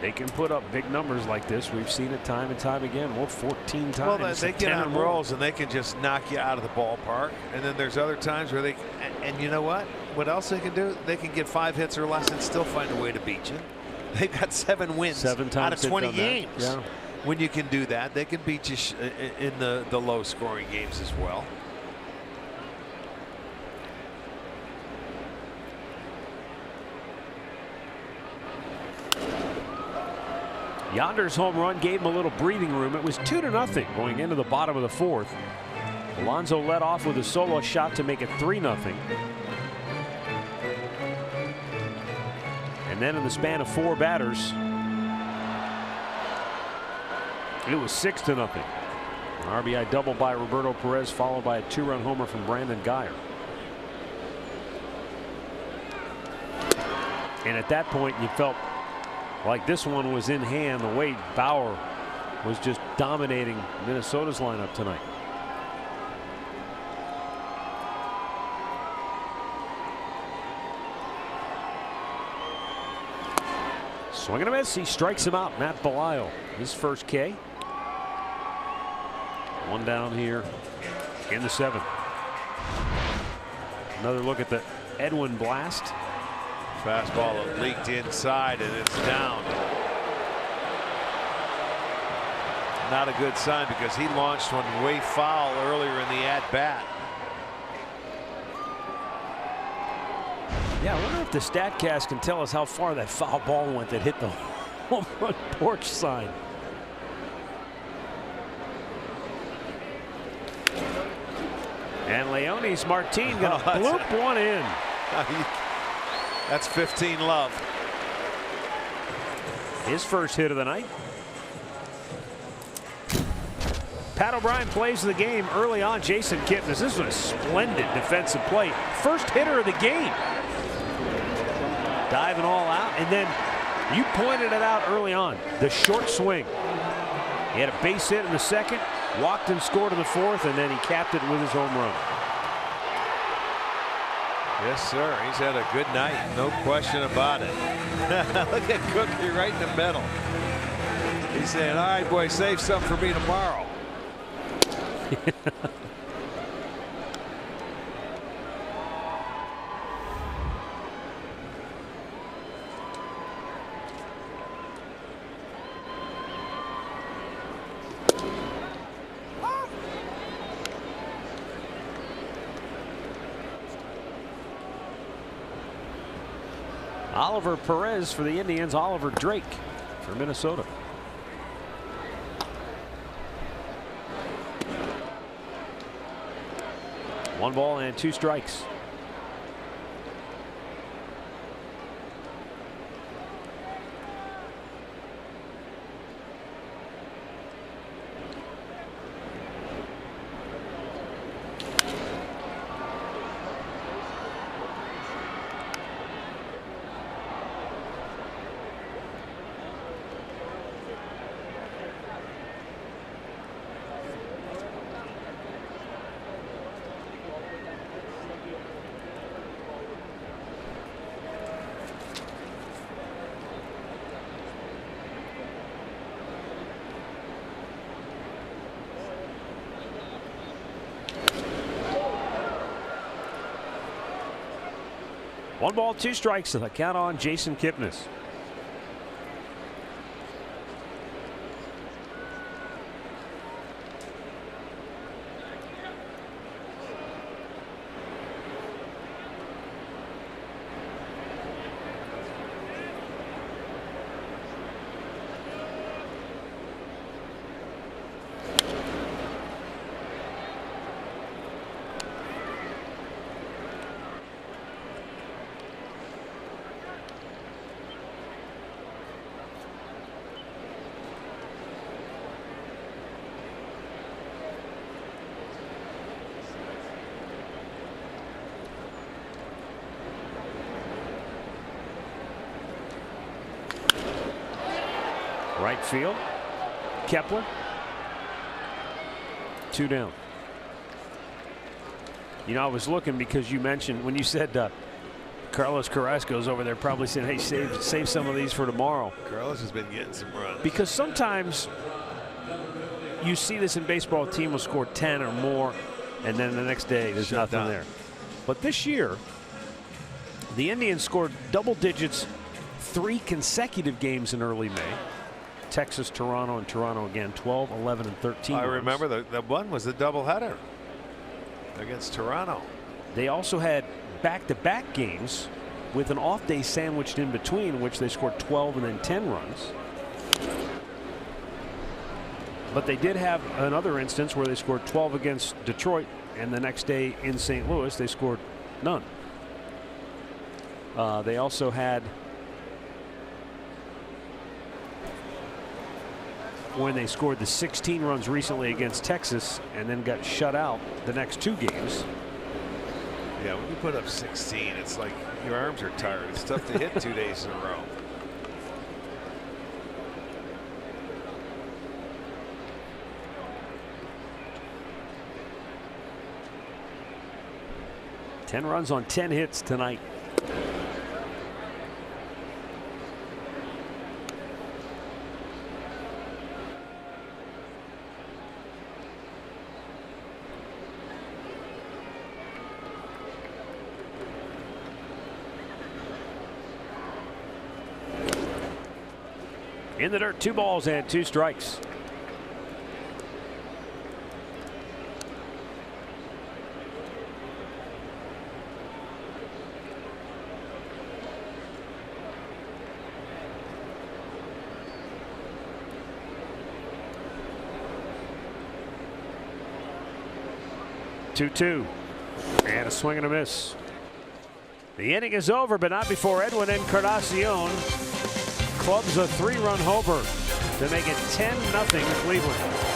they can put up big numbers like this. We've seen it time and time again. Well, 14 times. Well, they get on rolls and they can just knock you out of the ballpark. And then there's other times where they, and you know what? What else they can do? They can get 5 hits or less and still find a way to beat you. They've got 7 wins 7 times out of 20 games. Yeah. When you can do that, they can beat you in the low-scoring games as well. Yonder's home run gave him a little breathing room. It was 2-0 going into the bottom of the 4th. Alonso led off with a solo shot to make it 3-0. And then in the span of 4 batters, it was 6-0. An RBI double by Roberto Perez, followed by a 2-run homer from Brandon Guyer. And at that point, you felt like this one was in hand, the way Bauer was just dominating Minnesota's lineup tonight. Swing and a miss. He strikes him out. Matt Belisle, his first K. 1 down here in the 7th. Another look at the Edwin blast. Fastball that leaked inside and it's down. Not a good sign because he launched one way foul earlier in the at-bat. Yeah, I wonder if the StatCast can tell us how far that foul ball went that hit the home run porch sign. And Leonis Martin gonna bloop one in. That's 15 love. His first hit of the night. Pat O'Brien plays the game early on. Jason Kipnis. This was a splendid defensive play. First hitter of the game. Diving all out. And then you pointed it out early on. The short swing. He had a base hit in the 2nd. Walked and scored in the 4th. And then he capped it with his home run. Yes, sir. He's had a good night. No question about it. Look at Cookie right in the middle. He's saying, all right, boy, save some for me tomorrow. Oliver Perez for the Indians, Oliver Drake for Minnesota. One ball and 2 strikes. One ball, 2 strikes, and the count on Jason Kipnis. Right field. Kepler. 2 down. You know, I was looking because you mentioned when you said Carlos Carrasco's over there probably saying, hey, save some of these for tomorrow. Carlos has been getting some runs. Because sometimes you see this in baseball, a team will score 10 or more, and then the next day there's nothing there. But this year, the Indians scored double digits 3 consecutive games in early May. Texas, Toronto, and Toronto again, 12, 11, and 13. I remember the one was a doubleheader against Toronto. They also had back-to-back games with an off day sandwiched in between, in which they scored 12 and then 10 runs. But they did have another instance where they scored 12 against Detroit, and the next day in St. Louis they scored none. They also had, when they scored the 16 runs recently against Texas and then got shut out the next 2 games. Yeah, when you put up 16, it's like your arms are tired. It's tough to hit 2 days in a row. Ten runs on 10 hits tonight. In the dirt, 2 balls and 2 strikes. Two, and a swing and a miss. The inning is over, but not before Edwin Encarnacion clubs a 3-run homer to make it 10-0 Cleveland.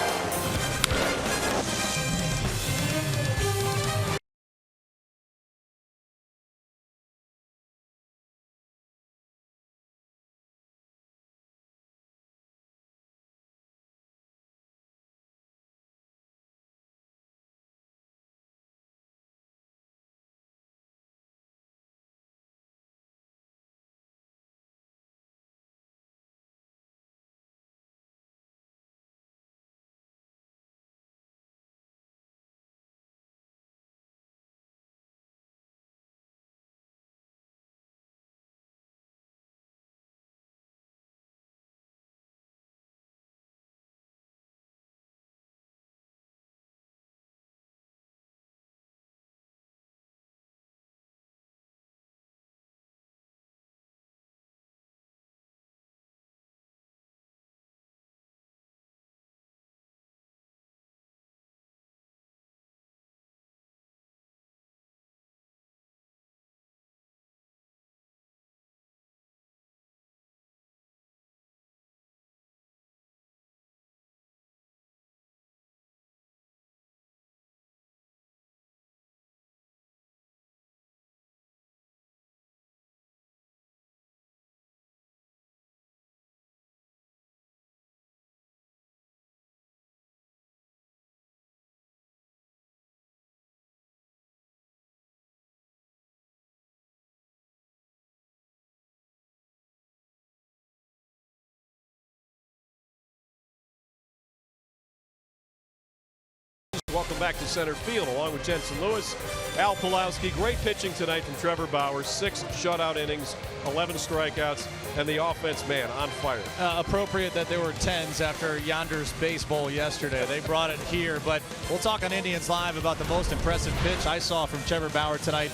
Welcome back to center field along with Jensen Lewis. Al Pulowski, great pitching tonight from Trevor Bauer. 6 shutout innings, 11 strikeouts, and the offense, man, on fire. Appropriate that there were 10s after Yonder's baseball yesterday. They brought it here, but we'll talk on Indians Live about the most impressive pitch I saw from Trevor Bauer tonight.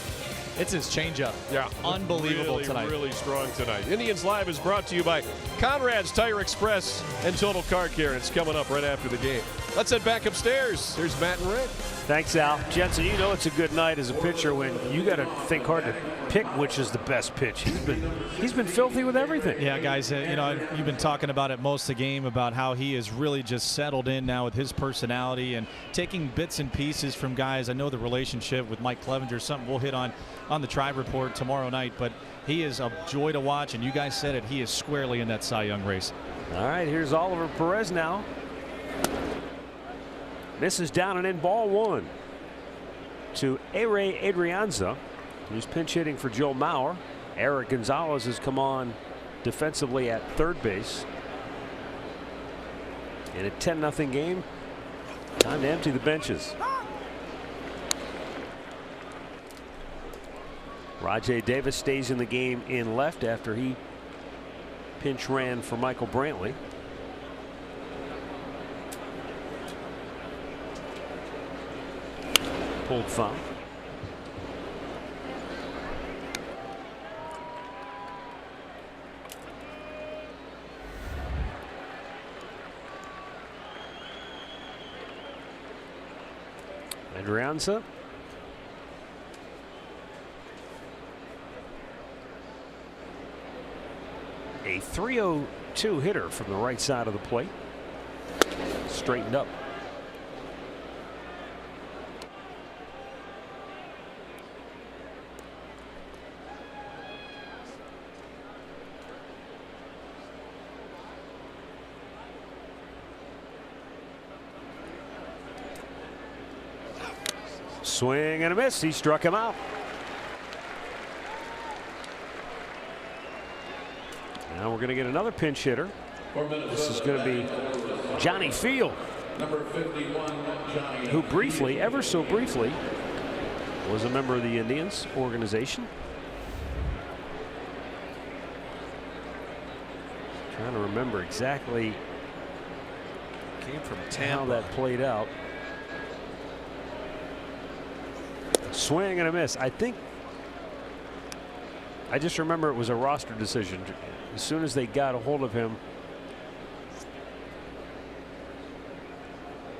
It's his changeup. Yeah. Unbelievable really, tonight. Really strong tonight. Indians Live is brought to you by Conrad's Tire Express and Total Car Care. And it's coming up right after the game. Let's head back upstairs. Here's Matt and Rick. Thanks, Al. Jensen, you know it's a good night as a pitcher when you got to think hard to pick which is the best pitch. He's been filthy with everything. Yeah, guys, you know, you've been talking about it most of the game about how he is really just settled in now with his personality and taking bits and pieces from guys. I know the relationship with Mike Clevenger is something we'll hit on the Tribe Report tomorrow night, but he is a joy to watch, and you guys said it, he is squarely in that Cy Young race. All right, here's Oliver Perez now. Misses down and in, ball 1 to Ere Adrianza, who's pinch hitting for Joe Mauer. Eric Gonzalez has come on defensively at third base. In a 10-0 game, time to empty the benches. Rajay Davis stays in the game in left after he pinch ran for Michael Brantley. Pulled foul. Adrianza. A 302 hitter from the right side of the plate. Straightened up. Swing and a miss. He struck him out. Now we're going to get another pinch hitter. This is going to be Johnny Field, who briefly, ever so briefly, was a member of the Indians organization. Trying to remember exactly Came from how Tampa. that played out. Swing and a miss. I just remember it was a roster decision. As soon as they got a hold of him,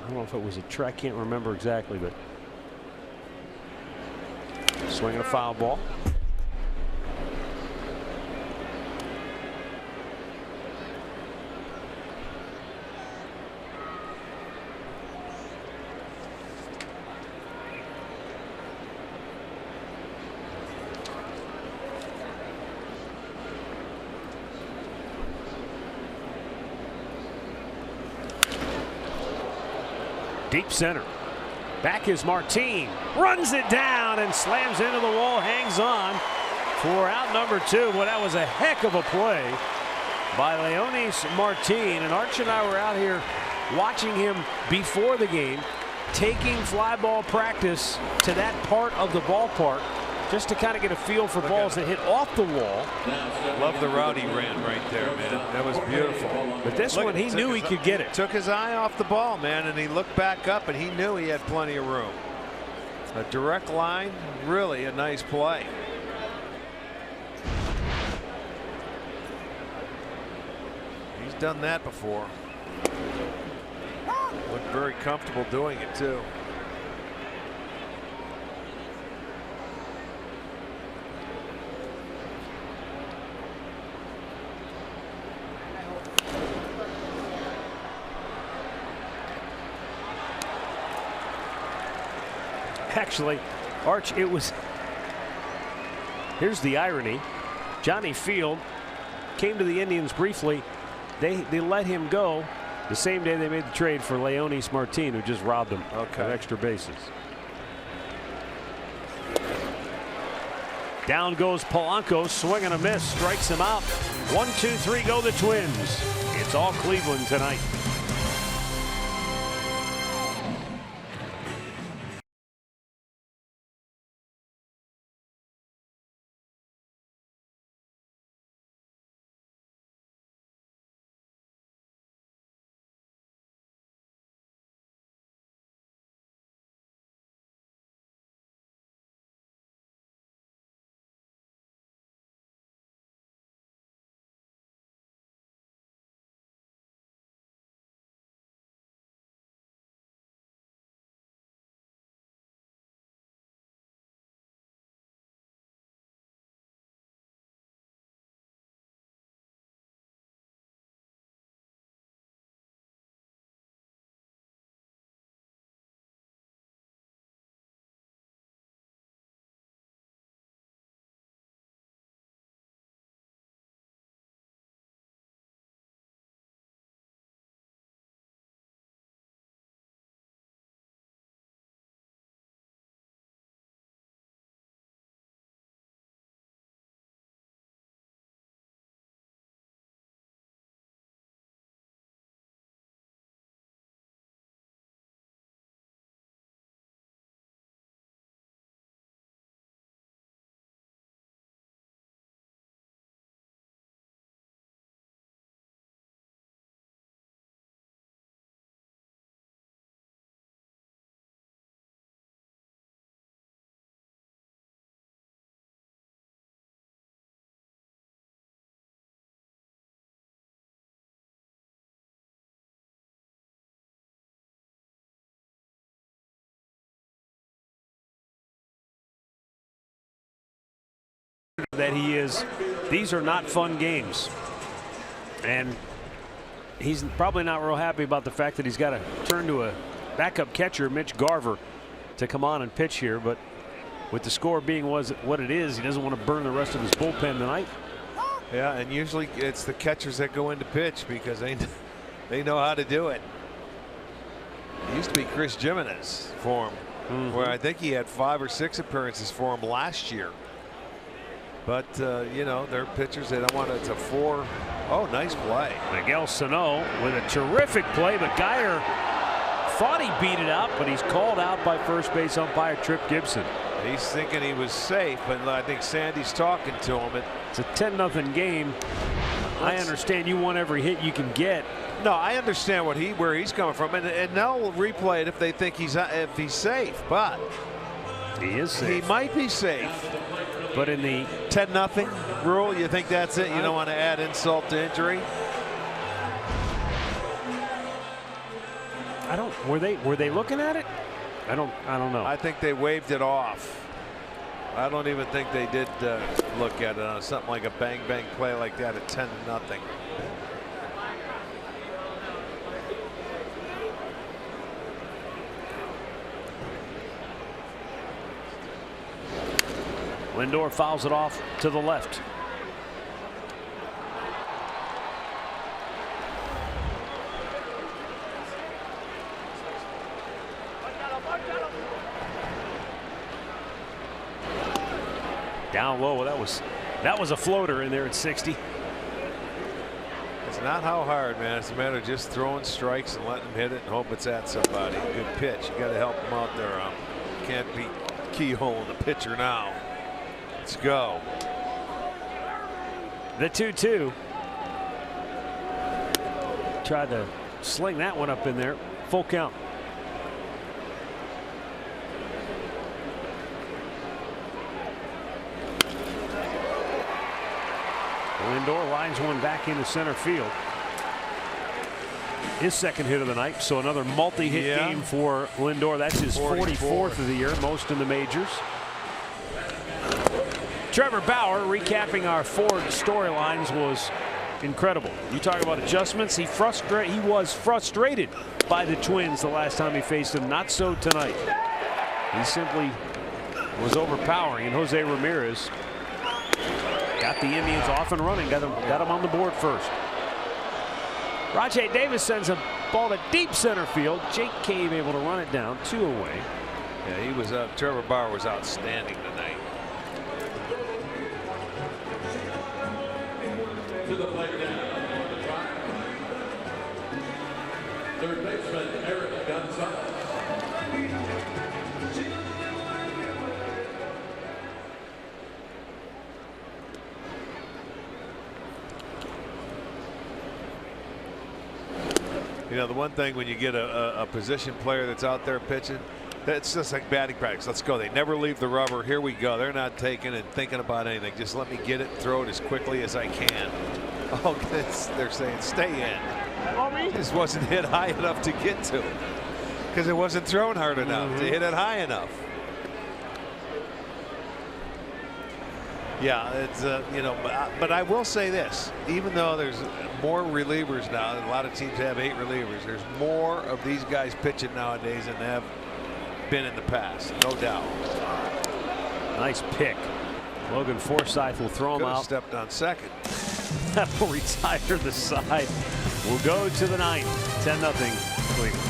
I don't know if it was a track, can't remember exactly, but swinging a foul ball. Deep center. Back is Martin. Runs it down and slams into the wall. Hangs on for out number 2. Well, that was a heck of a play by Leonis Martin. And Arch and I were out here watching him before the game, taking fly ball practice to that part of the ballpark just to kind of get a feel for balls that hit off the wall. Love the route he ran right there, man. That was beautiful. But this one, he knew he could get it. Took his eye off the ball, man, and he looked back up and he knew he had plenty of room. A direct line, really a nice play. He's done that before. Looked very comfortable doing it too. Actually, Arch, it was, here's the irony. Johnny Field came to the Indians briefly. They let him go the same day they made the trade for Leonis Martin, who just robbed him of extra bases. Down goes Polanco, swing and a miss, strikes him out. 1, 2, 3 go the Twins. It's all Cleveland tonight. that he is. These are not fun games. And he's probably not real happy about the fact that he's got to turn to a backup catcher, Mitch Garver, to come on and pitch here. But with the score being what it is, he doesn't want to burn the rest of his bullpen tonight. Yeah, and usually it's the catchers that go into pitch because they know how to do it. It used to be Chris Jimenez for him, where I think he had 5 or 6 appearances for him last year. But you know, they're pitchers, they don't want it to 4. Oh, nice play. Miguel Sano with a terrific play, but Geyer thought he beat it out, but he's called out by first base umpire Trip Gibson. He's thinking he was safe, but I think Sandy's talking to him. It's a 10-0 game. I understand you want every hit you can get. No, I understand where he's coming from, and they'll replay it if they think he's safe. But he is safe. He might be safe. But in the 10-0 rule, you think that's it? You don't want to add insult to injury. I don't. Were they looking at it? I don't know. I think they waved it off. I don't even think they did look at it on something like a bang play like that at 10-0. Lindor fouls it off to the left. Down low. Well, that was a floater in there at 60. It's not how hard, man. It's a matter of just throwing strikes and letting them hit it and hope it's at somebody. Good pitch. You got to help them out there. Can't be keyhole the pitcher now. Let's go. The 2-2. Tried to sling that one up in there. Full count. Lindor lines one back into center field. His second hit of the night, so another multi-hit game for Lindor. That's his 44th of the year, most in the majors. Trevor Bauer, recapping our Ford storylines, was incredible. You talk about adjustments. He was frustrated by the Twins the last time he faced them. Not so tonight. He simply was overpowering, and Jose Ramirez got the Indians off and running. Got them on the board first. Rajay Davis sends a ball to deep center field. Jake Cave able to run it down, 2 away. Yeah, he was Trevor Bauer was outstanding tonight. To the plate now, third baseman Eric Gonzalez. You know, the one thing when you get a position player that's out there pitching, that's just like batting practice. Let's go. They never leave the rubber. Here we go. They're not taking and thinking about anything. Just let me get it and throw it as quickly as I can. Oh, they're saying stay in. It just wasn't hit high enough to get to it because it wasn't thrown hard enough to hit it high enough. Yeah, it's you know, but I will say this: even though there's more relievers now, and a lot of teams have 8 relievers, there's more of these guys pitching nowadays than have been in the past, no doubt. Nice pick. Logan Forsythe will throw him out. Stepped on second. That will retire the side. We'll go to the 9th. 10-0 Cleveland.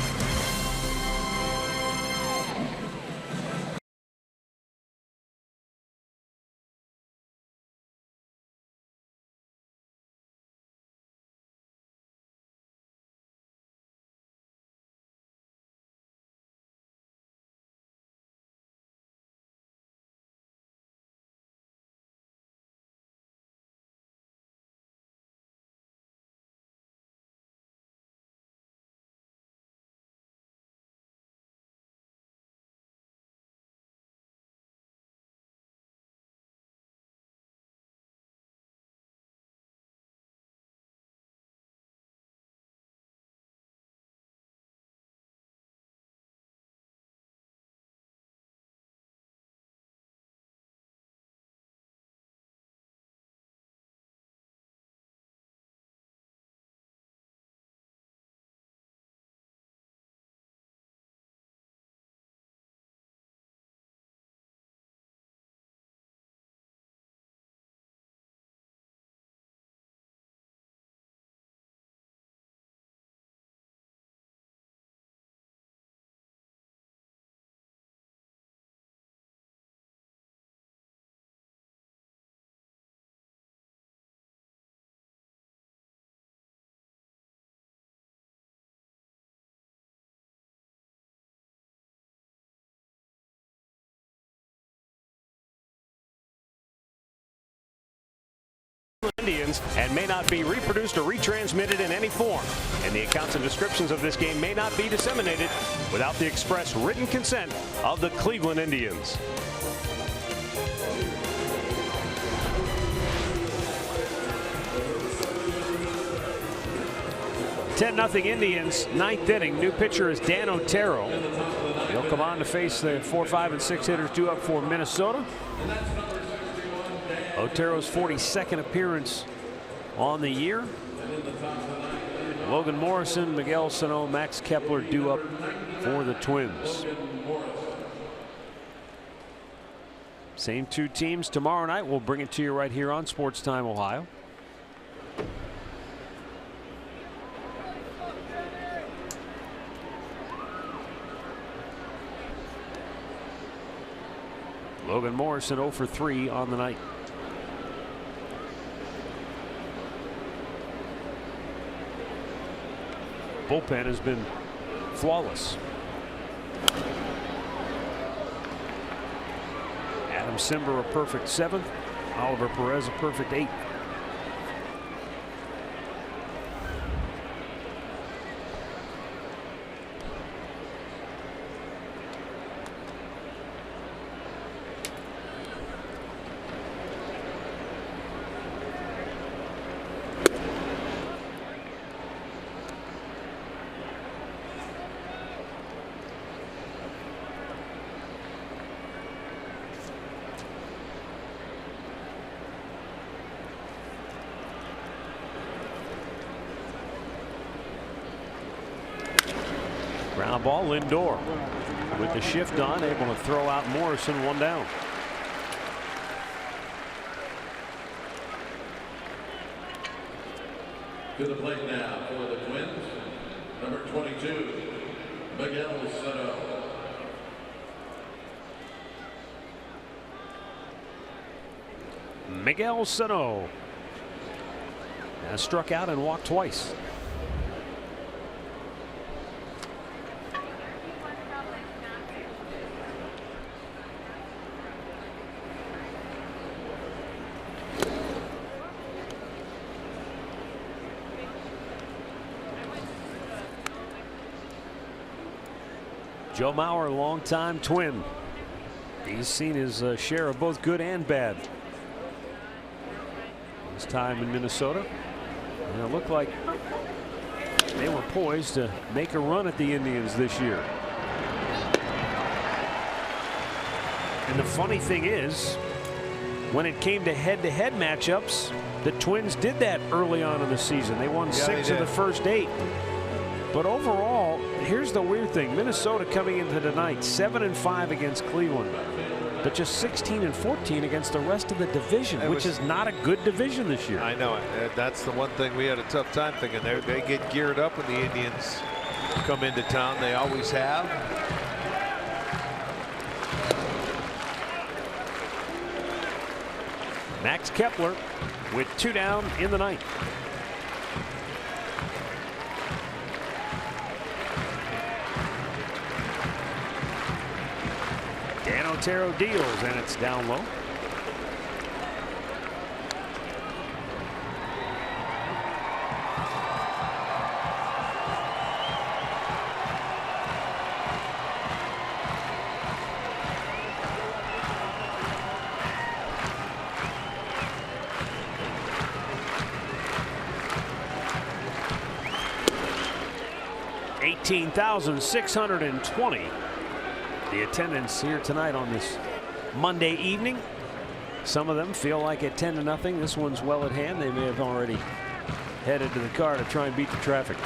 Indians and may not be reproduced or retransmitted in any form. And the accounts and descriptions of this game may not be disseminated without the express written consent of the Cleveland Indians. (10-0) Indians, ninth inning. New pitcher is Dan Otero. He'll come on to face the 4, 5, and 6 hitters due up for Minnesota. Otero's 42nd appearance on the year. Logan Morrison, Miguel Sano, Max Kepler due up for the Twins. Same two teams tomorrow night. We'll bring it to you right here on Sports Time Ohio. Logan Morrison 0 for 3 on the night. Bullpen has been flawless. Adam Simber a perfect 7th. Oliver Perez a perfect 8th. Ground ball, Lindor with the shift on, able to throw out Morrison, 1 down. To the plate now for the Twins, number 22, Miguel Sano. Miguel Sano has struck out and walked twice. Joe Mauer, longtime Twin. He's seen his share of both good and bad. His time in Minnesota. And it looked like they were poised to make a run at the Indians this year. And the funny thing is, when it came to head-to-head matchups, the Twins did that early on in the season. They won 6 of the first 8. But overall, here's the weird thing. Minnesota coming into tonight 7-5 against Cleveland, but just 16 and 14 against the rest of the division, which is not a good division this year. I know. That's the one thing we had a tough time thinking. They get geared up when the Indians come into town. They always have. Max Kepler with 2 down in the ninth. Dan Otero deals, and it's down low. $18,620. The attendance here tonight on this Monday evening. Some of them feel like at 10-0. This one's well at hand. They may have already headed to the car to try and beat the traffic.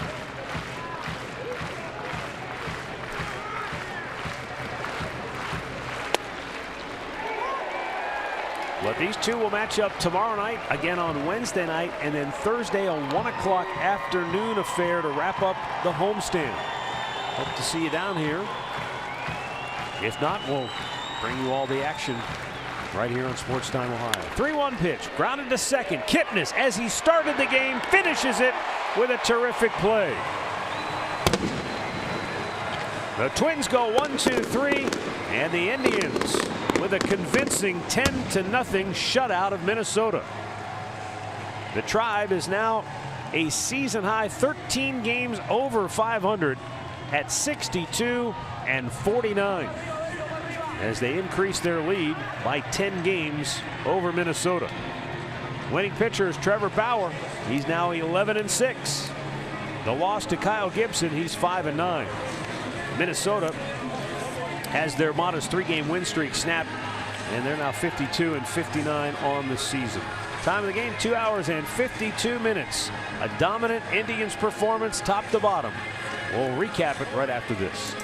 But these two will match up tomorrow night, again on Wednesday night, and then Thursday a 1 o'clock afternoon affair to wrap up the homestand. Hope to see you down here. If not, we'll bring you all the action right here on Sports Time Ohio. 3-1 pitch, grounded to second. Kipnis, as he started the game, finishes it with a terrific play. The Twins go 1-2-3, and the Indians with a convincing 10-0 shutout of Minnesota. The Tribe is now a season high 13 games over 500 at 62-49 as they increase their lead by 10 games over Minnesota. Winning pitcher is Trevor Bauer. He's now 11-6. The loss to Kyle Gibson, he's 5-9. Minnesota has their modest 3-game win streak snapped, and they're now 52-59 on the season. Time of the game, 2 hours and 52 minutes. A dominant Indians performance top to bottom. We'll recap it right after this.